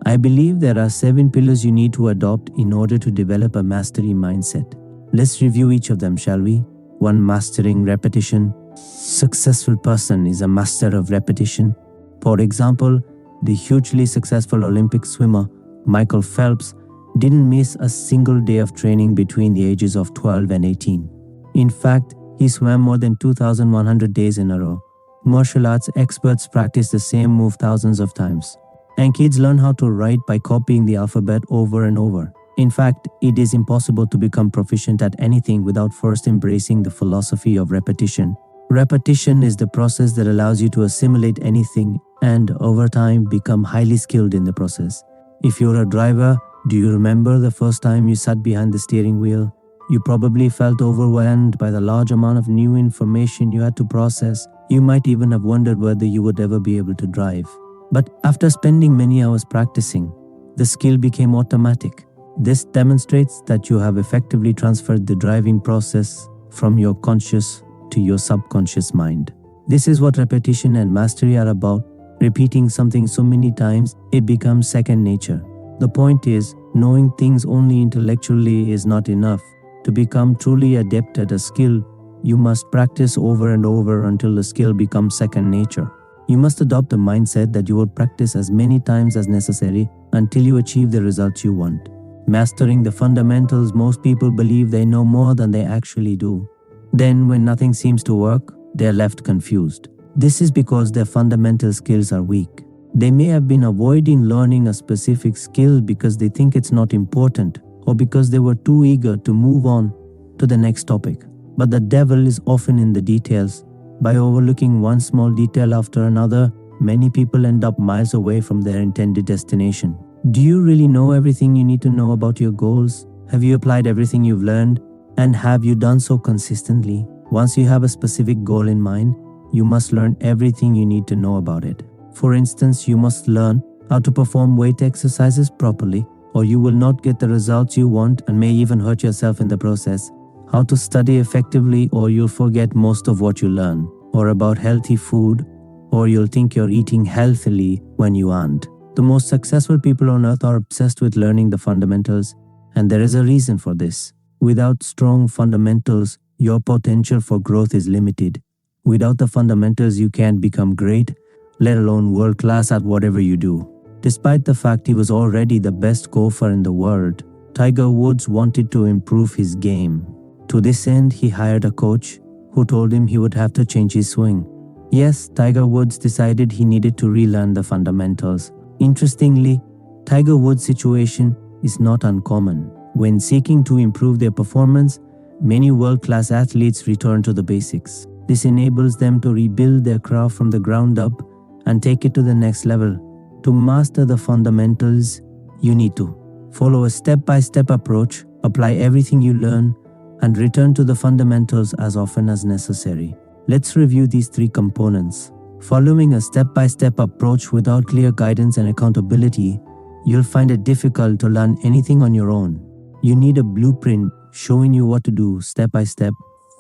I believe there are 7 pillars you need to adopt in order to develop a mastery mindset. Let's review each of them, shall we? 1. Mastering repetition. Successful person is a master of repetition. For example, the hugely successful Olympic swimmer Michael Phelps didn't miss a single day of training between the ages of 12 and 18. In fact, he swam more than 2,100 days in a row. Martial arts experts practice the same move thousands of times. And kids learn how to write by copying the alphabet over and over. In fact, it is impossible to become proficient at anything without first embracing the philosophy of repetition. Repetition is the process that allows you to assimilate anything and, over time, become highly skilled in the process. If you're a driver, do you remember the first time you sat behind the steering wheel? You probably felt overwhelmed by the large amount of new information you had to process. You might even have wondered whether you would ever be able to drive. But after spending many hours practicing, the skill became automatic. This demonstrates that you have effectively transferred the driving process from your conscious to your subconscious mind. This is what repetition and mastery are about. Repeating something so many times, it becomes second nature. The point is, knowing things only intellectually is not enough. To become truly adept at a skill, you must practice over and over until the skill becomes second nature. You must adopt a mindset that you will practice as many times as necessary until you achieve the results you want. Mastering the fundamentals, most people believe they know more than they actually do. Then, when nothing seems to work, they're left confused. This is because their fundamental skills are weak. They may have been avoiding learning a specific skill because they think it's not important or because they were too eager to move on to the next topic. But the devil is often in the details. By overlooking one small detail after another, many people end up miles away from their intended destination. Do you really know everything you need to know about your goals? Have you applied everything you've learned? And have you done so consistently? Once you have a specific goal in mind, you must learn everything you need to know about it. For instance, you must learn how to perform weight exercises properly, or you will not get the results you want and may even hurt yourself in the process. How to study effectively, or you'll forget most of what you learn. Or about healthy food, or you'll think you're eating healthily when you aren't. The most successful people on earth are obsessed with learning the fundamentals, and there is a reason for this. Without strong fundamentals, your potential for growth is limited. Without the fundamentals, you can't become great, let alone world-class at whatever you do. Despite the fact he was already the best golfer in the world, Tiger Woods wanted to improve his game. To this end, he hired a coach who told him he would have to change his swing. Yes, Tiger Woods decided he needed to relearn the fundamentals. Interestingly, Tiger Woods' situation is not uncommon. When seeking to improve their performance, many world-class athletes return to the basics. This enables them to rebuild their craft from the ground up and take it to the next level. To master the fundamentals, you need to follow a step-by-step approach, apply everything you learn, and return to the fundamentals as often as necessary. Let's review these three components. Following a step-by-step approach without clear guidance and accountability, you'll find it difficult to learn anything on your own. You need a blueprint showing you what to do step by step.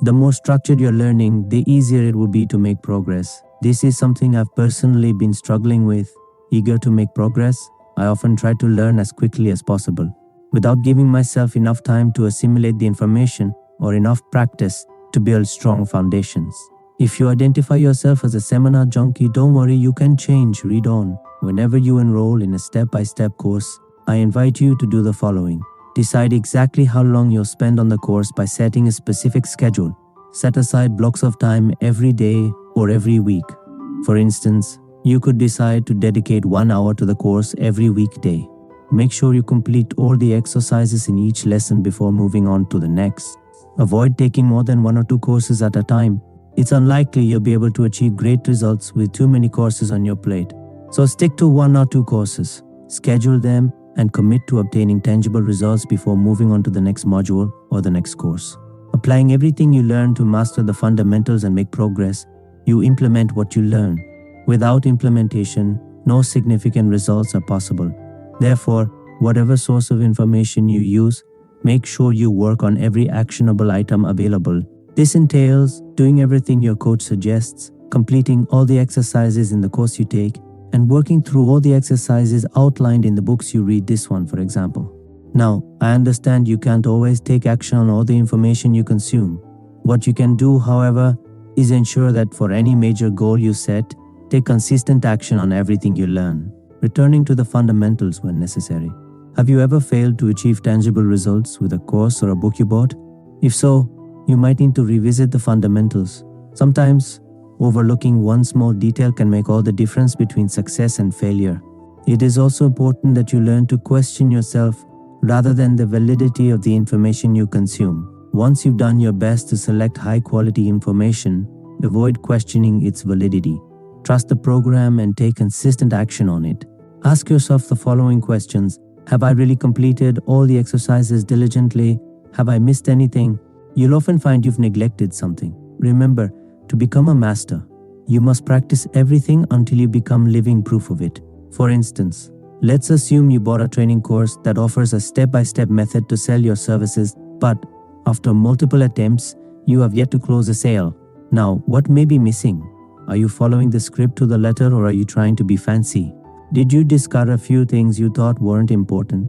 The more structured your learning, the easier it will be to make progress. This is something I've personally been struggling with. Eager to make progress, I often try to learn as quickly as possible, without giving myself enough time to assimilate the information or enough practice to build strong foundations. If you identify yourself as a seminar junkie, don't worry, you can change, read on. Whenever you enroll in a step-by-step course, I invite you to do the following. Decide exactly how long you'll spend on the course by setting a specific schedule. Set aside blocks of time every day or every week. For instance, you could decide to dedicate 1 hour to the course every weekday. Make sure you complete all the exercises in each lesson before moving on to the next. Avoid taking more than 1 or 2 courses at a time. It's unlikely you'll be able to achieve great results with too many courses on your plate. So stick to 1 or 2 courses. Schedule them and commit to obtaining tangible results before moving on to the next module or the next course. Applying everything you learn to master the fundamentals and make progress, you implement what you learn. Without implementation, no significant results are possible. Therefore, whatever source of information you use, make sure you work on every actionable item available. This entails doing everything your coach suggests, completing all the exercises in the course you take, and working through all the exercises outlined in the books you read, this one for example. Now, I understand you can't always take action on all the information you consume. What you can do, however, is ensure that for any major goal you set, take consistent action on everything you learn, returning to the fundamentals when necessary. Have you ever failed to achieve tangible results with a course or a book you bought? If so, you might need to revisit the fundamentals. Sometimes, overlooking one small detail can make all the difference between success and failure. It is also important that you learn to question yourself rather than the validity of the information you consume. Once you've done your best to select high-quality information, avoid questioning its validity. Trust the program and take consistent action on it. Ask yourself the following questions. Have I really completed all the exercises diligently? Have I missed anything? You'll often find you've neglected something. Remember, to become a master, you must practice everything until you become living proof of it. For instance, let's assume you bought a training course that offers a step-by-step method to sell your services, but after multiple attempts, you have yet to close a sale. Now, what may be missing? Are you following the script to the letter, or are you trying to be fancy? Did you discard a few things you thought weren't important?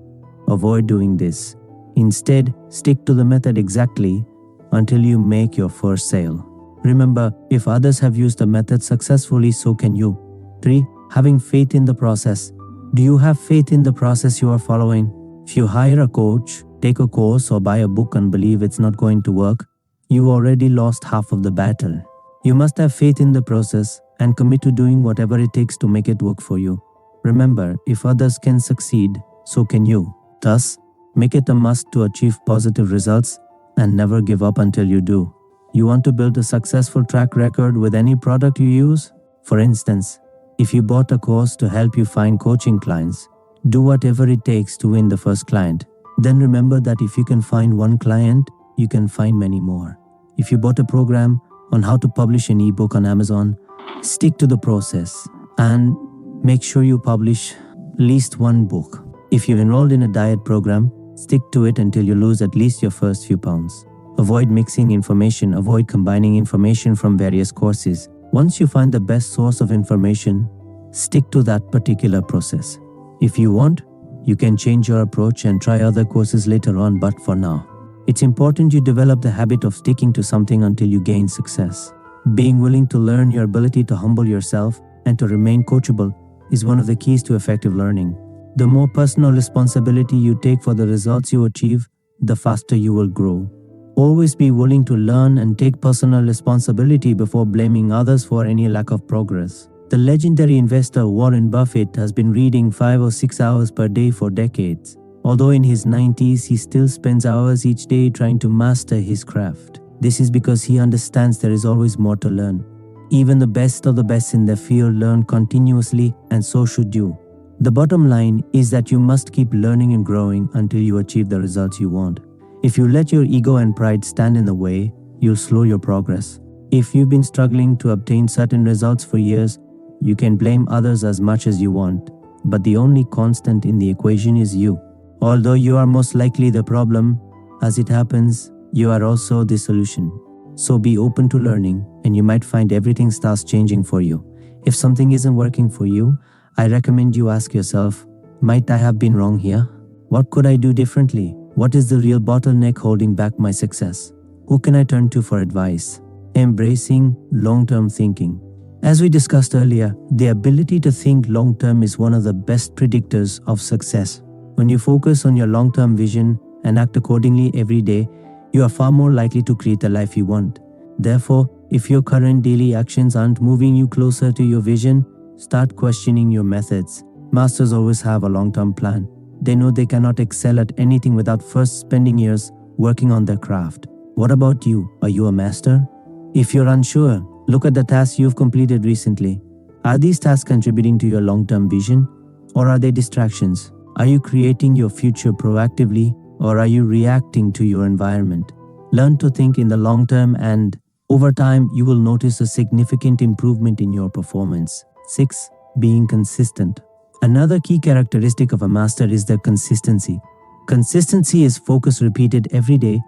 Avoid doing this. Instead, stick to the method exactly until you make your first sale. Remember, if others have used the method successfully, so can you. 3. Having faith in the process. Do you have faith in the process you are following? If you hire a coach, take a course, or buy a book and believe it's not going to work, you've already lost half of the battle. You must have faith in the process and commit to doing whatever it takes to make it work for you. Remember, if others can succeed, so can you. Thus, make it a must to achieve positive results and never give up until you do. You want to build a successful track record with any product you use? For instance, if you bought a course to help you find coaching clients, do whatever it takes to win the first client. Then remember that if you can find one client, you can find many more. If you bought a program on how to publish an ebook on Amazon, stick to the process and make sure you publish at least one book. If you enrolled in a diet program, stick to it until you lose at least your first few pounds. Avoid mixing information, avoid combining information from various courses. Once you find the best source of information, stick to that particular process. If you want, you can change your approach and try other courses later on, but for now, it's important you develop the habit of sticking to something until you gain success. Being willing to learn, your ability to humble yourself and to remain coachable is one of the keys to effective learning. The more personal responsibility you take for the results you achieve, the faster you will grow. Always be willing to learn and take personal responsibility before blaming others for any lack of progress. The legendary investor Warren Buffett has been reading 5 or 6 hours per day for decades. Although in his 90s, he still spends hours each day trying to master his craft. This is because he understands there is always more to learn. Even the best of the best in their field learn continuously, and so should you. The bottom line is that you must keep learning and growing until you achieve the results you want. If you let your ego and pride stand in the way, you'll slow your progress. If you've been struggling to obtain certain results for years, you can blame others as much as you want, but the only constant in the equation is you. Although you are most likely the problem, as it happens, you are also the solution. So be open to learning, and you might find everything starts changing for you. If something isn't working for you, I recommend you ask yourself, might I have been wrong here? What could I do differently? What is the real bottleneck holding back my success? Who can I turn to for advice? Embracing long-term thinking. As we discussed earlier, the ability to think long-term is one of the best predictors of success. When you focus on your long-term vision and act accordingly every day, you are far more likely to create the life you want. Therefore, if your current daily actions aren't moving you closer to your vision, start questioning your methods. Masters always have a long-term plan. They know they cannot excel at anything without first spending years working on their craft. What about you? Are you a master? If you're unsure, look at the tasks you've completed recently. Are these tasks contributing to your long-term vision, or are they distractions? Are you creating your future proactively, or are you reacting to your environment? Learn to think in the long term, and over time, you will notice a significant improvement in your performance. 6. Being consistent. Another key characteristic of a master is their consistency. Consistency is focus repeated every day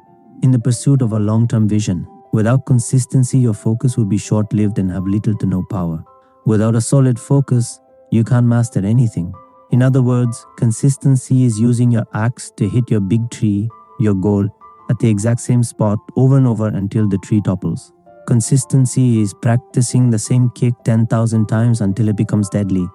in the pursuit of a long-term vision. Without consistency, your focus will be short-lived and have little to no power. Without a solid focus, you can't master anything. In other words, consistency is using your axe to hit your big tree, your goal, at the exact same spot over and over until the tree topples. Consistency is practicing the same kick 10,000 times until it becomes deadly.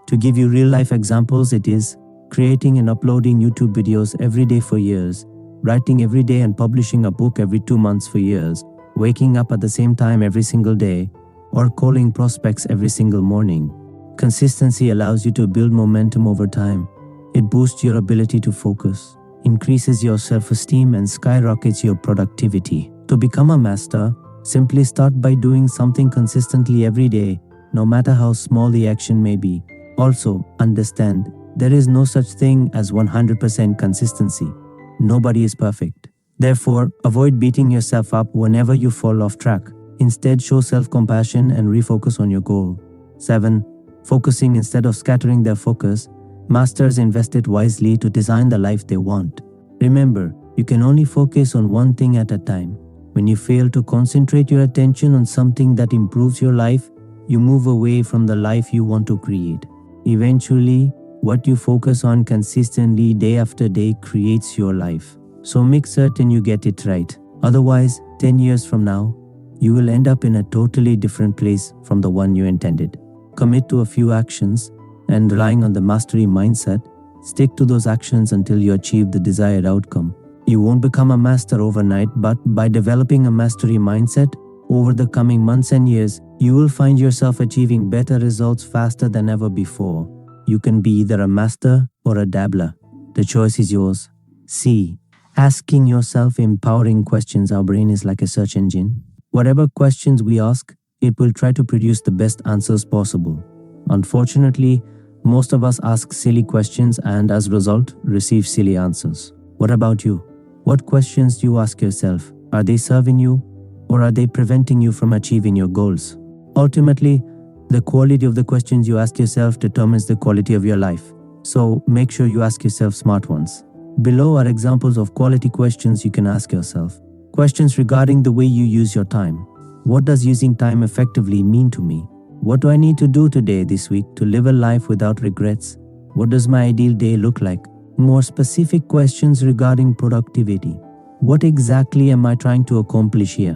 To give you real-life examples, it is creating and uploading YouTube videos every day for years, writing every day and publishing a book every 2 months for years, waking up at the same time every single day, or calling prospects every single morning. Consistency allows you to build momentum over time. It boosts your ability to focus, increases your self-esteem, and skyrockets your productivity. To become a master, simply start by doing something consistently every day, no matter how small the action may be. Also, understand, there is no such thing as 100% consistency. Nobody is perfect. Therefore, avoid beating yourself up whenever you fall off track. Instead, show self-compassion and refocus on your goal. 7. Focusing instead of scattering their focus. Masters invest it wisely to design the life they want. Remember, you can only focus on one thing at a time. When you fail to concentrate your attention on something that improves your life, you move away from the life you want to create. Eventually, what you focus on consistently day after day creates your life. So make certain you get it right. Otherwise, 10 years from now, you will end up in a totally different place from the one you intended. Commit to a few actions, and relying on the mastery mindset, stick to those actions until you achieve the desired outcome. You won't become a master overnight, but by developing a mastery mindset, over the coming months and years, You will find yourself achieving better results faster than ever before. You can be either a master or a dabbler. The choice is yours. C. Asking yourself empowering questions. Our brain is like a search engine. Whatever questions we ask, it will try to produce the best answers possible. Unfortunately, most of us ask silly questions and as a result, receive silly answers. What about you? What questions do you ask yourself? Are they serving you or are they preventing you from achieving your goals? Ultimately, the quality of the questions you ask yourself determines the quality of your life. So make sure you ask yourself smart ones. Below are examples of quality questions you can ask yourself. Questions regarding the way you use your time. What does using time effectively mean to me? What do I need to do today, this week, to live a life without regrets? What does my ideal day look like? More specific questions regarding productivity. What exactly am I trying to accomplish here?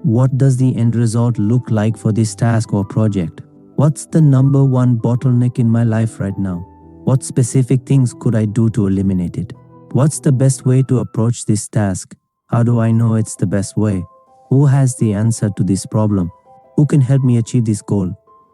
What does the end result look like for this task or project? What's the number one bottleneck in my life right now? What specific things could I do to eliminate it? What's the best way to approach this task? How do I know it's the best way? Who has the answer to this problem? Who can help me achieve this goal?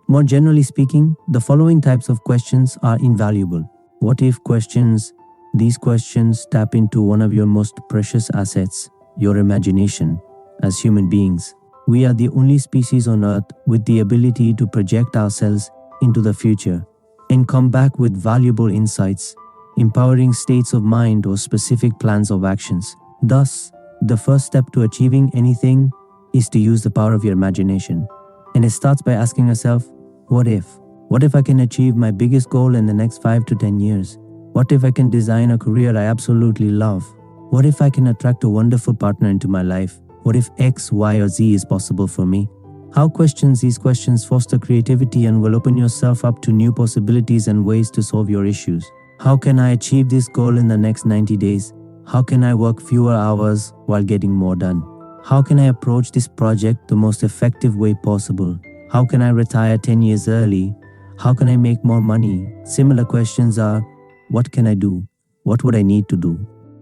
More generally speaking, the following types of questions are invaluable. What if questions? These questions tap into one of your most precious assets, your imagination. As human beings, we are the only species on Earth with the ability to project ourselves into the future and come back with valuable insights, empowering states of mind or specific plans of actions. Thus, the first step to achieving anything is to use the power of your imagination. And it starts by asking yourself, what if? What if I can achieve my biggest goal in the next 5 to 10 years? What if I can design a career I absolutely love? What if I can attract a wonderful partner into my life? What if X, Y, or Z is possible for me? These questions foster creativity and will open yourself up to new possibilities and ways to solve your issues. How can I achieve this goal in the next 90 days? How can I work fewer hours while getting more done? How can I approach this project the most effective way possible? How can I retire 10 years early? How can I make more money? Similar questions are, what can I do? What would I need to do?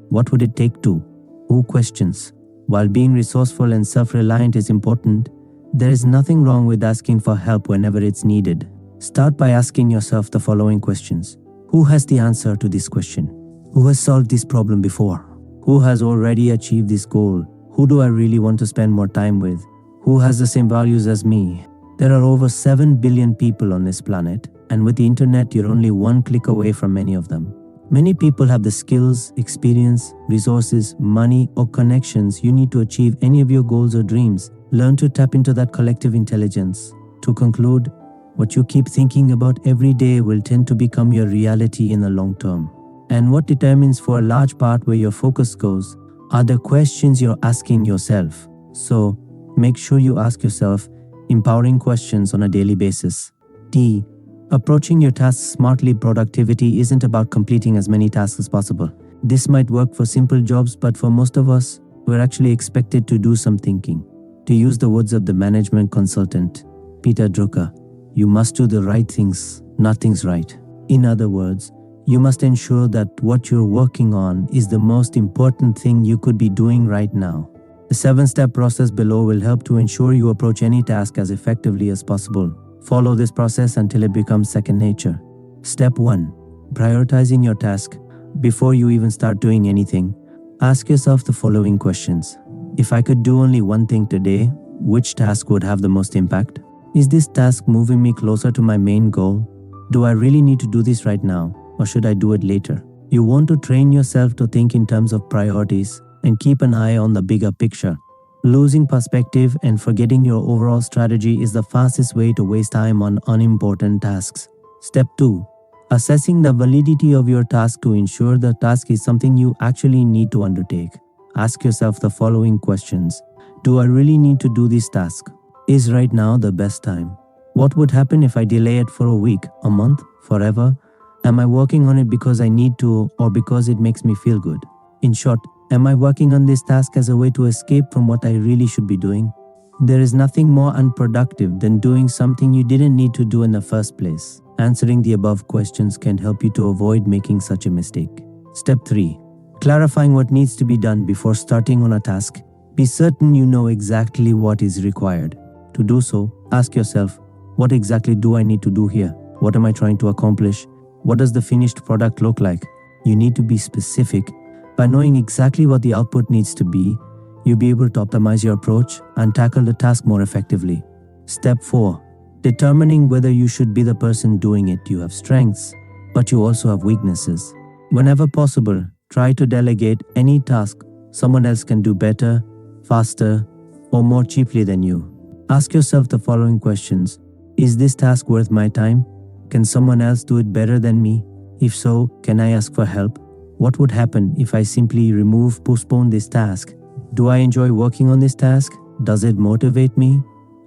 What would it take to? Who questions? While being resourceful and self-reliant is important, there is nothing wrong with asking for help whenever it's needed. Start by asking yourself the following questions. Who has the answer to this question? Who has solved this problem before? Who has already achieved this goal? Who do I really want to spend more time with? Who has the same values as me? There are over 7 billion people on this planet, and with the internet, you're only one click away from many of them. Many people have the skills, experience, resources, money, or connections you need to achieve any of your goals or dreams. Learn to tap into that collective intelligence. To conclude, what you keep thinking about every day will tend to become your reality in the long term. And what determines for a large part where your focus goes are the questions you're asking yourself. So, make sure you ask yourself empowering questions on a daily basis. D. Approaching your tasks smartly. Productivity isn't about completing as many tasks as possible. This might work for simple jobs, but for most of us, we're actually expected to do some thinking. To use the words of the management consultant, Peter Drucker, you must do the right things, nothing's right. In other words, you must ensure that what you're working on is the most important thing you could be doing right now. The 7-step process below will help to ensure you approach any task as effectively as possible. Follow this process until it becomes second nature. Step 1. Prioritizing your task. Before you even start doing anything, ask yourself the following questions. If I could do only one thing today, which task would have the most impact? Is this task moving me closer to my main goal? Do I really need to do this right now, or should I do it later? You want to train yourself to think in terms of priorities and keep an eye on the bigger picture. Losing perspective and forgetting your overall strategy is the fastest way to waste time on unimportant tasks. Step 2. Assessing the validity of your task to ensure the task is something you actually need to undertake. Ask yourself the following questions. Do I really need to do this task? Is right now the best time? What would happen if I delay it for a week, a month, forever? Am I working on it because I need to or because it makes me feel good? In short, am I working on this task as a way to escape from what I really should be doing? There is nothing more unproductive than doing something you didn't need to do in the first place. Answering the above questions can help you to avoid making such a mistake. Step 3. Clarifying what needs to be done before starting on a task. Be certain you know exactly what is required. To do so, ask yourself, what exactly do I need to do here? What am I trying to accomplish? What does the finished product look like? You need to be specific. By knowing exactly what the output needs to be, you'll be able to optimize your approach and tackle the task more effectively. Step 4. Determining whether you should be the person doing it. You have strengths, but you also have weaknesses. Whenever possible, try to delegate any task someone else can do better, faster, or more cheaply than you. Ask yourself the following questions. Is this task worth my time? Can someone else do it better than me? If so, can I ask for help? What would happen if I simply postpone this task? Do I enjoy working on this task? Does it motivate me?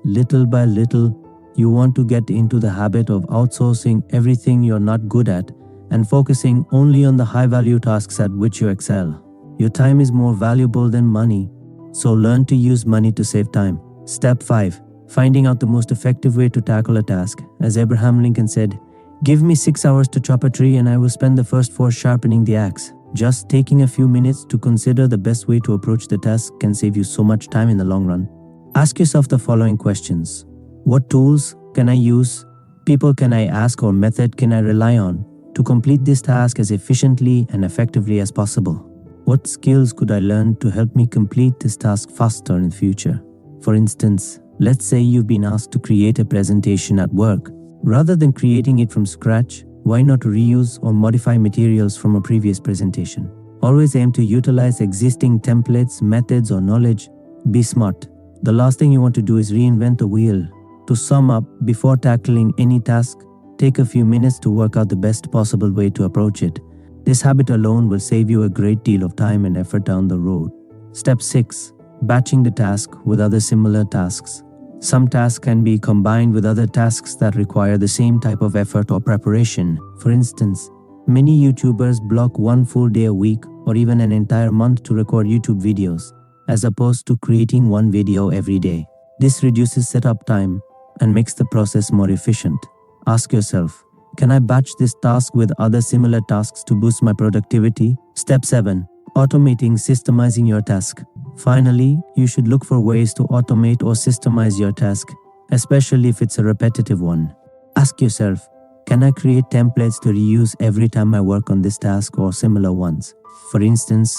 Little by little, you want to get into the habit of outsourcing everything you're not good at and focusing only on the high-value tasks at which you excel. Your time is more valuable than money, so learn to use money to save time. Step 5. Finding out the most effective way to tackle a task. As Abraham Lincoln said, "Give me 6 hours to chop a tree and I will spend the first 4 sharpening the axe." Just taking a few minutes to consider the best way to approach the task can save you so much time in the long run. Ask yourself the following questions. What tools can I use? People can I ask, or method can I rely on to complete this task as efficiently and effectively as possible? What skills could I learn to help me complete this task faster in the future? For instance, let's say you've been asked to create a presentation at work. Rather than creating it from scratch, why not reuse or modify materials from a previous presentation? Always aim to utilize existing templates, methods, or knowledge. Be smart. The last thing you want to do is reinvent the wheel. To sum up, before tackling any task, take a few minutes to work out the best possible way to approach it. This habit alone will save you a great deal of time and effort down the road. Step 6. Batching the task with other similar tasks. Some tasks can be combined with other tasks that require the same type of effort or preparation. For instance, many YouTubers block one full day a week or even an entire month to record YouTube videos, as opposed to creating one video every day. This reduces setup time and makes the process more efficient. Ask yourself, can I batch this task with other similar tasks to boost my productivity? Step 7. Automating, systemizing your task. Finally, you should look for ways to automate or systemize your task, especially if it's a repetitive one. Ask yourself, can I create templates to reuse every time I work on this task or similar ones? For instance,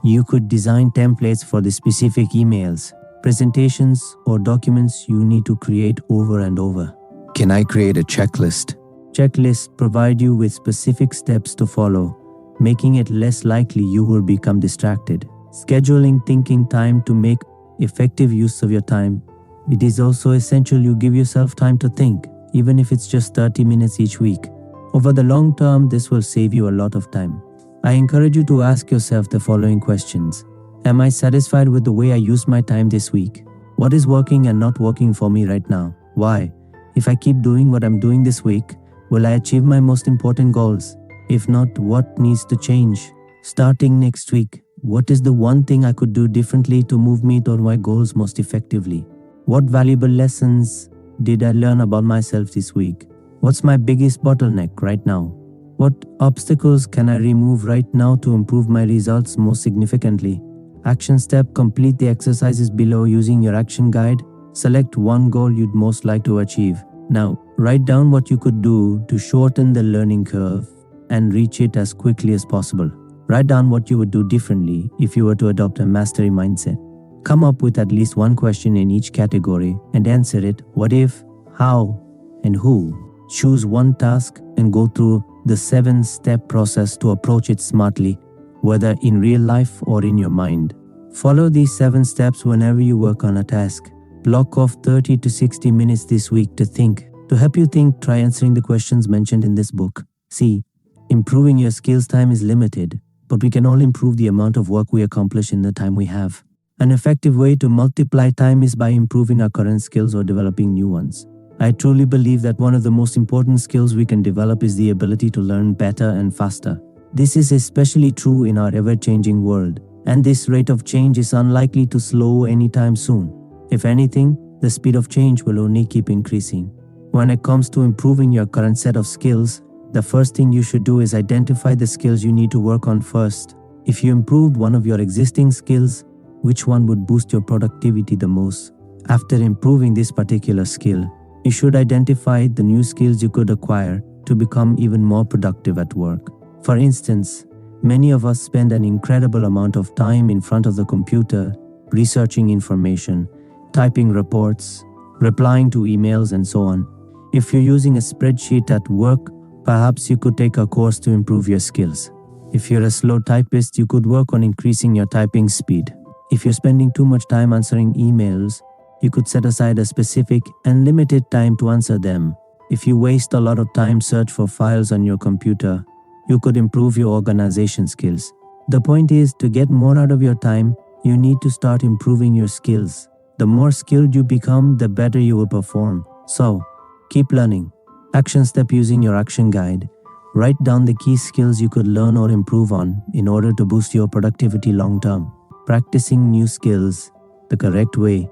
you could design templates for the specific emails, presentations, or documents you need to create over and over. Can I create a checklist? Checklists provide you with specific steps to follow, making it less likely you will become distracted. Scheduling thinking time to make effective use of your time. It is also essential you give yourself time to think, even if it's just 30 minutes each week. Over the long term, this will save you a lot of time. I encourage you to ask yourself the following questions. Am I satisfied with the way I used my time this week? What is working and not working for me right now? Why? If I keep doing what I'm doing this week, will I achieve my most important goals? If not, what needs to change? Starting next week, what is the one thing I could do differently to move me toward my goals most effectively? What valuable lessons did I learn about myself this week? What's my biggest bottleneck right now? What obstacles can I remove right now to improve my results most significantly? Action step: complete the exercises below using your action guide. Select one goal you'd most like to achieve. Now, write down what you could do to shorten the learning curve and reach it as quickly as possible. Write down what you would do differently if you were to adopt a mastery mindset. Come up with at least one question in each category and answer it: what if, how, and who. Choose one task and go through the 7-step process to approach it smartly, whether in real life or in your mind. Follow these 7 steps whenever you work on a task. Block off 30 to 60 minutes this week to think. To help you think, try answering the questions mentioned in this book. See, improving your skills time is limited, but we can all improve the amount of work we accomplish in the time we have. An effective way to multiply time is by improving our current skills or developing new ones. I truly believe that one of the most important skills we can develop is the ability to learn better and faster. This is especially true in our ever-changing world, and this rate of change is unlikely to slow anytime soon. If anything, the speed of change will only keep increasing. When it comes to improving your current set of skills, the first thing you should do is identify the skills you need to work on first. If you improved one of your existing skills, which one would boost your productivity the most? After improving this particular skill, you should identify the new skills you could acquire to become even more productive at work. For instance, many of us spend an incredible amount of time in front of the computer, researching information, typing reports, replying to emails, and so on. If you're using a spreadsheet at work, perhaps you could take a course to improve your skills. If you're a slow typist, you could work on increasing your typing speed. If you're spending too much time answering emails, you could set aside a specific and limited time to answer them. If you waste a lot of time search for files on your computer, you could improve your organization skills. The point is, to get more out of your time, you need to start improving your skills. The more skilled you become, the better you will perform. So, keep learning. Action step using your action guide. Write down the key skills you could learn or improve on in order to boost your productivity long term. Practicing new skills the correct way.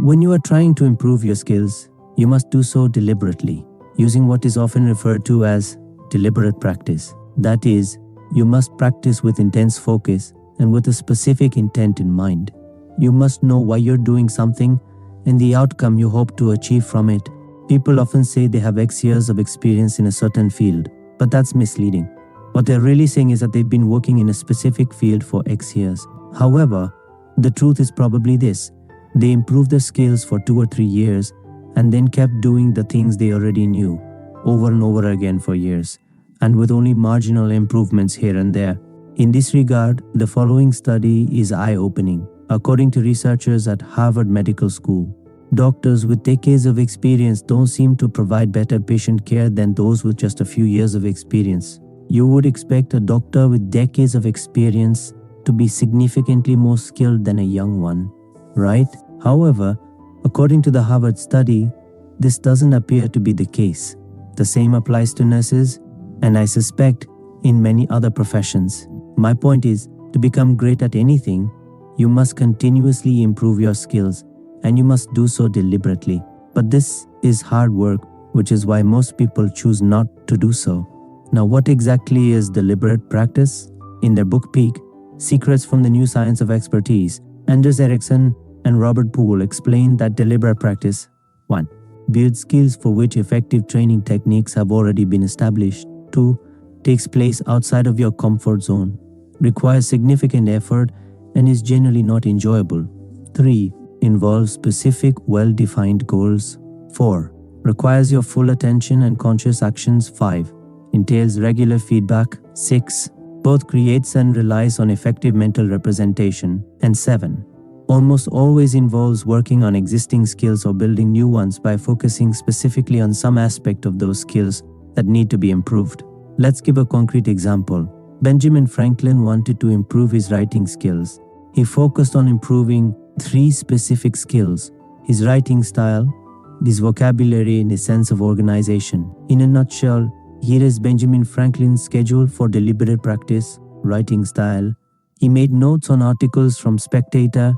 When you are trying to improve your skills, you must do so deliberately, using what is often referred to as deliberate practice. That is, you must practice with intense focus and with a specific intent in mind. You must know why you're doing something and the outcome you hope to achieve from it. People often say they have X years of experience in a certain field, but that's misleading. What they're really saying is that they've been working in a specific field for X years. However, the truth is probably this: they improved their skills for 2 or 3 years and then kept doing the things they already knew over and over again for years, and with only marginal improvements here and there. In this regard, the following study is eye-opening. According to researchers at Harvard Medical School, doctors with decades of experience don't seem to provide better patient care than those with just a few years of experience. You would expect a doctor with decades of experience to be significantly more skilled than a young one, right? However, according to the Harvard study, this doesn't appear to be the case. The same applies to nurses, and I suspect in many other professions. My point is, to become great at anything, you must continuously improve your skills, and you must do so deliberately. But this is hard work, which is why most people choose not to do so. Now, what exactly is deliberate practice? In their book Peak, Secrets from the New Science of Expertise, Anders Ericsson and Robert Poole explain that deliberate practice 1. Builds skills for which effective training techniques have already been established. 2. Takes place outside of your comfort zone, requires significant effort, and is generally not enjoyable. 3. Involves specific, well-defined goals. 4. Requires your full attention and conscious actions. 5. Entails regular feedback. 6. Both creates and relies on effective mental representation. And 7. Almost always involves working on existing skills or building new ones by focusing specifically on some aspect of those skills that need to be improved. Let's give a concrete example. Benjamin Franklin wanted to improve his writing skills. He focused on improving 3 specific skills: his writing style, his vocabulary, and his sense of organization. In a nutshell, here is Benjamin Franklin's schedule for deliberate practice: writing style. He made notes on articles from Spectator,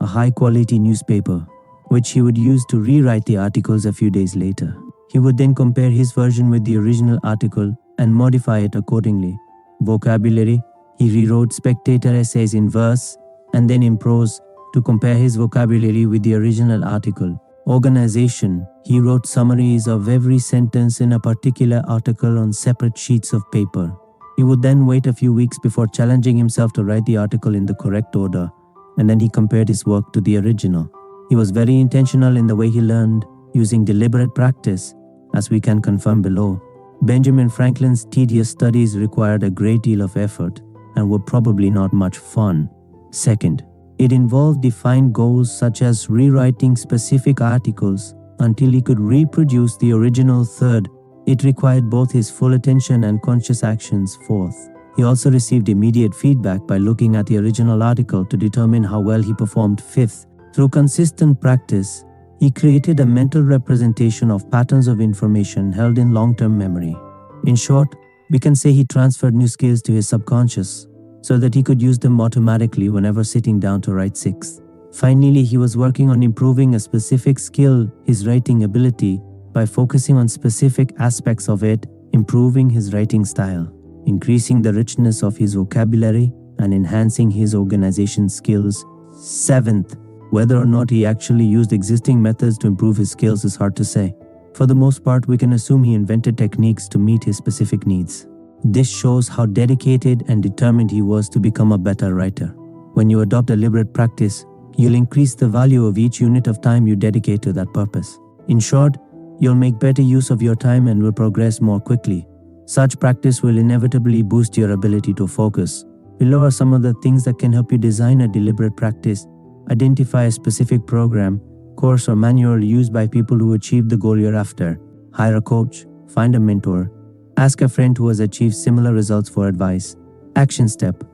a high-quality newspaper, which he would use to rewrite the articles a few days later. He would then compare his version with the original article and modify it accordingly. Vocabulary: he rewrote Spectator essays in verse and then in prose to compare his vocabulary with the original article. Organization: he wrote summaries of every sentence in a particular article on separate sheets of paper. He would then wait a few weeks before challenging himself to write the article in the correct order, and then he compared his work to the original. He was very intentional in the way he learned, using deliberate practice, as we can confirm below. Benjamin Franklin's tedious studies required a great deal of effort and were probably not much fun. Second, it involved defined goals such as rewriting specific articles until he could reproduce the original. Third, it required both his full attention and conscious actions. Fourth, he also received immediate feedback by looking at the original article to determine how well he performed. Fifth, through consistent practice, he created a mental representation of patterns of information held in long-term memory. In short, we can say he transferred new skills to his subconscious so that he could use them automatically whenever sitting down to write. Sixth, finally, he was working on improving a specific skill, his writing ability, by focusing on specific aspects of it, improving his writing style, increasing the richness of his vocabulary, and enhancing his organization skills. Seventh, Whether or not he actually used existing methods to improve his skills is hard to say. For the most part, we can assume he invented techniques to meet his specific needs. This shows how dedicated and determined he was to become a better writer. When you adopt deliberate practice, you'll increase the value of each unit of time you dedicate to that purpose. In short, you'll make better use of your time and will progress more quickly. Such practice will inevitably boost your ability to focus. Below are some of the things that can help you design a deliberate practice. Identify a specific program, course or manual used by people who achieve the goal you're after. Hire a coach, find a mentor, ask a friend who has achieved similar results for advice. Action step.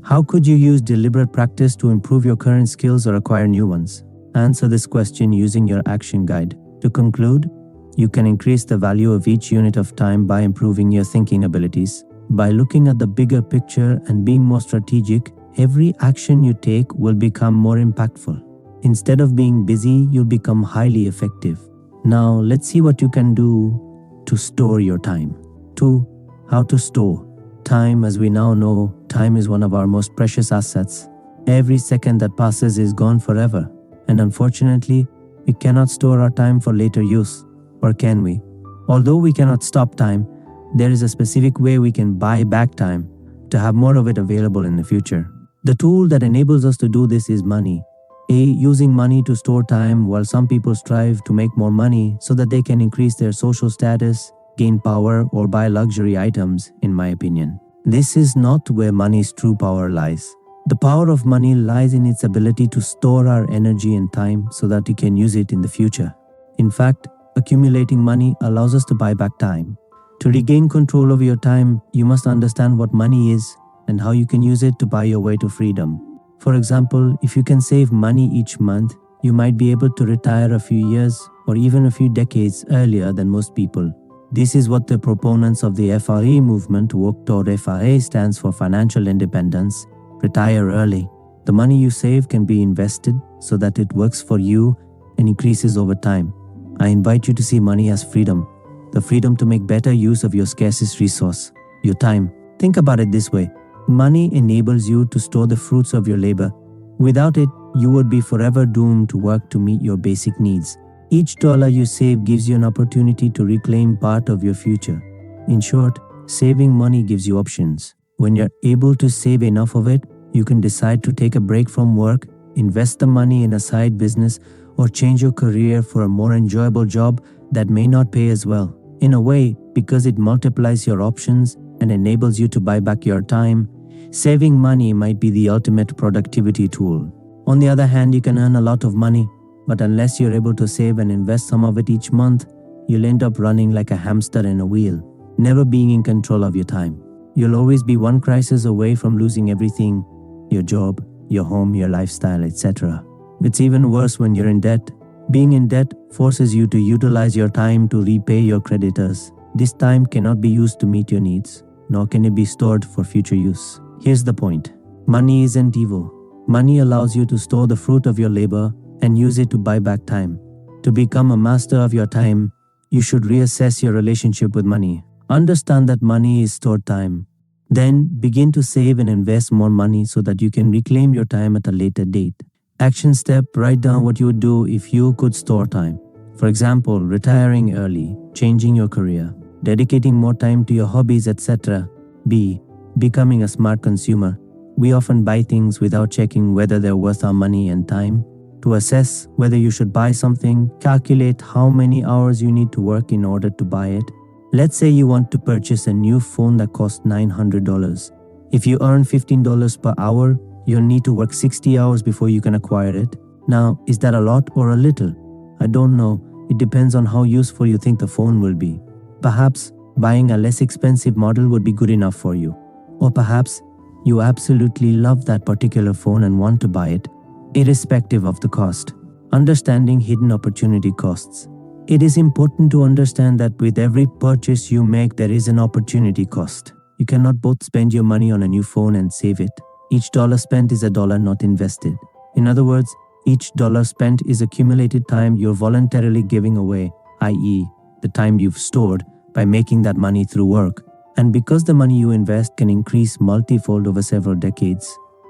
How could you use deliberate practice to improve your current skills or acquire new ones? Answer this question using your action guide. To conclude, you can increase the value of each unit of time by improving your thinking abilities. By looking at the bigger picture and being more strategic, every action you take will become more impactful. Instead of being busy, you'll become highly effective. Now, let's see what you can do to store your time. 2. How to store time. As we now know, time is one of our most precious assets. Every second that passes is gone forever. And unfortunately, we cannot store our time for later use. Or can we? Although we cannot stop time, there is a specific way we can buy back time to have more of it available in the future. The tool that enables us to do this is money. Using money to store time, while some people strive to make more money so that they can increase their social status, gain power, or buy luxury items, in my opinion. This is not where money's true power lies. The power of money lies in its ability to store our energy and time so that we can use it in the future. In fact, accumulating money allows us to buy back time. To regain control over your time, you must understand what money is and how you can use it to buy your way to freedom. For example, if you can save money each month, you might be able to retire a few years or even a few decades earlier than most people. This is what the proponents of the FRE movement worked, or FRA stands for financial independence, retire early. The money you save can be invested so that it works for you and increases over time. I invite you to see money as freedom, the freedom to make better use of your scarcest resource, your time. Think about it this way. Money enables you to store the fruits of your labor. Without it, you would be forever doomed to work to meet your basic needs. Each dollar you save gives you an opportunity to reclaim part of your future. In short, saving money gives you options. When you're able to save enough of it, you can decide to take a break from work, invest the money in a side business, or change your career for a more enjoyable job that may not pay as well. In a way, because it multiplies your options and enables you to buy back your time, saving money might be the ultimate productivity tool. On the other hand, you can earn a lot of money, but unless you're able to save and invest some of it each month, you'll end up running like a hamster in a wheel, never being in control of your time. You'll always be one crisis away from losing everything: your job, your home, your lifestyle, etc. It's even worse when you're in debt. Being in debt forces you to utilize your time to repay your creditors. This time cannot be used to meet your needs, nor can it be stored for future use. Here's the point. Money isn't evil. Money allows you to store the fruit of your labor and use it to buy back time. To become a master of your time, you should reassess your relationship with money. Understand that money is stored time. Then begin to save and invest more money so that you can reclaim your time at a later date. Action step: write down what you would do if you could store time. For example, retiring early, changing your career, dedicating more time to your hobbies, etc. B. Becoming a smart consumer. We often buy things without checking whether they're worth our money and time. To assess whether you should buy something, calculate how many hours you need to work in order to buy it. Let's say you want to purchase a new phone that costs $900. If you earn $15 per hour, you'll need to work 60 hours before you can acquire it. Now, is that a lot or a little? I don't know. It depends on how useful you think the phone will be. Perhaps buying a less expensive model would be good enough for you. Or perhaps you absolutely love that particular phone and want to buy it, irrespective of the cost. Understanding hidden opportunity costs. It is important to understand that with every purchase you make, there is an opportunity cost. You cannot both spend your money on a new phone and save it. Each dollar spent is a dollar not invested. In other words, each dollar spent is accumulated time you're voluntarily giving away, i.e., the time you've stored by making that money through work. And because the money you invest can increase multifold over several decades,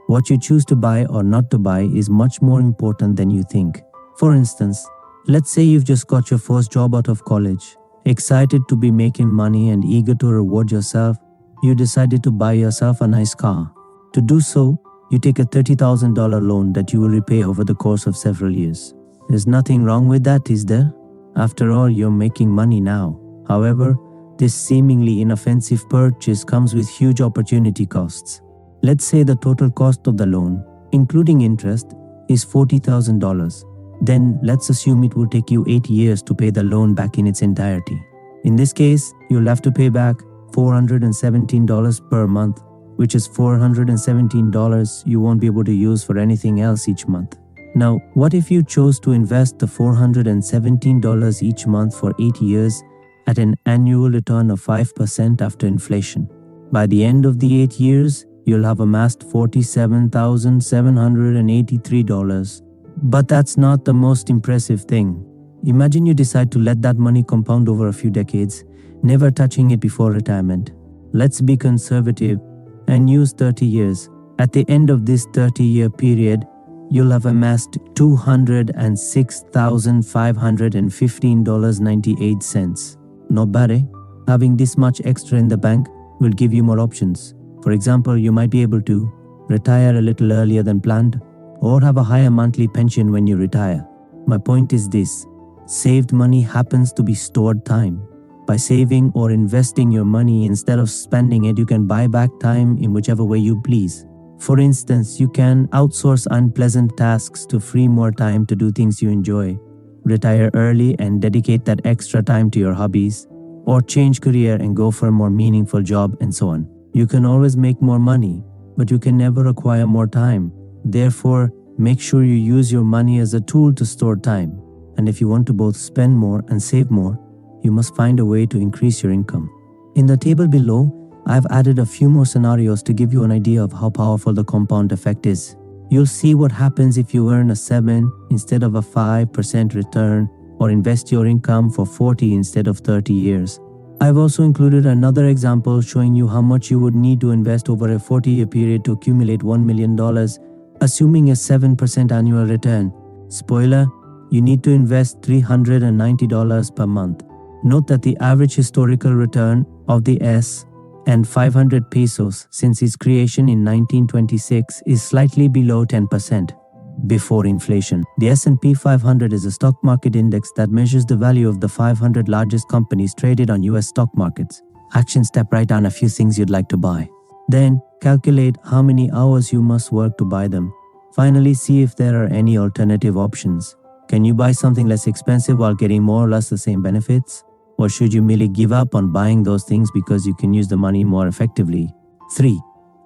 What you choose to buy or not to buy is much more important than you think. For instance, let's say you've just got your first job out of college. Excited to be making money and eager to reward yourself, you decided to buy yourself a nice car. To do so, you take a $30,000 loan that you will repay over the course of several years. There's nothing wrong with that, is there? After all, you're making money now. However, this seemingly inoffensive purchase comes with huge opportunity costs. Let's say the total cost of the loan, including interest, is $40,000. Then let's assume it will take you 8 years to pay the loan back in its entirety. In this case, you'll have to pay back $417 per month, which is $417 you won't be able to use for anything else each month. Now, what if you chose to invest the $417 each month for 8 years at an annual return of 5% after inflation? By the end of the 8 years, you'll have amassed $47,783. But that's not the most impressive thing. Imagine you decide to let that money compound over a few decades, never touching it before retirement. Let's be conservative and use 30 years. At the end of this 30-year period, you'll have amassed $206,515.98. Not bad, eh? Having this much extra in the bank will give you more options. For example, you might be able to retire a little earlier than planned, or have a higher monthly pension when you retire. My point is this: saved money happens to be stored time. By saving or investing your money instead of spending it, you can buy back time in whichever way you please. For instance, you can outsource unpleasant tasks to free more time to do things you enjoy, retire early and dedicate that extra time to your hobbies, or change career and go for a more meaningful job, and so on. You can always make more money, but you can never acquire more time. Therefore, make sure you use your money as a tool to store time. And if you want to both spend more and save more, you must find a way to increase your income. In the table below, I've added a few more scenarios to give you an idea of how powerful the compound effect is. You'll see what happens if you earn a 7 instead of a 5% return, or invest your income for 40 instead of 30 years. I've also included another example showing you how much you would need to invest over a 40-year period to accumulate $1 million, assuming a 7% annual return. Spoiler, you need to invest $390 per month. Note that the average historical return of the S&P 500 pesos since its creation in 1926 is slightly below 10% before inflation. The S&P 500 is a stock market index that measures the value of the 500 largest companies traded on US stock markets. Action step: write down a few things you'd like to buy. Then, calculate how many hours you must work to buy them. Finally, see if there are any alternative options. Can you buy something less expensive while getting more or less the same benefits? Or should you merely give up on buying those things because you can use the money more effectively? 3.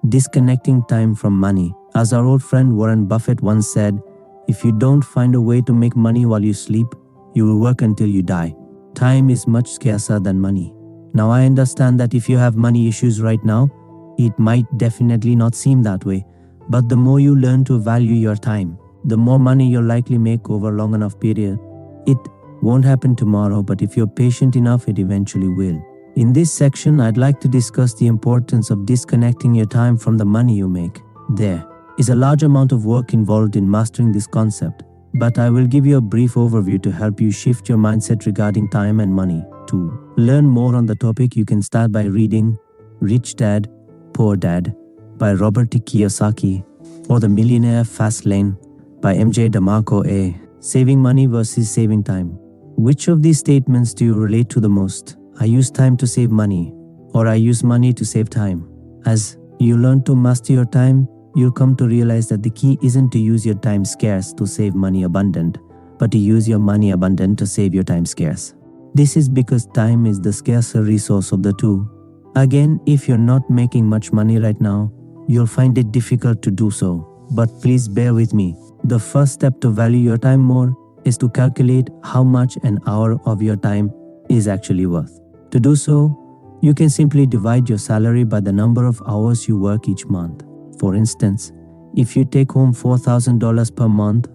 Disconnecting time from money. As our old friend Warren Buffett once said, if you don't find a way to make money while you sleep, you will work until you die. Time is much scarcer than money. Now, I understand that if you have money issues right now, it might definitely not seem that way. But the more you learn to value your time, the more money you'll likely make over a long enough period. It won't happen tomorrow, but if you're patient enough, it eventually will. In this section, I'd like to discuss the importance of disconnecting your time from the money you make. There is a large amount of work involved in mastering this concept, but I will give you a brief overview to help you shift your mindset regarding time and money. To learn more on the topic, you can start by reading Rich Dad, Poor Dad by Robert T. Kiyosaki, or The Millionaire Fast Lane by MJ DeMarco A. Saving money versus saving time. Which of these statements do you relate to the most? I use time to save money, or I use money to save time. As you learn to master your time, you'll come to realize that the key isn't to use your time scarce to save money abundant, but to use your money abundant to save your time scarce. This is because time is the scarcer resource of the two. Again, if you're not making much money right now, you'll find it difficult to do so. But please bear with me. The first step to value your time more is to calculate how much an hour of your time is actually worth. To do so, you can simply divide your salary by the number of hours you work each month. For instance, if you take home $4,000 per month,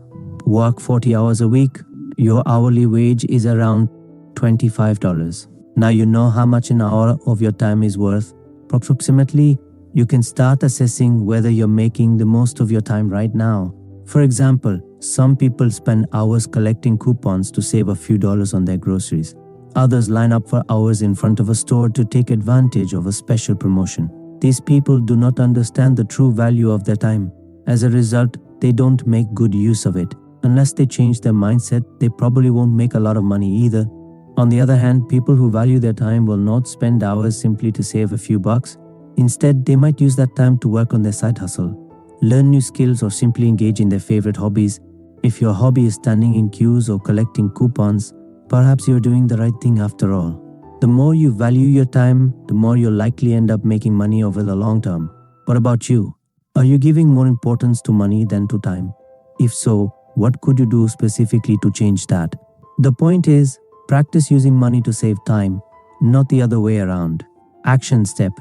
work 40 hours a week, your hourly wage is around $25. Now you know how much an hour of your time is worth. Approximately, you can start assessing whether you're making the most of your time right now. For example, some people spend hours collecting coupons to save a few dollars on their groceries. Others line up for hours in front of a store to take advantage of a special promotion. These people do not understand the true value of their time. As a result, they don't make good use of it. Unless they change their mindset, they probably won't make a lot of money either. On the other hand, people who value their time will not spend hours simply to save a few bucks. Instead, they might use that time to work on their side hustle, learn new skills, or simply engage in their favorite hobbies. If your hobby is standing in queues or collecting coupons, perhaps you're doing the right thing after all. The more you value your time, the more you'll likely end up making money over the long term. What about you? Are you giving more importance to money than to time? If so, what could you do specifically to change that? The point is, practice using money to save time, not the other way around. Action step.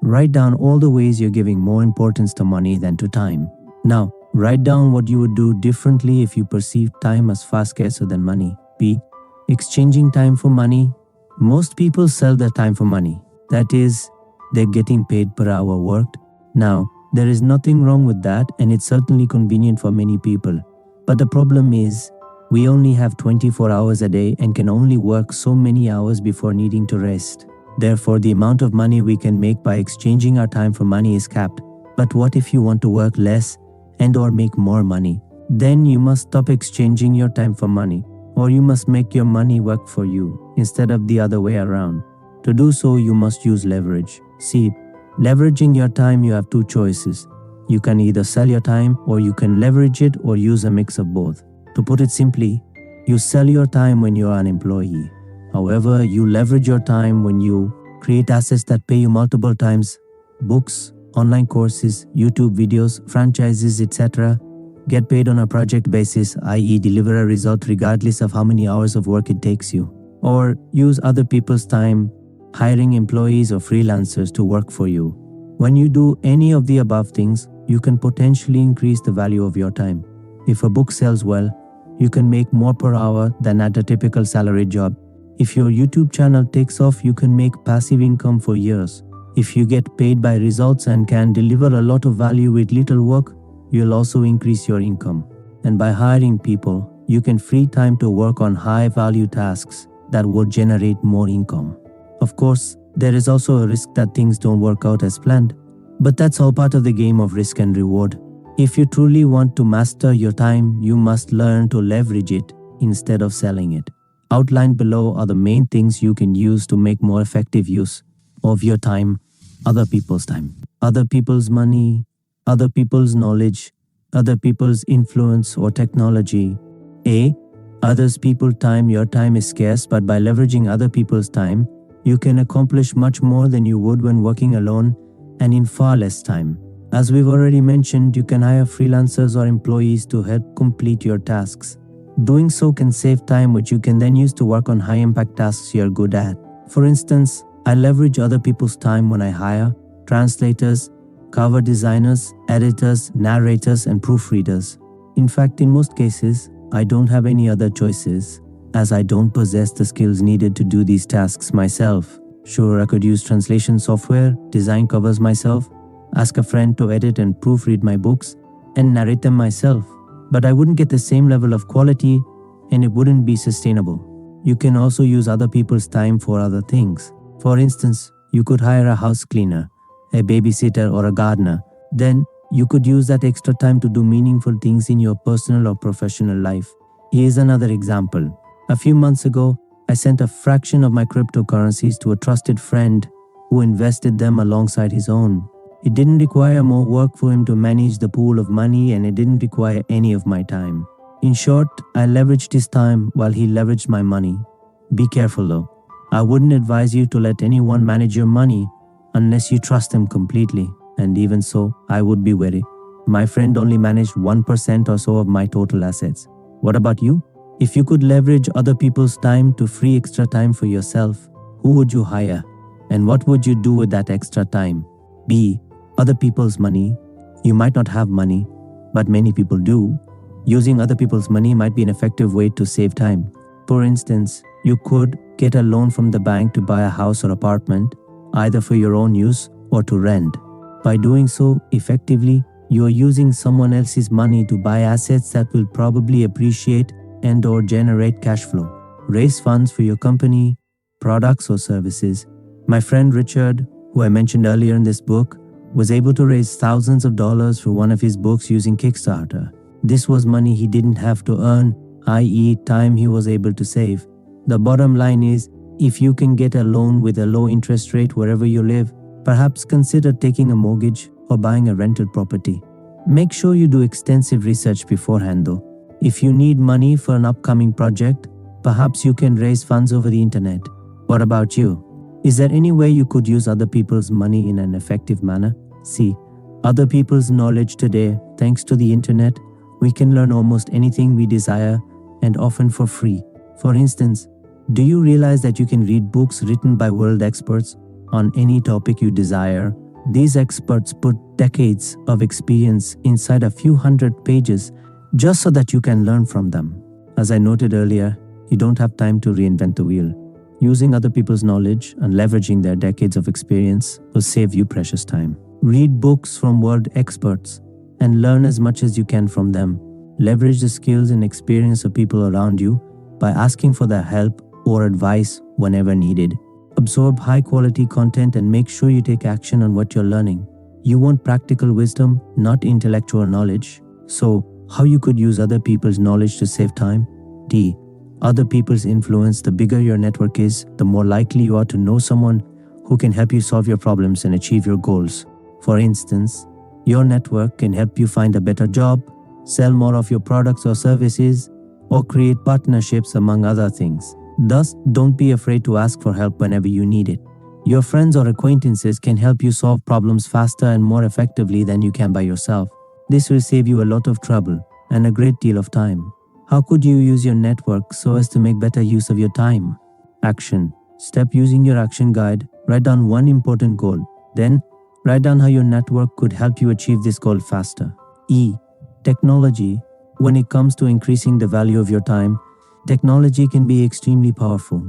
Write down all the ways you're giving more importance to money than to time. Now, write down what you would do differently if you perceived time as far scarcer than money. B. Exchanging time for money. Most people sell their time for money. That is, they're getting paid per hour worked. Now, there is nothing wrong with that, and it's certainly convenient for many people. But the problem is, we only have 24 hours a day and can only work so many hours before needing to rest. Therefore, the amount of money we can make by exchanging our time for money is capped. But what if you want to work less and/or make more money? Then you must stop exchanging your time for money, or you must make your money work for you instead of the other way around. To do so, you must use leverage. See, leveraging your time, you have two choices. You can either sell your time, or you can leverage it, or use a mix of both. To put it simply, you sell your time when you are an employee. However, you leverage your time when you create assets that pay you multiple times: books, online courses, YouTube videos, franchises, etc. Get paid on a project basis, i.e. deliver a result regardless of how many hours of work it takes you. Or use other people's time, hiring employees or freelancers to work for you. When you do any of the above things, you can potentially increase the value of your time. If a book sells well, you can make more per hour than at a typical salaried job. If your YouTube channel takes off, you can make passive income for years. If you get paid by results and can deliver a lot of value with little work, you'll also increase your income. And by hiring people, you can free time to work on high-value tasks that will generate more income. Of course, there is also a risk that things don't work out as planned, but that's all part of the game of risk and reward. If you truly want to master your time, you must learn to leverage it instead of selling it. Outlined below are the main things you can use to make more effective use of your time, other people's time, other people's money, other people's knowledge, other people's influence or technology. A. Others people's time. Your time is scarce, but by leveraging other people's time, you can accomplish much more than you would when working alone and in far less time. As we've already mentioned, you can hire freelancers or employees to help complete your tasks. Doing so can save time, which you can then use to work on high-impact tasks you're good at. For instance, I leverage other people's time when I hire translators, cover designers, editors, narrators, and proofreaders. In fact, in most cases, I don't have any other choices, as I don't possess the skills needed to do these tasks myself. Sure, I could use translation software, design covers myself, ask a friend to edit and proofread my books, and narrate them myself. But I wouldn't get the same level of quality, and it wouldn't be sustainable. You can also use other people's time for other things. For instance, you could hire a house cleaner, a babysitter, or a gardener. Then, you could use that extra time to do meaningful things in your personal or professional life. Here's another example. A few months ago, I sent a fraction of my cryptocurrencies to a trusted friend who invested them alongside his own. It didn't require more work for him to manage the pool of money, and it didn't require any of my time. In short, I leveraged his time while he leveraged my money. Be careful though. I wouldn't advise you to let anyone manage your money unless you trust them completely, and even so, I would be wary. My friend only managed 1% or so of my total assets. What about you? If you could leverage other people's time to free extra time for yourself, who would you hire? And what would you do with that extra time? B. Other people's money. You might not have money, but many people do. Using other people's money might be an effective way to save time. For instance, you could get a loan from the bank to buy a house or apartment, either for your own use or to rent. By doing so effectively, you are using someone else's money to buy assets that will probably appreciate and/or generate cash flow. Raise funds for your company, products, or services. My friend Richard, who I mentioned earlier in this book, was able to raise thousands of dollars for one of his books using Kickstarter. This was money he didn't have to earn, i.e., time he was able to save. The bottom line is, if you can get a loan with a low interest rate wherever you live, perhaps consider taking a mortgage or buying a rental property. Make sure you do extensive research beforehand though. If you need money for an upcoming project, perhaps you can raise funds over the internet. What about you? Is there any way you could use other people's money in an effective manner? See, other people's knowledge today, thanks to the internet, we can learn almost anything we desire and often for free. For instance, do you realize that you can read books written by world experts on any topic you desire? These experts put decades of experience inside a few hundred pages just so that you can learn from them. As I noted earlier, you don't have time to reinvent the wheel. Using other people's knowledge and leveraging their decades of experience will save you precious time. Read books from world experts and learn as much as you can from them. Leverage the skills and experience of people around you by asking for their help or advice whenever needed. Absorb high-quality content and make sure you take action on what you're learning. You want practical wisdom, not intellectual knowledge. So, how you could use other people's knowledge to save time? D. Other people's influence. The bigger your network is, the more likely you are to know someone who can help you solve your problems and achieve your goals. For instance, your network can help you find a better job, sell more of your products or services, or create partnerships among other things. Thus, don't be afraid to ask for help whenever you need it. Your friends or acquaintances can help you solve problems faster and more effectively than you can by yourself. This will save you a lot of trouble and a great deal of time. How could you use your network so as to make better use of your time? Action. Step using your action guide. Write down one important goal. Then, write down how your network could help you achieve this goal faster. E. Technology. When it comes to increasing the value of your time, technology can be extremely powerful.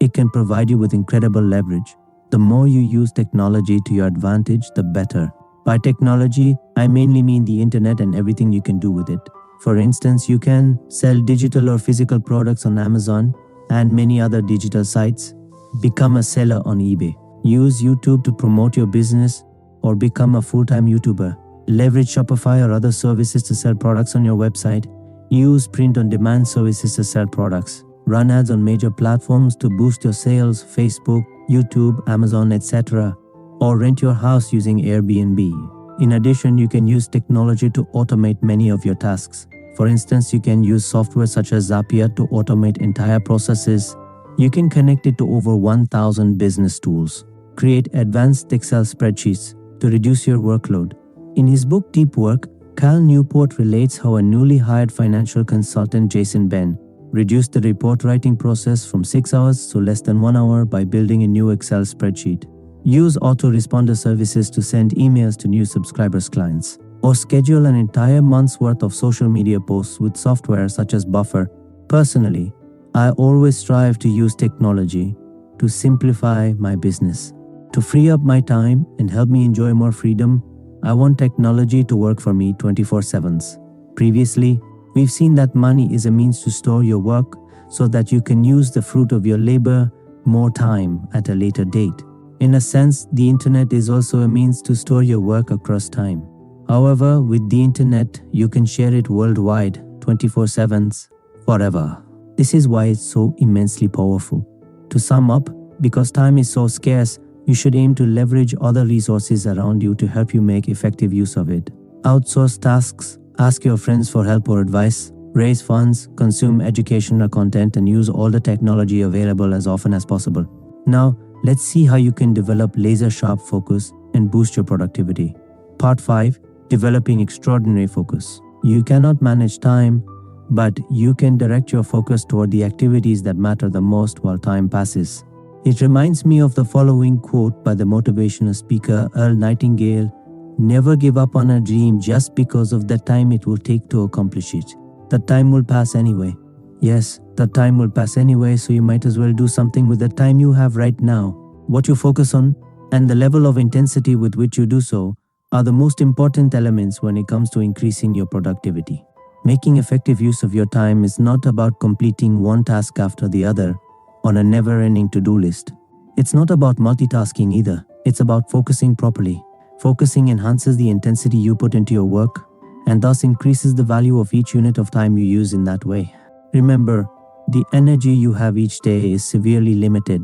It can provide you with incredible leverage. The more you use technology to your advantage, the better. By technology, I mainly mean the internet and everything you can do with it. For instance, you can sell digital or physical products on Amazon and many other digital sites. Become a seller on eBay. Use YouTube to promote your business or become a full-time YouTuber. Leverage Shopify or other services to sell products on your website. Use print-on-demand services to sell products. Run ads on major platforms to boost your sales, Facebook, YouTube, Amazon, etc. Or rent your house using Airbnb. In addition, you can use technology to automate many of your tasks. For instance, you can use software such as Zapier to automate entire processes. You can connect it to over 1,000 business tools. Create advanced Excel spreadsheets to reduce your workload. In his book Deep Work, Cal Newport relates how a newly hired financial consultant, Jason Ben, reduced the report writing process from 6 hours to less than 1 hour by building a new Excel spreadsheet. Use autoresponder services to send emails to new subscribers' clients. Or schedule an entire month's worth of social media posts with software such as Buffer. Personally, I always strive to use technology to simplify my business. To free up my time and help me enjoy more freedom, I want technology to work for me 24/7. Previously, we've seen that money is a means to store your work so that you can use the fruit of your labor more time at a later date. In a sense, the internet is also a means to store your work across time. However, with the internet, you can share it worldwide 24/7 forever. This is why it's so immensely powerful. To sum up, because time is so scarce, you should aim to leverage other resources around you to help you make effective use of it. Outsource tasks, ask your friends for help or advice, raise funds, consume educational content, and use all the technology available as often as possible. Now, let's see how you can develop laser-sharp focus and boost your productivity. Part 5. Developing extraordinary focus. You cannot manage time, but you can direct your focus toward the activities that matter the most while time passes. It reminds me of the following quote by the motivational speaker Earl Nightingale: "Never give up on a dream just because of the time it will take to accomplish it. The time will pass anyway." Yes, the time will pass anyway, so you might as well do something with the time you have right now. What you focus on and the level of intensity with which you do so are the most important elements when it comes to increasing your productivity. Making effective use of your time is not about completing one task after the other on a never-ending to-do list. It's not about multitasking either. It's about focusing properly. Focusing enhances the intensity you put into your work and thus increases the value of each unit of time you use in that way. Remember, the energy you have each day is severely limited.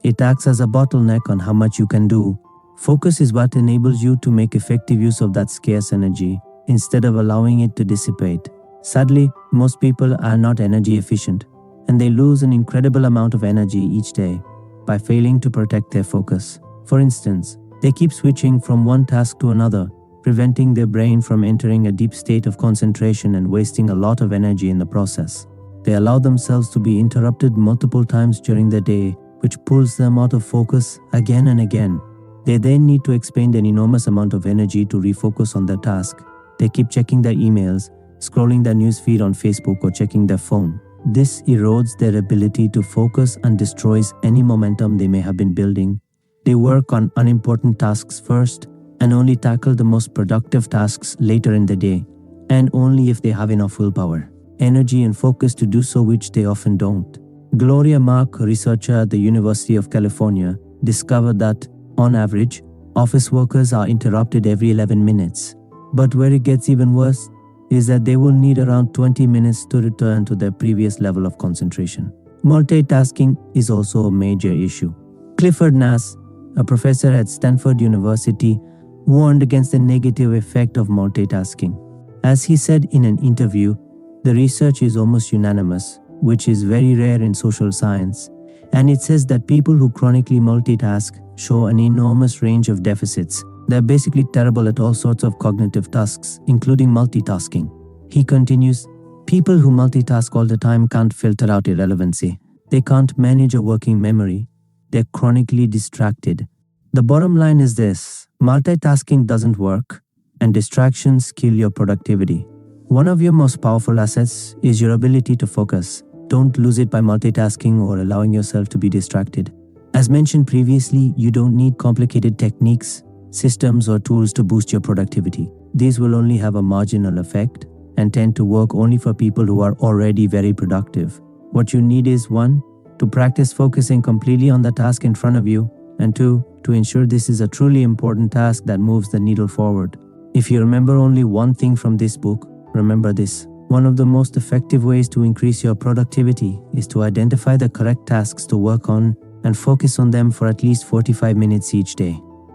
It acts as a bottleneck on how much you can do. Focus is what enables you to make effective use of that scarce energy instead of allowing it to dissipate. Sadly, most people are not energy efficient, and they lose an incredible amount of energy each day by failing to protect their focus. For instance, they keep switching from one task to another, preventing their brain from entering a deep state of concentration and wasting a lot of energy in the process. They allow themselves to be interrupted multiple times during the day, which pulls them out of focus again and again. They then need to expend an enormous amount of energy to refocus on their task. They keep checking their emails, scrolling their newsfeed on Facebook, or checking their phone. This erodes their ability to focus and destroys any momentum they may have been building. They work on unimportant tasks first and only tackle the most productive tasks later in the day, and only if they have enough willpower, energy and focus to do so, which they often don't. Gloria Mark, a researcher at the University of California, discovered that, on average, office workers are interrupted every 11 minutes. But where it gets even worse is that they will need around 20 minutes to return to their previous level of concentration. Multitasking is also a major issue. Clifford Nass, a professor at Stanford University, warned against the negative effect of multitasking. As he said in an interview, the research is almost unanimous, which is very rare in social science, and it says that people who chronically multitask show an enormous range of deficits. They're basically terrible at all sorts of cognitive tasks, including multitasking. He continues, people who multitask all the time can't filter out irrelevancy. They can't manage a working memory. They're chronically distracted. The bottom line is this: multitasking doesn't work, and distractions kill your productivity. One of your most powerful assets is your ability to focus. Don't lose it by multitasking or allowing yourself to be distracted. As mentioned previously, you don't need complicated techniques, systems, or tools to boost your productivity. These will only have a marginal effect and tend to work only for people who are already very productive. What you need is 1. To practice focusing completely on the task in front of you, and 2. To ensure this is a truly important task that moves the needle forward. If you remember only one thing from this book, remember this: one of the most effective ways to increase your productivity is to identify the correct tasks to work on and focus on them for at least 45 minutes each day,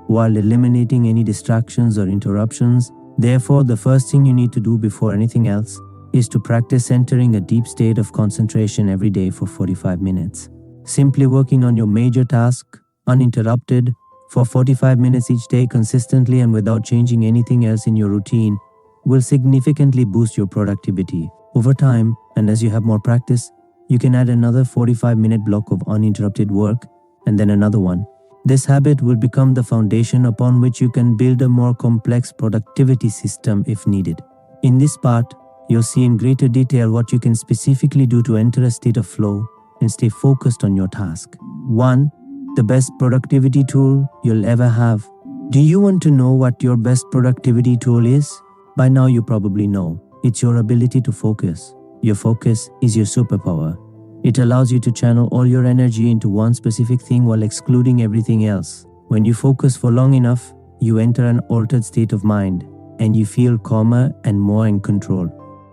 while eliminating any distractions or interruptions. Therefore, the first thing you need to do before anything else is to practice entering a deep state of concentration every day for 45 minutes. Simply working on your major task, uninterrupted, for 45 minutes each day consistently and without changing anything else in your routine will significantly boost your productivity. Over time, and as you have more practice, you can add another 45-minute block of uninterrupted work and then another one. This habit will become the foundation upon which you can build a more complex productivity system if needed. In this part, you'll see in greater detail what you can specifically do to enter a state of flow and stay focused on your task. 1. The best productivity tool you'll ever have. Do you want to know what your best productivity tool is? By now you probably know. It's your ability to focus. Your focus is your superpower. It allows you to channel all your energy into one specific thing while excluding everything else. When you focus for long enough, you enter an altered state of mind, and you feel calmer and more in control.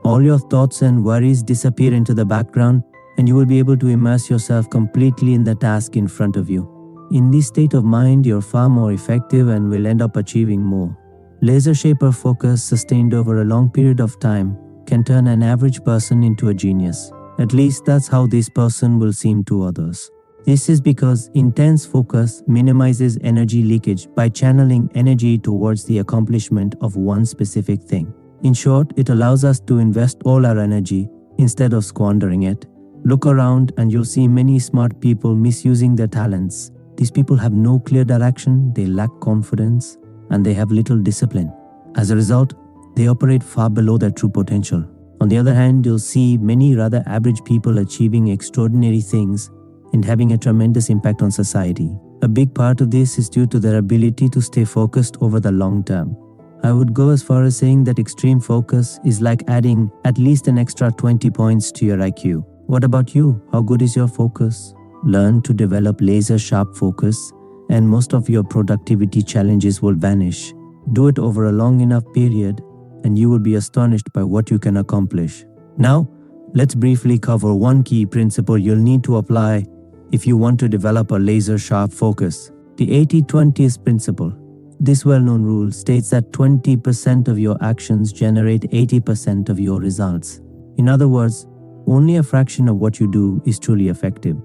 All your thoughts and worries disappear into the background, and you will be able to immerse yourself completely in the task in front of you. In this state of mind, you're far more effective and will end up achieving more. Laser-shaper focus sustained over a long period of time can turn an average person into a genius. At least that's how this person will seem to others. This is because intense focus minimizes energy leakage by channeling energy towards the accomplishment of one specific thing. In short, it allows us to invest all our energy instead of squandering it. Look around and you'll see many smart people misusing their talents. These people have no clear direction, they lack confidence, and they have little discipline. As a result, they operate far below their true potential. On the other hand, you'll see many rather average people achieving extraordinary things and having a tremendous impact on society. A big part of this is due to their ability to stay focused over the long term. I would go as far as saying that extreme focus is like adding at least an extra 20 points to your IQ. What about you? How good is your focus? Learn to develop laser-sharp focus, and most of your productivity challenges will vanish. Do it over a long enough period, and you will be astonished by what you can accomplish. Now, let's briefly cover one key principle you'll need to apply if you want to develop a laser-sharp focus. The 80-20 principle. This well-known rule states that 20% of your actions generate 80% of your results. In other words, only a fraction of what you do is truly effective.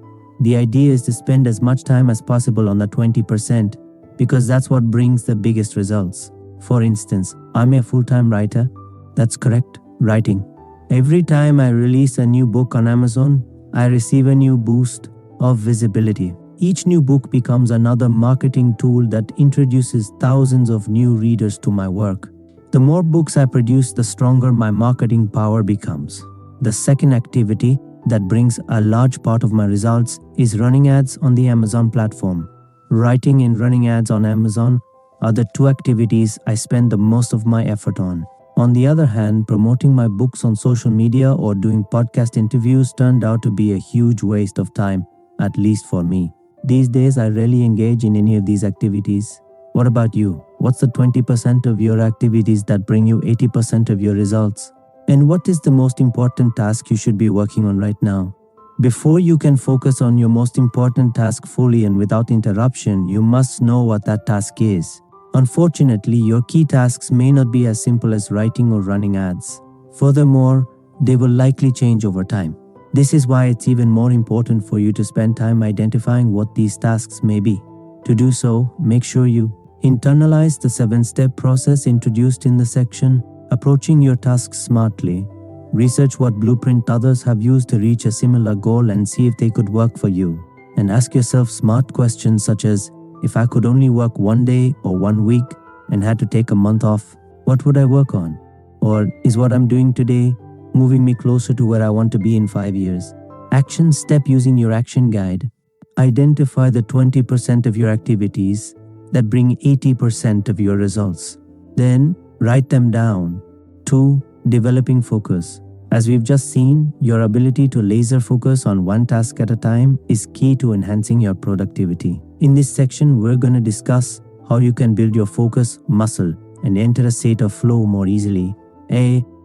The idea is to spend as much time as possible on the 20% because that's what brings the biggest results. For instance, I'm a full-time writer. That's correct, writing. Every time I release a new book on Amazon, I receive a new boost of visibility. Each new book becomes another marketing tool that introduces thousands of new readers to my work. The more books I produce, the stronger my marketing power becomes. The second activity that brings a large part of my results is running ads on the Amazon platform. Writing and running ads on Amazon are the two activities I spend the most of my effort on. On the other hand, promoting my books on social media or doing podcast interviews turned out to be a huge waste of time, at least for me. These days, I rarely engage in any of these activities. What about you? What's the 20% of your activities that bring you 80% of your results? And what is the most important task you should be working on right now? Before you can focus on your most important task fully and without interruption, you must know what that task is. Unfortunately, your key tasks may not be as simple as writing or running ads. Furthermore, they will likely change over time. This is why it's even more important for you to spend time identifying what these tasks may be. To do so, make sure you internalize the 7-step process introduced in the section, Approaching Your Tasks Smartly. Research what blueprint others have used to reach a similar goal and see if they could work for you. And ask yourself smart questions such as, if I could only work one day or 1 week and had to take a month off, what would I work on? Or is what I'm doing today moving me closer to where I want to be in 5 years? Action step using your action guide. Identify the 20% of your activities that bring 80% of your results. Then write them down. 2. Developing focus. As we've just seen, your ability to laser focus on one task at a time is key to enhancing your productivity. In this section, we're going to discuss how you can build your focus muscle and enter a state of flow more easily.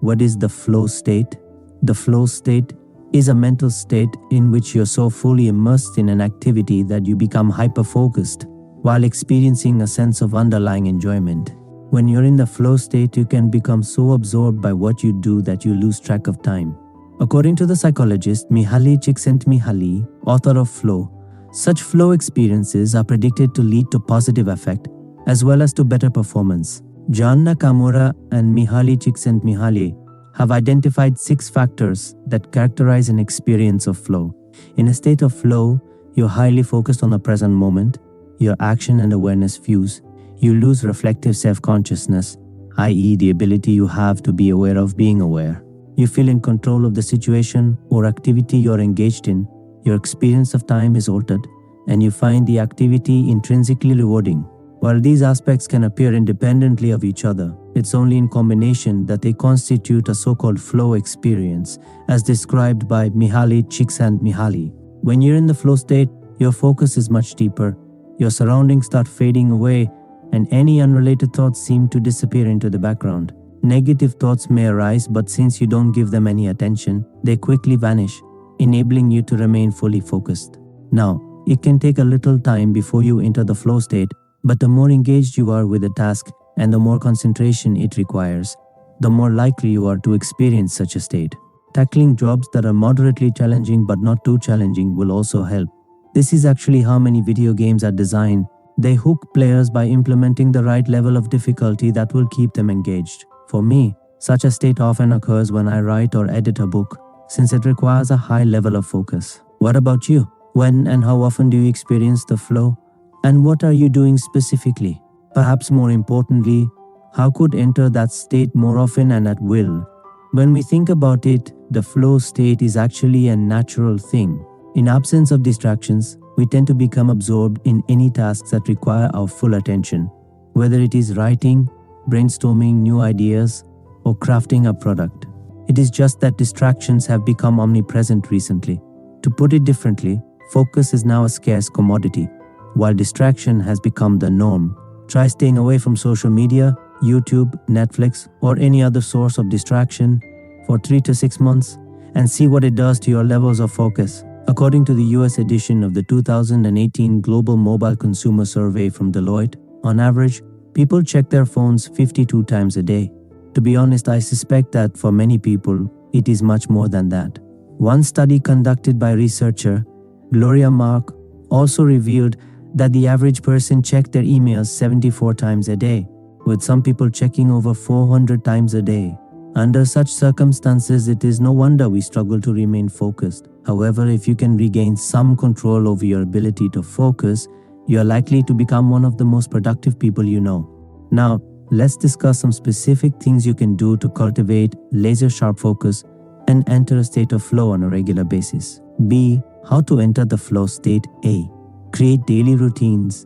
What is the flow state? The flow state is a mental state in which you're so fully immersed in an activity that you become hyper-focused while experiencing a sense of underlying enjoyment. When you're in the flow state, you can become so absorbed by what you do that you lose track of time. According to the psychologist Mihaly Csikszentmihalyi, author of Flow, such flow experiences are predicted to lead to positive effect as well as to better performance. John Nakamura and Mihaly Csikszentmihalyi have identified 6 factors that characterize an experience of flow. In a state of flow, you're highly focused on the present moment, your action and awareness fuse, you lose reflective self-consciousness, i.e. the ability you have to be aware of being aware. You feel in control of the situation or activity you're engaged in, your experience of time is altered, and you find the activity intrinsically rewarding. While these aspects can appear independently of each other, it's only in combination that they constitute a so-called flow experience, as described by Mihaly Csikszentmihalyi. When you're in the flow state, your focus is much deeper, your surroundings start fading away, and any unrelated thoughts seem to disappear into the background. Negative thoughts may arise, but since you don't give them any attention, they quickly vanish, enabling you to remain fully focused. Now, it can take a little time before you enter the flow state, but the more engaged you are with the task and the more concentration it requires, the more likely you are to experience such a state. Tackling jobs that are moderately challenging but not too challenging will also help. This is actually how many video games are designed. They hook players by implementing the right level of difficulty that will keep them engaged. For me, such a state often occurs when I write or edit a book, since it requires a high level of focus. What about you? When and how often do you experience the flow? And what are you doing specifically? Perhaps more importantly, how could enter that state more often and at will? When we think about it, the flow state is actually a natural thing. In absence of distractions, we tend to become absorbed in any tasks that require our full attention. Whether it is writing, brainstorming new ideas, or crafting a product. It is just that distractions have become omnipresent recently. To put it differently, focus is now a scarce commodity, while distraction has become the norm. Try staying away from social media, YouTube, Netflix, or any other source of distraction for 3 to 6 months and see what it does to your levels of focus. According to the US edition of the 2018 Global Mobile Consumer Survey from Deloitte, on average, people check their phones 52 times a day. To be honest, I suspect that for many people, it is much more than that. One study conducted by researcher Gloria Mark also revealed that the average person checked their emails 74 times a day, with some people checking over 400 times a day. Under such circumstances, it is no wonder we struggle to remain focused. However, if you can regain some control over your ability to focus, you are likely to become one of the most productive people you know. Now, let's discuss some specific things you can do to cultivate laser-sharp focus and enter a state of flow on a regular basis. B. How to enter the flow state. A. Create daily routines.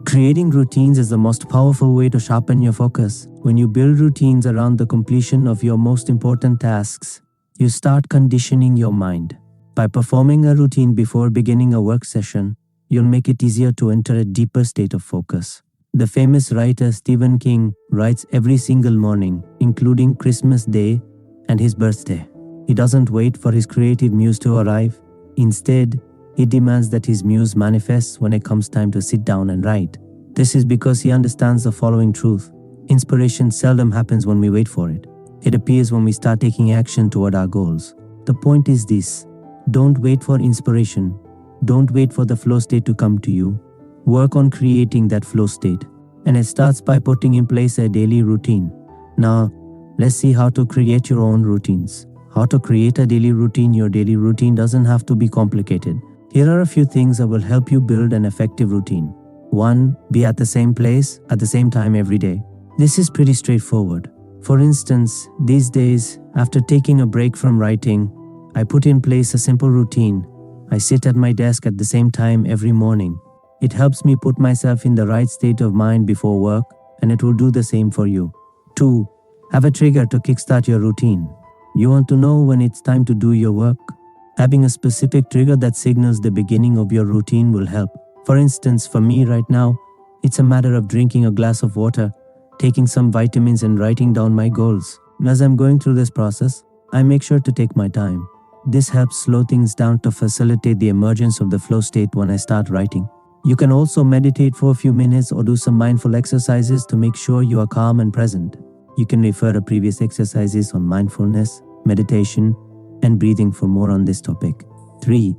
Creating routines is the most powerful way to sharpen your focus. When you build routines around the completion of your most important tasks, you start conditioning your mind. By performing a routine before beginning a work session, you'll make it easier to enter a deeper state of focus. The famous writer Stephen King writes every single morning, including Christmas Day and his birthday. He doesn't wait for his creative muse to arrive. Instead, he demands that his muse manifests when it comes time to sit down and write. This is because he understands the following truth. Inspiration seldom happens when we wait for it. It appears when we start taking action toward our goals. The point is this: don't wait for inspiration. Don't wait for the flow state to come to you. Work on creating that flow state. And it starts by putting in place a daily routine. Now, let's see how to create your own routines. How to create a daily routine. Your daily routine doesn't have to be complicated. Here are a few things that will help you build an effective routine. 1. Be at the same place at the same time every day. This is pretty straightforward. For instance, these days, after taking a break from writing, I put in place a simple routine. I sit at my desk at the same time every morning. It helps me put myself in the right state of mind before work, and it will do the same for you. 2. Have a trigger to kickstart your routine. You want to know when it's time to do your work? Having a specific trigger that signals the beginning of your routine will help. For instance, for me right now, it's a matter of drinking a glass of water, taking some vitamins and writing down my goals. As I'm going through this process, I make sure to take my time. This helps slow things down to facilitate the emergence of the flow state when I start writing. You can also meditate for a few minutes or do some mindful exercises to make sure you are calm and present. You can refer to previous exercises on mindfulness, meditation, and breathing for more on this topic. 3.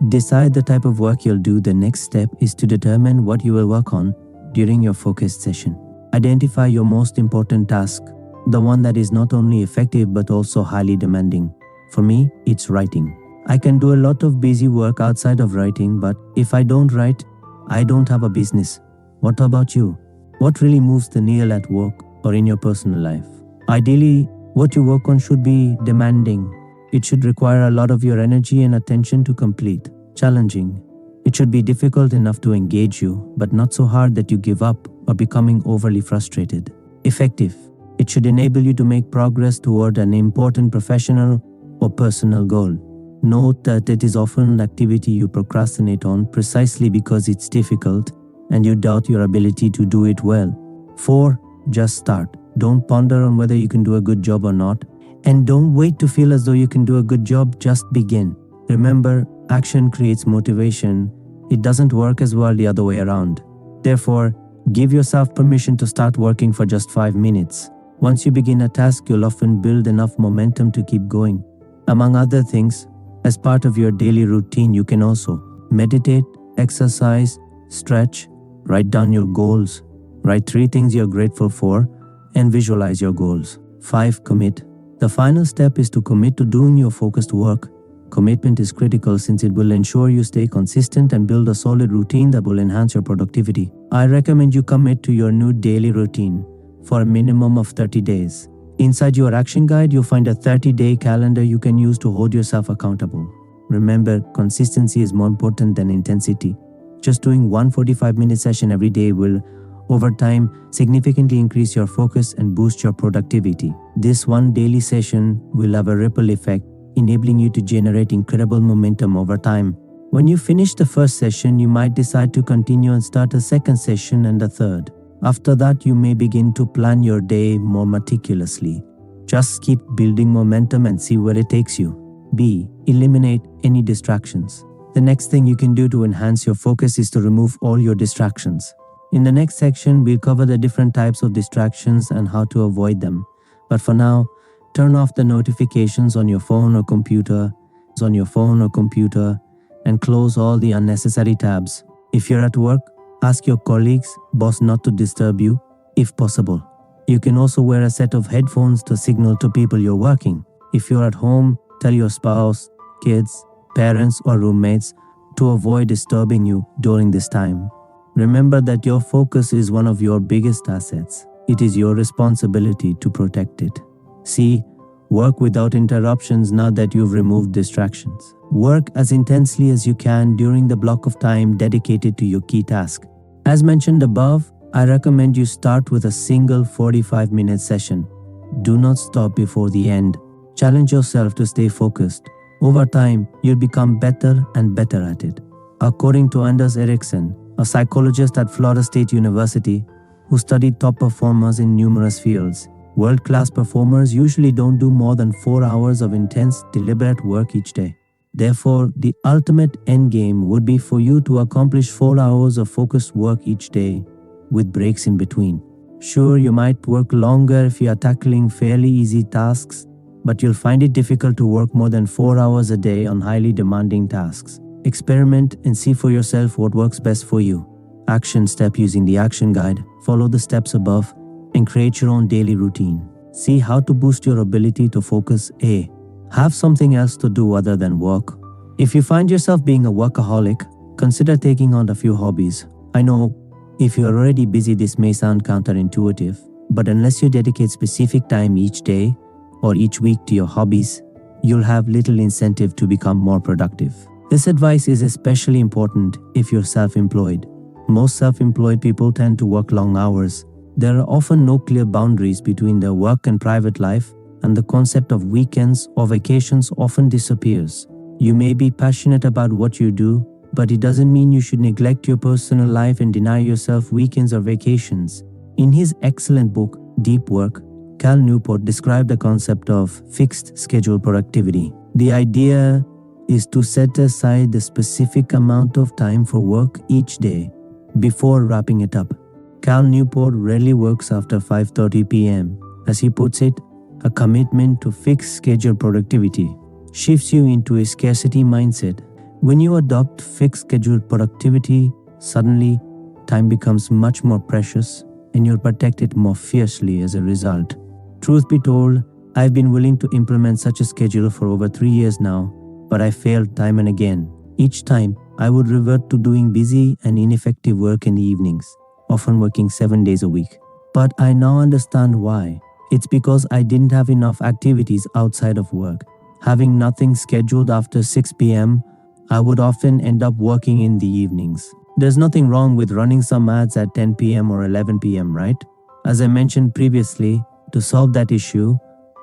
Decide the type of work you'll do. The next step is to determine what you will work on during your focused session. Identify your most important task, the one that is not only effective but also highly demanding. For me, it's writing. I can do a lot of busy work outside of writing, but if I don't write, I don't have a business. What about you? What really moves the needle at work or in your personal life? Ideally, what you work on should be demanding. It should require a lot of your energy and attention to complete. Challenging. It should be difficult enough to engage you, but not so hard that you give up or becoming overly frustrated. Effective. It should enable you to make progress toward an important professional or personal goal. Note that it is often an activity you procrastinate on precisely because it's difficult and you doubt your ability to do it well. 4. Just start. Don't ponder on whether you can do a good job or not. And don't wait to feel as though you can do a good job, just begin. Remember, action creates motivation. It doesn't work as well the other way around. Therefore, give yourself permission to start working for just 5 minutes. Once you begin a task, you'll often build enough momentum to keep going. Among other things, as part of your daily routine, you can also meditate, exercise, stretch, write down your goals, write 3 things you're grateful for, and visualize your goals. 5. Commit. The final step is to commit to doing your focused work. Commitment is critical since it will ensure you stay consistent and build a solid routine that will enhance your productivity. I recommend you commit to your new daily routine for a minimum of 30 days. Inside your action guide, you'll find a 30-day calendar you can use to hold yourself accountable. Remember, consistency is more important than intensity. Just doing one 45-minute session every day will over time significantly increase your focus and boost your productivity. This one daily session will have a ripple effect, enabling you to generate incredible momentum over time. When you finish the first session, you might decide to continue and start a second session and a third. After that, you may begin to plan your day more meticulously. Just keep building momentum and see where it takes you. B. Eliminate any distractions. The next thing you can do to enhance your focus is to remove all your distractions. In the next section, we'll cover the different types of distractions and how to avoid them. But for now, turn off the notifications on your phone or computer, and close all the unnecessary tabs. If you're at work, ask your colleagues, boss not to disturb you, if possible. You can also wear a set of headphones to signal to people you're working. If you're at home, tell your spouse, kids, parents, or roommates to avoid disturbing you during this time. Remember that your focus is one of your biggest assets. It is your responsibility to protect it. C. Work without interruptions now that you've removed distractions. Work as intensely as you can during the block of time dedicated to your key task. As mentioned above, I recommend you start with a single 45-minute session. Do not stop before the end. Challenge yourself to stay focused. Over time, you'll become better and better at it. According to Anders Ericsson, a psychologist at Florida State University who studied top performers in numerous fields, world-class performers usually don't do more than 4 hours of intense, deliberate work each day. Therefore, the ultimate endgame would be for you to accomplish 4 hours of focused work each day, with breaks in between. Sure, you might work longer if you are tackling fairly easy tasks, but you'll find it difficult to work more than 4 hours a day on highly demanding tasks. Experiment and see for yourself what works best for you. Action step using the action guide. Follow the steps above and create your own daily routine. See how to boost your ability to focus. A. Have something else to do other than work. If you find yourself being a workaholic, consider taking on a few hobbies. I know, if you're already busy, this may sound counterintuitive, but unless you dedicate specific time each day or each week to your hobbies, you'll have little incentive to become more productive. This advice is especially important if you're self-employed. Most self-employed people tend to work long hours. There are often no clear boundaries between their work and private life, and the concept of weekends or vacations often disappears. You may be passionate about what you do, but it doesn't mean you should neglect your personal life and deny yourself weekends or vacations. In his excellent book, Deep Work, Cal Newport described the concept of fixed schedule productivity. The idea is to set aside the specific amount of time for work each day before wrapping it up. Cal Newport rarely works after 5:30 p.m. As he puts it, a commitment to fixed schedule productivity shifts you into a scarcity mindset. When you adopt fixed schedule productivity, suddenly time becomes much more precious and you'll protect it more fiercely as a result. Truth be told, I've been willing to implement such a schedule for over 3 years now, but I failed time and again. Each time, I would revert to doing busy and ineffective work in the evenings, often working 7 days a week. But I now understand why. It's because I didn't have enough activities outside of work. Having nothing scheduled after 6 p.m., I would often end up working in the evenings. There's nothing wrong with running some ads at 10 p.m. or 11 p.m., right? As I mentioned previously, to solve that issue,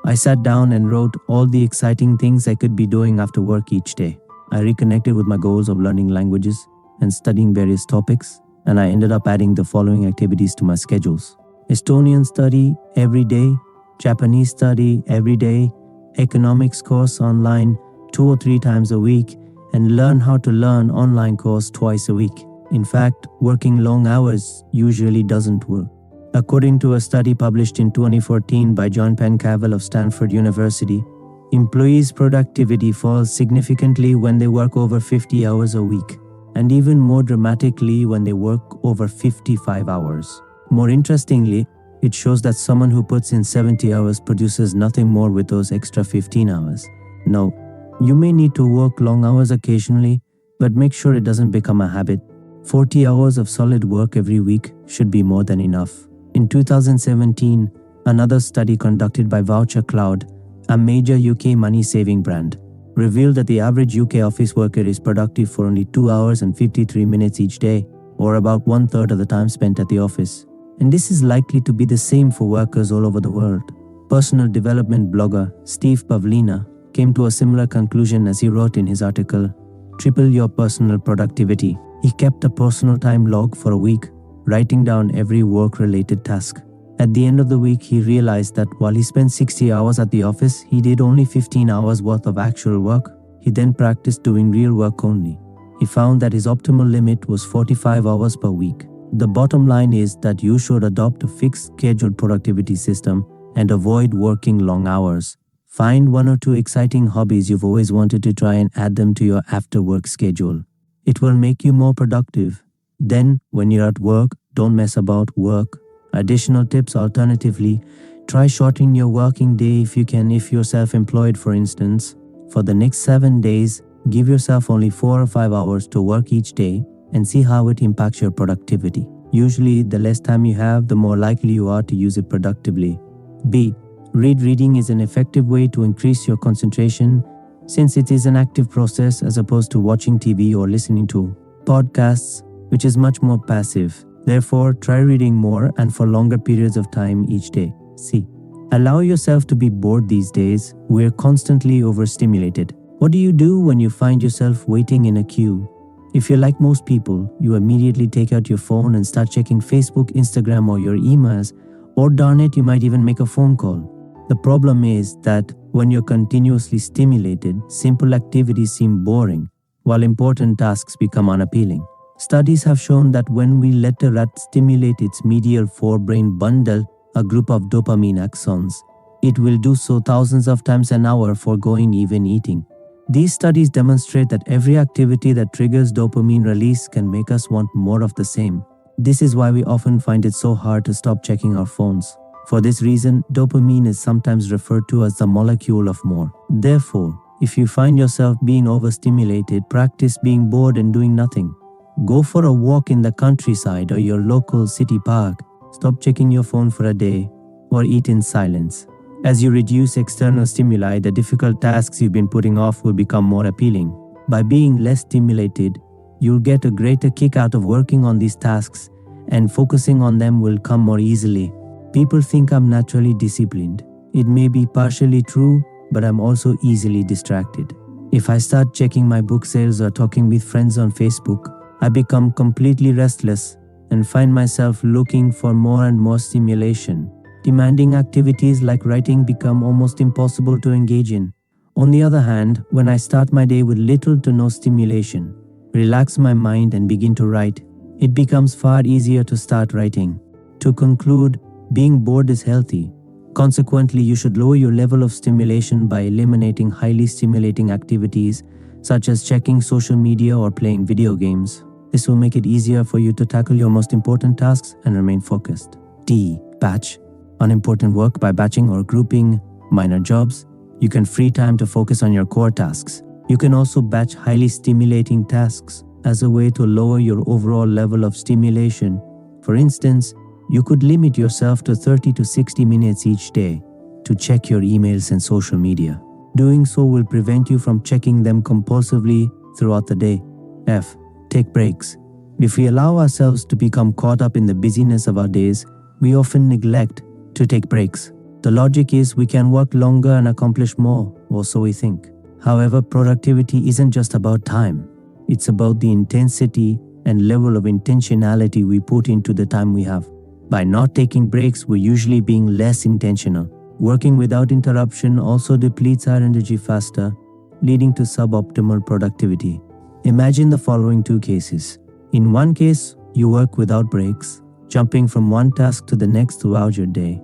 I sat down and wrote all the exciting things I could be doing after work each day. I reconnected with my goals of learning languages and studying various topics, and I ended up adding the following activities to my schedules: Estonian study every day, Japanese study every day, economics course online 2 or 3 times a week, and learn how to learn online course twice a week. In fact, working long hours usually doesn't work. According to a study published in 2014 by John Pencavel of Stanford University, employees' productivity falls significantly when they work over 50 hours a week, and even more dramatically when they work over 55 hours. More interestingly, it shows that someone who puts in 70 hours produces nothing more with those extra 15 hours. Now, you may need to work long hours occasionally, but make sure it doesn't become a habit. 40 hours of solid work every week should be more than enough. In 2017, another study conducted by Voucher Cloud, a major UK money-saving brand, revealed that the average UK office worker is productive for only 2 hours and 53 minutes each day, or about 1/3 of the time spent at the office. And this is likely to be the same for workers all over the world. Personal development blogger Steve Pavlina came to a similar conclusion as he wrote in his article, Triple Your Personal Productivity. He kept a personal time log for a week, writing down every work-related task. At the end of the week, he realized that while he spent 60 hours at the office, he did only 15 hours worth of actual work. He then practiced doing real work only. He found that his optimal limit was 45 hours per week. The bottom line is that you should adopt a fixed scheduled productivity system and avoid working long hours. Find one or two exciting hobbies you've always wanted to try and add them to your after-work schedule. It will make you more productive. Then, when you're at work, don't mess about work. Additional tips alternatively, try shortening your working day if you can, if you're self-employed for instance. For the next 7 days, give yourself only 4 or 5 hours to work each day and see how it impacts your productivity. Usually, the less time you have, the more likely you are to use it productively. B. Reading is an effective way to increase your concentration since it is an active process as opposed to watching TV or listening to podcasts, which is much more passive. Therefore, try reading more and for longer periods of time each day. C. Allow yourself to be bored these days. We're constantly overstimulated. What do you do when you find yourself waiting in a queue? If you're like most people, you immediately take out your phone and start checking Facebook, Instagram, or your emails, or darn it, you might even make a phone call. The problem is that when you're continuously stimulated, simple activities seem boring, while important tasks become unappealing. Studies have shown that when we let a rat stimulate its medial forebrain bundle, a group of dopamine axons, it will do so thousands of times an hour, foregoing even eating. These studies demonstrate that every activity that triggers dopamine release can make us want more of the same. This is why we often find it so hard to stop checking our phones. For this reason, dopamine is sometimes referred to as the molecule of more. Therefore, if you find yourself being overstimulated, practice being bored and doing nothing. Go for a walk in the countryside or your local city park. Stop checking your phone for a day, or eat in silence. As you reduce external stimuli, the difficult tasks you've been putting off will become more appealing. By being less stimulated, you'll get a greater kick out of working on these tasks, and focusing on them will come more easily. People think I'm naturally disciplined. It may be partially true, but I'm also easily distracted. If I start checking my book sales or talking with friends on Facebook, I become completely restless and find myself looking for more and more stimulation. Demanding activities like writing become almost impossible to engage in. On the other hand, when I start my day with little to no stimulation, relax my mind and begin to write, it becomes far easier to start writing. To conclude, being bored is healthy. Consequently, you should lower your level of stimulation by eliminating highly stimulating activities such as checking social media or playing video games. This will make it easier for you to tackle your most important tasks and remain focused. D. Batch unimportant work by batching or grouping minor jobs. You can free time to focus on your core tasks. You can also batch highly stimulating tasks as a way to lower your overall level of stimulation. For instance, you could limit yourself to 30 to 60 minutes each day to check your emails and social media. Doing so will prevent you from checking them compulsively throughout the day. F. Take breaks. If we allow ourselves to become caught up in the busyness of our days, we often neglect to take breaks. The logic is we can work longer and accomplish more, or so we think. However, productivity isn't just about time. It's about the intensity and level of intentionality we put into the time we have. By not taking breaks, we're usually being less intentional. Working without interruption also depletes our energy faster, leading to suboptimal productivity. Imagine the following two cases. In one case, you work without breaks, jumping from one task to the next throughout your day.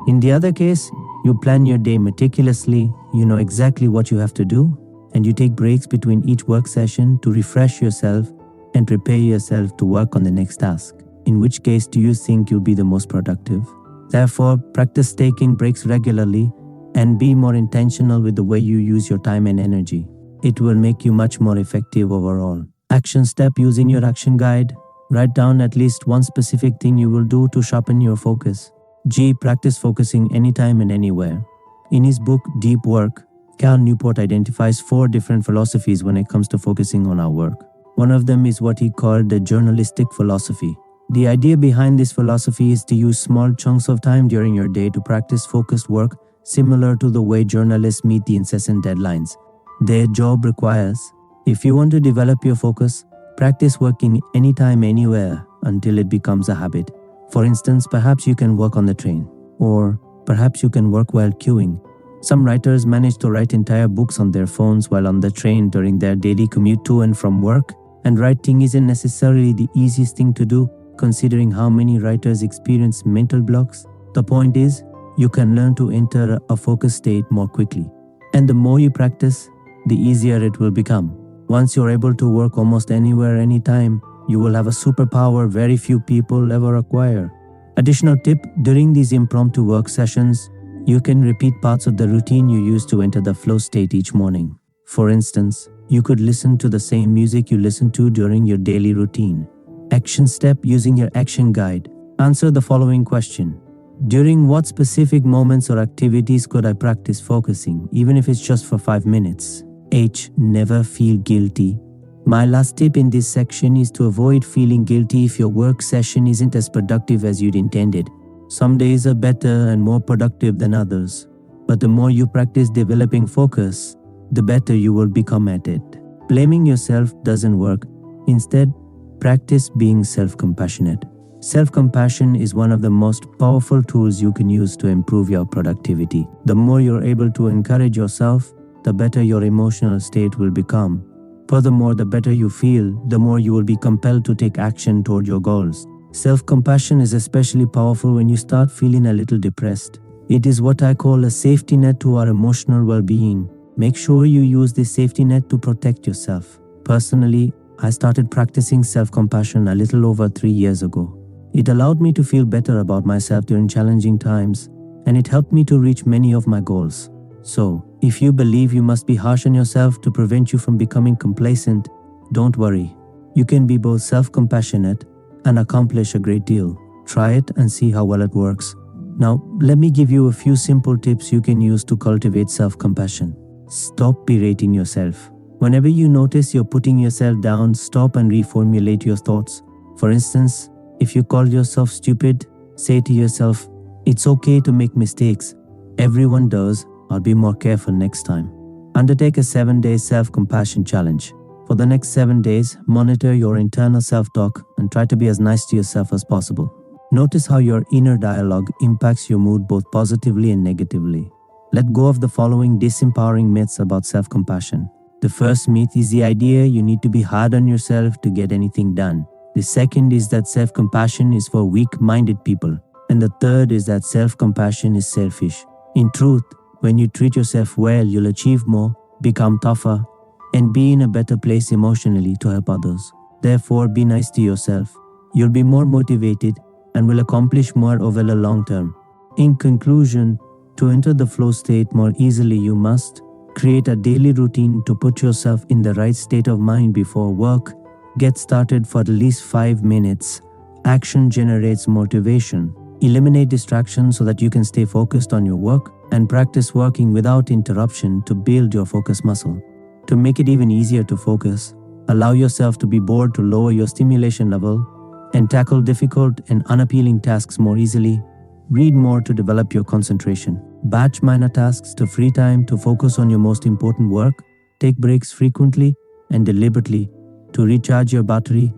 In the other case, you plan your day meticulously, you know exactly what you have to do, and you take breaks between each work session to refresh yourself and prepare yourself to work on the next task. In which case do you think you'll be the most productive? Therefore, practice taking breaks regularly and be more intentional with the way you use your time and energy. It will make you much more effective overall. Action step using your action guide. Write down at least one specific thing you will do to sharpen your focus. G. Practice focusing anytime and anywhere. In his book, Deep Work, Cal Newport identifies 4 different philosophies when it comes to focusing on our work. One of them is what he called the journalistic philosophy. The idea behind this philosophy is to use small chunks of time during your day to practice focused work, similar to the way journalists meet the incessant deadlines their job requires. If you want to develop your focus, practice working anytime, anywhere until it becomes a habit. For instance, perhaps you can work on the train, or perhaps you can work while queuing. Some writers manage to write entire books on their phones while on the train during their daily commute to and from work, and writing isn't necessarily the easiest thing to do, considering how many writers experience mental blocks. The point is, you can learn to enter a focused state more quickly. And the more you practice, the easier it will become. Once you're able to work almost anywhere, anytime, you will have a superpower very few people ever acquire. Additional tip, during these impromptu work sessions, you can repeat parts of the routine you use to enter the flow state each morning. For instance, you could listen to the same music you listen to during your daily routine. Action step, using your action guide. Answer the following question. During what specific moments or activities could I practice focusing, even if it's just for 5 minutes? H. Never feel guilty. My last tip in this section is to avoid feeling guilty if your work session isn't as productive as you'd intended. Some days are better and more productive than others, but the more you practice developing focus, the better you will become at it. Blaming yourself doesn't work. Instead, practice being self-compassionate. Self-compassion is one of the most powerful tools you can use to improve your productivity. The more you're able to encourage yourself, the better your emotional state will become. Furthermore, the better you feel, the more you will be compelled to take action toward your goals. Self-compassion is especially powerful when you start feeling a little depressed. It is what I call a safety net to our emotional well-being. Make sure you use this safety net to protect yourself. Personally, I started practicing self-compassion a little over 3 years ago. It allowed me to feel better about myself during challenging times, and it helped me to reach many of my goals. So, if you believe you must be harsh on yourself to prevent you from becoming complacent, don't worry. You can be both self-compassionate and accomplish a great deal. Try it and see how well it works. Now, let me give you a few simple tips you can use to cultivate self-compassion. Stop berating yourself. Whenever you notice you're putting yourself down, stop and reformulate your thoughts. For instance, if you call yourself stupid, say to yourself, "It's okay to make mistakes. Everyone does. I'll be more careful next time." Undertake a 7-day self-compassion challenge. For the next 7 days, monitor your internal self-talk and try to be as nice to yourself as possible. Notice how your inner dialogue impacts your mood both positively and negatively. Let go of the following disempowering myths about self-compassion. The first myth is the idea you need to be hard on yourself to get anything done. The second is that self-compassion is for weak-minded people. And the third is that self-compassion is selfish. In truth, when you treat yourself well, you'll achieve more, become tougher, and be in a better place emotionally to help others. Therefore, be nice to yourself. You'll be more motivated and will accomplish more over the long term. In conclusion, to enter the flow state more easily, you must create a daily routine to put yourself in the right state of mind before work. Get started for at least 5 minutes. Action generates motivation. Eliminate distractions so that you can stay focused on your work, and practice working without interruption to build your focus muscle. To make it even easier to focus, allow yourself to be bored to lower your stimulation level and tackle difficult and unappealing tasks more easily. Read more to develop your concentration. Batch minor tasks to free time to focus on your most important work. Take breaks frequently and deliberately to recharge your battery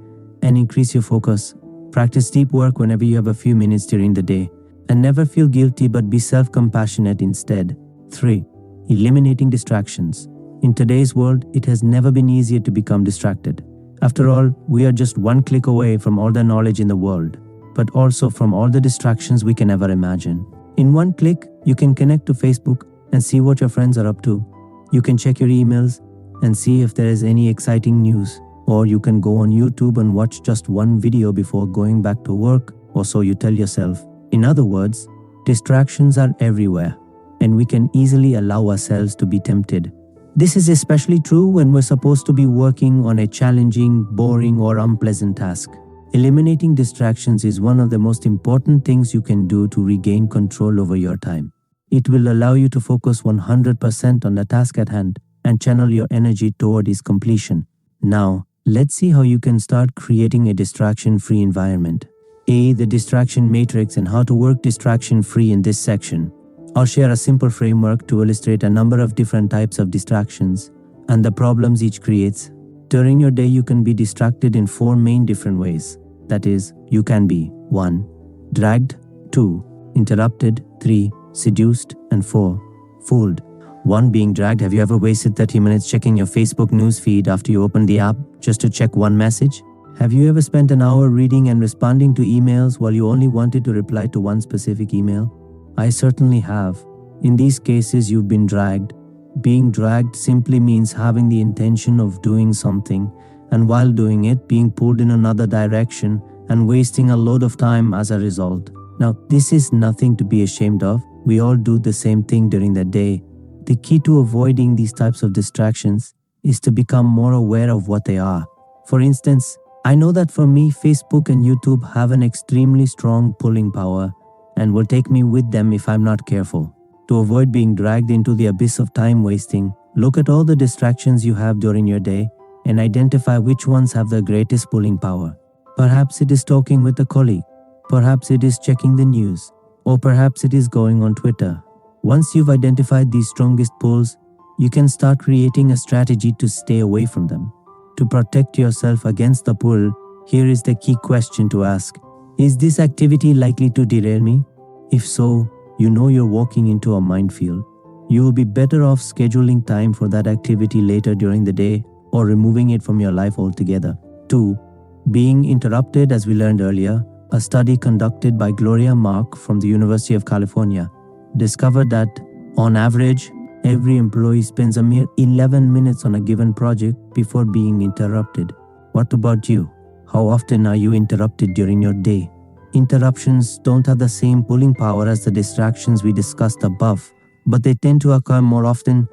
and increase your focus. Practice deep work whenever you have a few minutes during the day. And never feel guilty, but be self-compassionate instead. 3. Eliminating distractions. In today's world, it has never been easier to become distracted. After all, we are just one click away from all the knowledge in the world, but also from all the distractions we can ever imagine. In one click, you can connect to Facebook and see what your friends are up to. You can check your emails and see if there is any exciting news. Or you can go on YouTube and watch just one video before going back to work, or so you tell yourself. In other words, distractions are everywhere, and we can easily allow ourselves to be tempted. This is especially true when we're supposed to be working on a challenging, boring, or unpleasant task. Eliminating distractions is one of the most important things you can do to regain control over your time. It will allow you to focus 100% on the task at hand and channel your energy toward its completion. Now, let's see how you can start creating a distraction-free environment. The distraction matrix and how to work distraction-free in this section. I'll share a simple framework to illustrate a number of different types of distractions and the problems each creates. During your day, you can be distracted in 4 main different ways. That is, you can be 1. Dragged, 2. Interrupted, 3. Seduced, and 4. Fooled. 1. Being dragged. Have you ever wasted 30 minutes checking your Facebook news feed after you opened the app just to check one message? Have you ever spent an hour reading and responding to emails while you only wanted to reply to one specific email? I certainly have. In these cases, you've been dragged. Being dragged simply means having the intention of doing something, and while doing it, being pulled in another direction and wasting a load of time as a result. Now, this is nothing to be ashamed of. We all do the same thing during the day. The key to avoiding these types of distractions is to become more aware of what they are. For instance, I know that for me, Facebook and YouTube have an extremely strong pulling power and will take me with them if I'm not careful. To avoid being dragged into the abyss of time wasting, look at all the distractions you have during your day and identify which ones have the greatest pulling power. Perhaps it is talking with a colleague, perhaps it is checking the news, or perhaps it is going on Twitter. Once you've identified these strongest pulls, you can start creating a strategy to stay away from them. To protect yourself against the pull, here is the key question to ask. Is this activity likely to derail me? If so, you know you're walking into a minefield. You will be better off scheduling time for that activity later during the day or removing it from your life altogether. 2. Being interrupted. As we learned earlier, a study conducted by Gloria Mark from the University of California discovered that, on average, every employee spends a mere 11 minutes on a given project before being interrupted. What about you? How often are you interrupted during your day? Interruptions don't have the same pulling power as the distractions we discussed above, but they tend to occur more often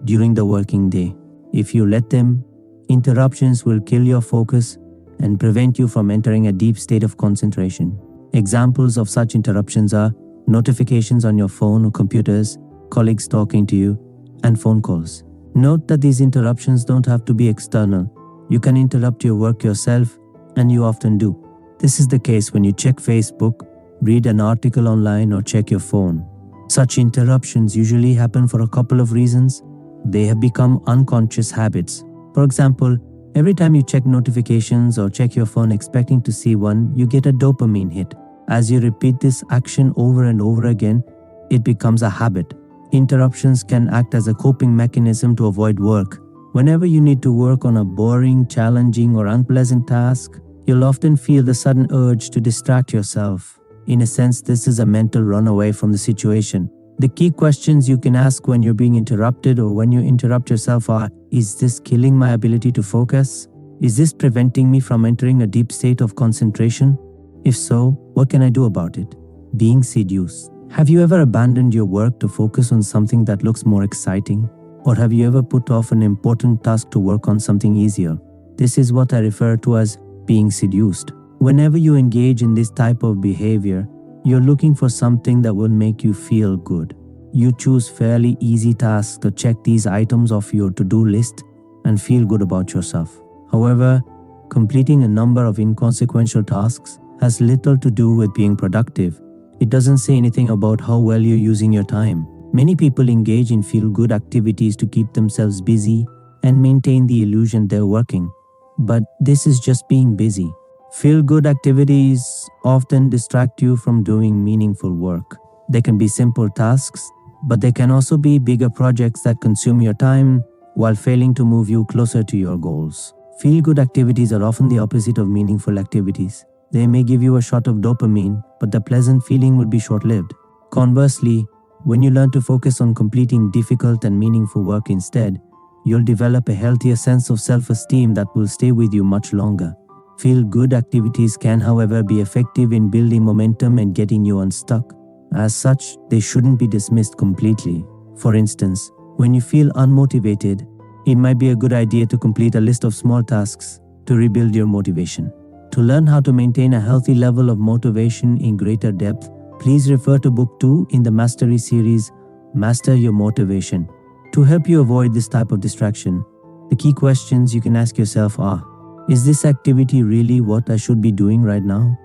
during the working day. If you let them, interruptions will kill your focus and prevent you from entering a deep state of concentration. Examples of such interruptions are notifications on your phone or computers, colleagues talking to you, and phone calls. Note that these interruptions don't have to be external. You can interrupt your work yourself, and you often do. This is the case when you check Facebook, read an article online, or check your phone. Such interruptions usually happen for a couple of reasons. They have become unconscious habits. For example, every time you check notifications or check your phone expecting to see one, you get a dopamine hit. As you repeat this action over and over again, it becomes a habit. Interruptions can act as a coping mechanism to avoid work. Whenever you need to work on a boring, challenging, or unpleasant task, you'll often feel the sudden urge to distract yourself. In a sense, this is a mental runaway from the situation. The key questions you can ask when you're being interrupted or when you interrupt yourself are, is this killing my ability to focus? Is this preventing me from entering a deep state of concentration? If so, what can I do about it? Being seduced. Have you ever abandoned your work to focus on something that looks more exciting? Or have you ever put off an important task to work on something easier? This is what I refer to as being seduced. Whenever you engage in this type of behavior, you're looking for something that will make you feel good. You choose fairly easy tasks to check these items off your to-do list and feel good about yourself. However, completing a number of inconsequential tasks has little to do with being productive. It doesn't say anything about how well you're using your time. Many people engage in feel-good activities to keep themselves busy and maintain the illusion they're working. But this is just being busy. Feel-good activities often distract you from doing meaningful work. They can be simple tasks, but they can also be bigger projects that consume your time while failing to move you closer to your goals. Feel-good activities are often the opposite of meaningful activities. They may give you a shot of dopamine, but the pleasant feeling will be short-lived. Conversely, when you learn to focus on completing difficult and meaningful work instead, you'll develop a healthier sense of self-esteem that will stay with you much longer. Feel-good activities can, however, be effective in building momentum and getting you unstuck. As such, they shouldn't be dismissed completely. For instance, when you feel unmotivated, it might be a good idea to complete a list of small tasks to rebuild your motivation. To learn how to maintain a healthy level of motivation in greater depth, please refer to Book 2 in the Mastery series, Master Your Motivation. To help you avoid this type of distraction, the key questions you can ask yourself are, is this activity really what I should be doing right now?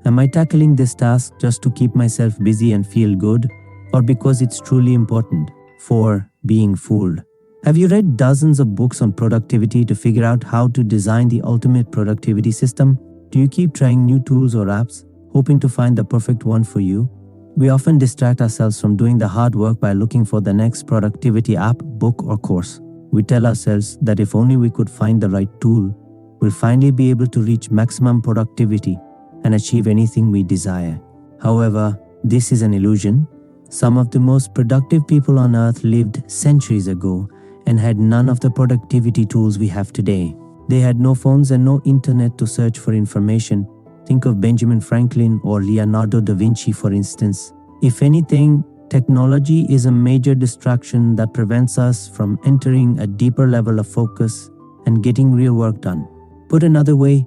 Am I tackling this task just to keep myself busy and feel good, or because it's truly important? 4. Being fooled. Have you read dozens of books on productivity to figure out how to design the ultimate productivity system? Do you keep trying new tools or apps, hoping to find the perfect one for you? We often distract ourselves from doing the hard work by looking for the next productivity app, book, or course. We tell ourselves that if only we could find the right tool, we'll finally be able to reach maximum productivity and achieve anything we desire. However, this is an illusion. Some of the most productive people on earth lived centuries ago and had none of the productivity tools we have today. They had no phones and no internet to search for information. Think of Benjamin Franklin or Leonardo da Vinci, for instance. If anything, technology is a major distraction that prevents us from entering a deeper level of focus and getting real work done. Put another way,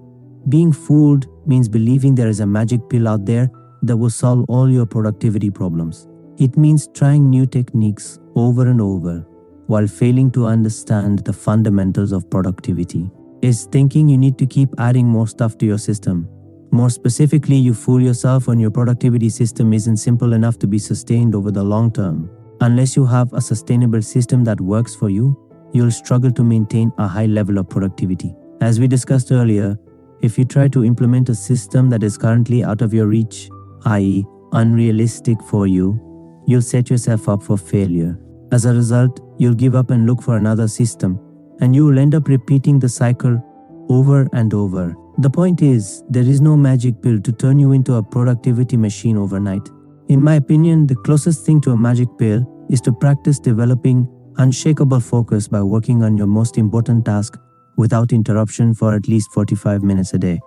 being fooled means believing there is a magic pill out there that will solve all your productivity problems. It means trying new techniques over and over while failing to understand the fundamentals of productivity. It's thinking you need to keep adding more stuff to your system. More specifically, you fool yourself when your productivity system isn't simple enough to be sustained over the long term. Unless you have a sustainable system that works for you, you'll struggle to maintain a high level of productivity. As we discussed earlier, if you try to implement a system that is currently out of your reach, i.e., unrealistic for you, you'll set yourself up for failure. As a result, you'll give up and look for another system, and you will end up repeating the cycle over and over. The point is, there is no magic pill to turn you into a productivity machine overnight. In my opinion, the closest thing to a magic pill is to practice developing unshakable focus by working on your most important task without interruption for at least 45 minutes a day,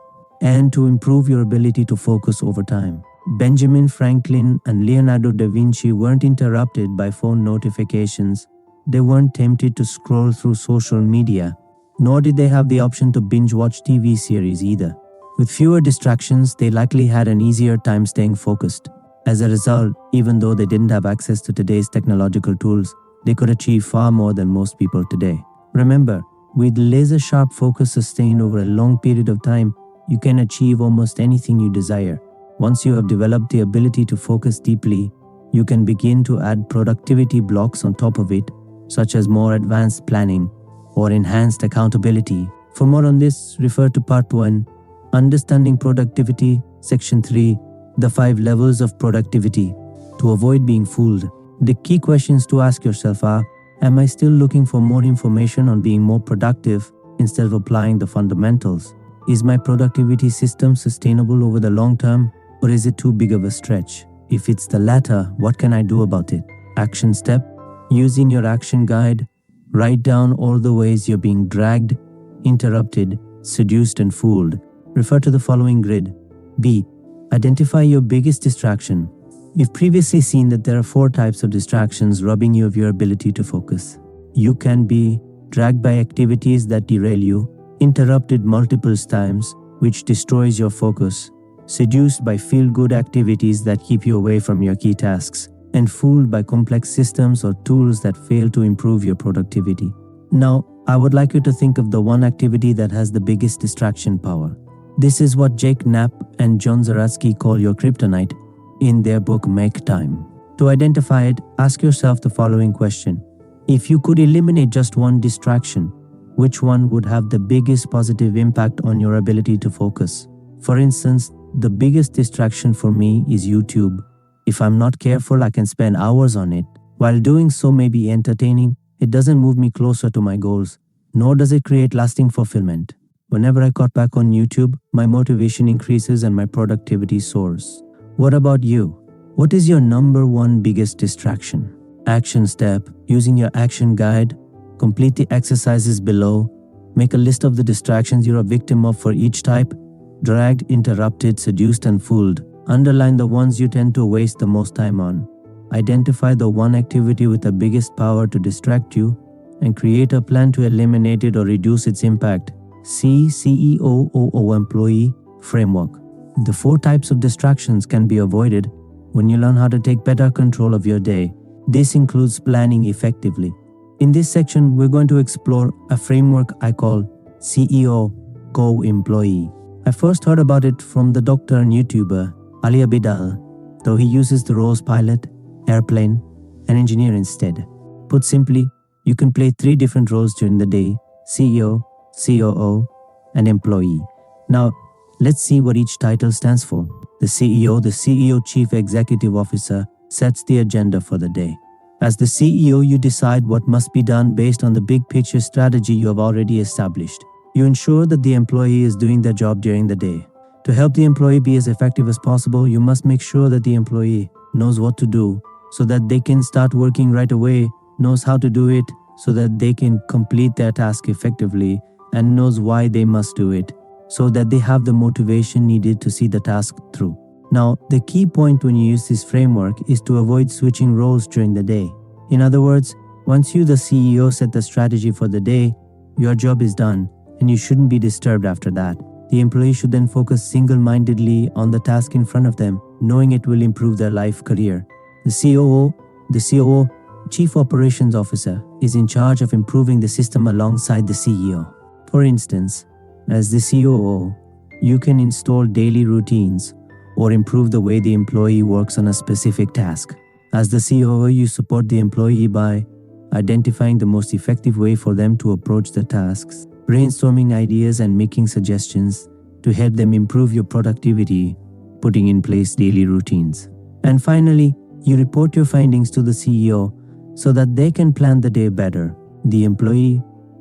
and to improve your ability to focus over time. Benjamin Franklin and Leonardo da Vinci weren't interrupted by phone notifications. They weren't tempted to scroll through social media, nor did they have the option to binge-watch TV series either. With fewer distractions, they likely had an easier time staying focused. As a result, even though they didn't have access to today's technological tools, they could achieve far more than most people today. Remember, with laser-sharp focus sustained over a long period of time, you can achieve almost anything you desire. Once you have developed the ability to focus deeply, you can begin to add productivity blocks on top of it, such as more advanced planning or enhanced accountability. For more on this, refer to Part 1, Understanding Productivity, Section 3, The 5 Levels of Productivity. To avoid being fooled, the key questions to ask yourself are, am I still looking for more information on being more productive instead of applying the fundamentals? Is my productivity system sustainable over the long term, or is it too big of a stretch? If it's the latter, what can I do about it? Action step: using your action guide, write down all the ways you're being dragged, interrupted, seduced, and fooled. Refer to the following grid. B. Identify your biggest distraction. You've previously seen that there are 4 types of distractions robbing you of your ability to focus. You can be dragged by activities that derail you, interrupted multiple times, which destroys your focus, seduced by feel-good activities that keep you away from your key tasks, and fooled by complex systems or tools that fail to improve your productivity. Now, I would like you to think of the one activity that has the biggest distraction power. This is what Jake Knapp and John Zaratsky call your kryptonite in their book Make Time. To identify it, ask yourself the following question. If you could eliminate just one distraction, which one would have the biggest positive impact on your ability to focus? For instance, the biggest distraction for me is YouTube. If I'm not careful, I can spend hours on it. While doing so may be entertaining, it doesn't move me closer to my goals, nor does it create lasting fulfillment. Whenever I got back on YouTube, my motivation increases and my productivity soars. What about you? What is your number one biggest distraction? Action step: using your action guide, complete the exercises below. Make a list of the distractions you're a victim of for each type: dragged, interrupted, seduced, and fooled. Underline the ones you tend to waste the most time on. Identify the one activity with the biggest power to distract you and create a plan to eliminate it or reduce its impact. See CEO or Employee Framework. The 4 types of distractions can be avoided when you learn how to take better control of your day. This includes planning effectively. In this section, we're going to explore a framework I call CEO Go Employee. I first heard about it from the doctor and YouTuber Ali Abidal, though he uses the roles pilot, airplane, and engineer instead. Put simply, you can play 3 different roles during the day: CEO, COO, and employee. Now, let's see what each title stands for. The CEO, Chief Executive Officer, sets the agenda for the day. As the CEO, you decide what must be done based on the big picture strategy you have already established. You ensure that the employee is doing their job during the day. To help the employee be as effective as possible, you must make sure that the employee knows what to do so that they can start working right away, knows how to do it so that they can complete their task effectively, and knows why they must do it so that they have the motivation needed to see the task through. Now, the key point when you use this framework is to avoid switching roles during the day. In other words, once you, the CEO, set the strategy for the day, your job is done and you shouldn't be disturbed after that. The employee should then focus single-mindedly on the task in front of them, knowing it will improve their life career. The COO, Chief Operations Officer, is in charge of improving the system alongside the CEO. For instance, as the COO, you can install daily routines or improve the way the employee works on a specific task. As the COO, you support the employee by identifying the most effective way for them to approach the tasks, brainstorming ideas and making suggestions to help them improve your productivity, putting in place daily routines. And finally, you report your findings to the CEO so that they can plan the day better.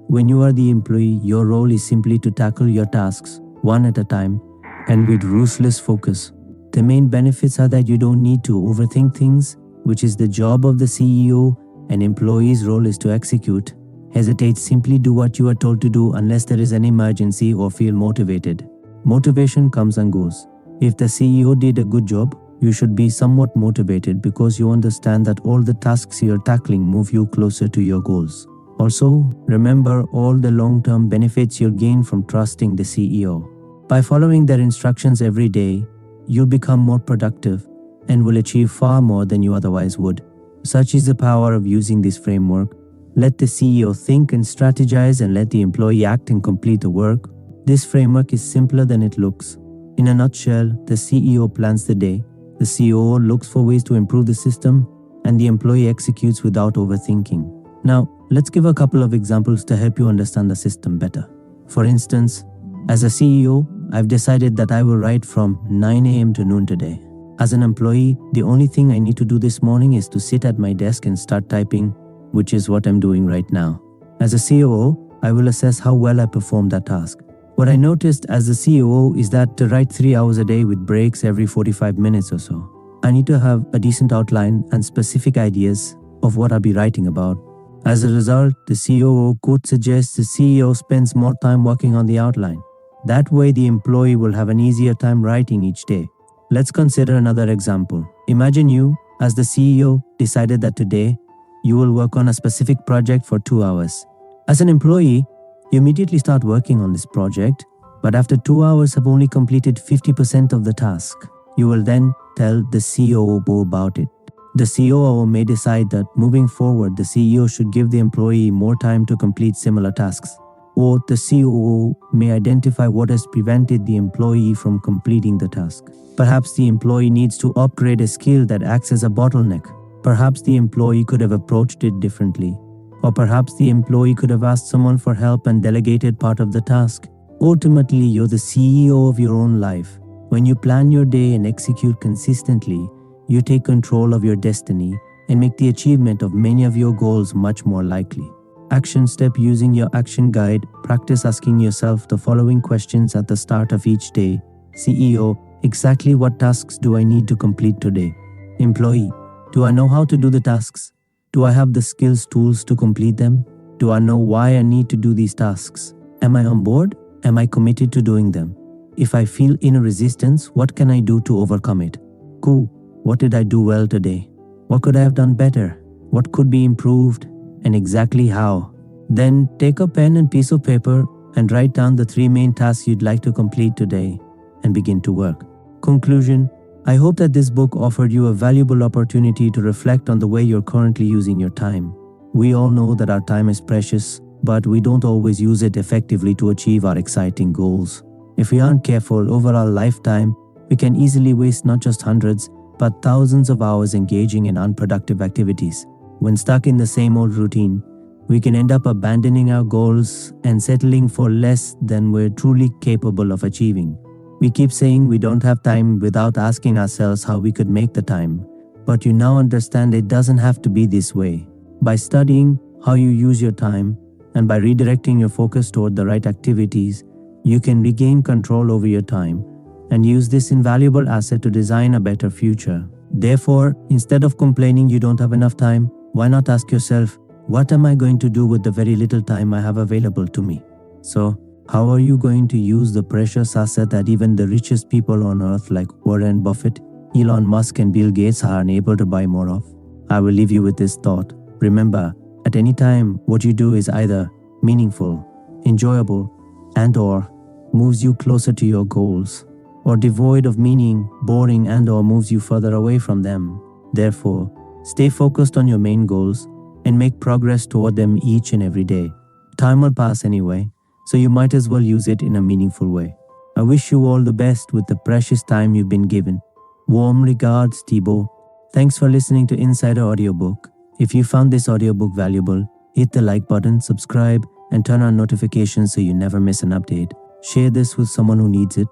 When you are the employee, your role is simply to tackle your tasks one at a time and with ruthless focus. The main benefits are that you don't need to overthink things, which is the job of the CEO, and employee's role is to execute. Hesitate, simply do what you are told to do unless there is an emergency or feel motivated. Motivation comes and goes. If the CEO did a good job, you should be somewhat motivated because you understand that all the tasks you're tackling move you closer to your goals. Also, remember all the long-term benefits you'll gain from trusting the CEO. By following their instructions every day, you'll become more productive and will achieve far more than you otherwise would. Such is the power of using this framework. Let the CEO think and strategize and let the employee act and complete the work. This framework is simpler than it looks. In a nutshell, the CEO plans the day, the COO looks for ways to improve the system, and the employee executes without overthinking. Now, let's give a couple of examples to help you understand the system better. For instance, as a CEO, I've decided that I will write from 9 a.m. to noon today. As an employee, the only thing I need to do this morning is to sit at my desk and start typing, which is what I'm doing right now. As a COO, I will assess how well I performed that task. What I noticed as the COO is that to write 3 hours a day with breaks every 45 minutes or so, I need to have a decent outline and specific ideas of what I'll be writing about. As a result, the COO could suggest the CEO spends more time working on the outline. That way, the employee will have an easier time writing each day. Let's consider another example. Imagine you, as the CEO, decided that today, you will work on a specific project for 2 hours. As an employee, you immediately start working on this project, but after 2 hours have only completed 50% of the task. You will then tell the COO about it. The COO may decide that moving forward, the CEO should give the employee more time to complete similar tasks. Or the COO may identify what has prevented the employee from completing the task. Perhaps the employee needs to upgrade a skill that acts as a bottleneck. Perhaps the employee could have approached it differently. Or perhaps the employee could have asked someone for help and delegated part of the task. Ultimately, you're the CEO of your own life. When you plan your day and execute consistently, you take control of your destiny and make the achievement of many of your goals much more likely. Action step: using your action guide, practice asking yourself the following questions at the start of each day. CEO, exactly what tasks do I need to complete today? Employee, do I know how to do the tasks? Do I have the skills, tools to complete them? Do I know why I need to do these tasks? Am I on board? Am I committed to doing them? If I feel inner resistance, what can I do to overcome it? Cool. What did I do well today? What could I have done better? What could be improved? And exactly how? Then take a pen and piece of paper and write down the 3 main tasks you'd like to complete today and begin to work. Conclusion: I hope that this book offered you a valuable opportunity to reflect on the way you're currently using your time. We all know that our time is precious, but we don't always use it effectively to achieve our exciting goals. If we aren't careful over our lifetime, we can easily waste not just hundreds, but thousands of hours engaging in unproductive activities. When stuck in the same old routine, we can end up abandoning our goals and settling for less than we're truly capable of achieving. We keep saying we don't have time without asking ourselves how we could make the time. But you now understand it doesn't have to be this way. By studying how you use your time and by redirecting your focus toward the right activities, you can regain control over your time and use this invaluable asset to design a better future. Therefore, instead of complaining you don't have enough time, why not ask yourself, what am I going to do with the very little time I have available to me? So, how are you going to use the precious asset that even the richest people on earth like Warren Buffett, Elon Musk and Bill Gates are unable to buy more of? I will leave you with this thought. Remember, at any time, what you do is either meaningful, enjoyable, and/or moves you closer to your goals, or devoid of meaning, boring, and/or moves you further away from them. Therefore, stay focused on your main goals and make progress toward them each and every day. Time will pass anyway, so you might as well use it in a meaningful way. I wish you all the best with the precious time you've been given. Warm regards, Thibaut. Thanks for listening to Insider Audiobook. If you found this audiobook valuable, hit the like button, subscribe, and turn on notifications so you never miss an update. Share this with someone who needs it,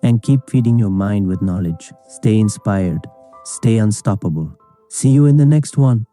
and keep feeding your mind with knowledge. Stay inspired. Stay unstoppable. See you in the next one.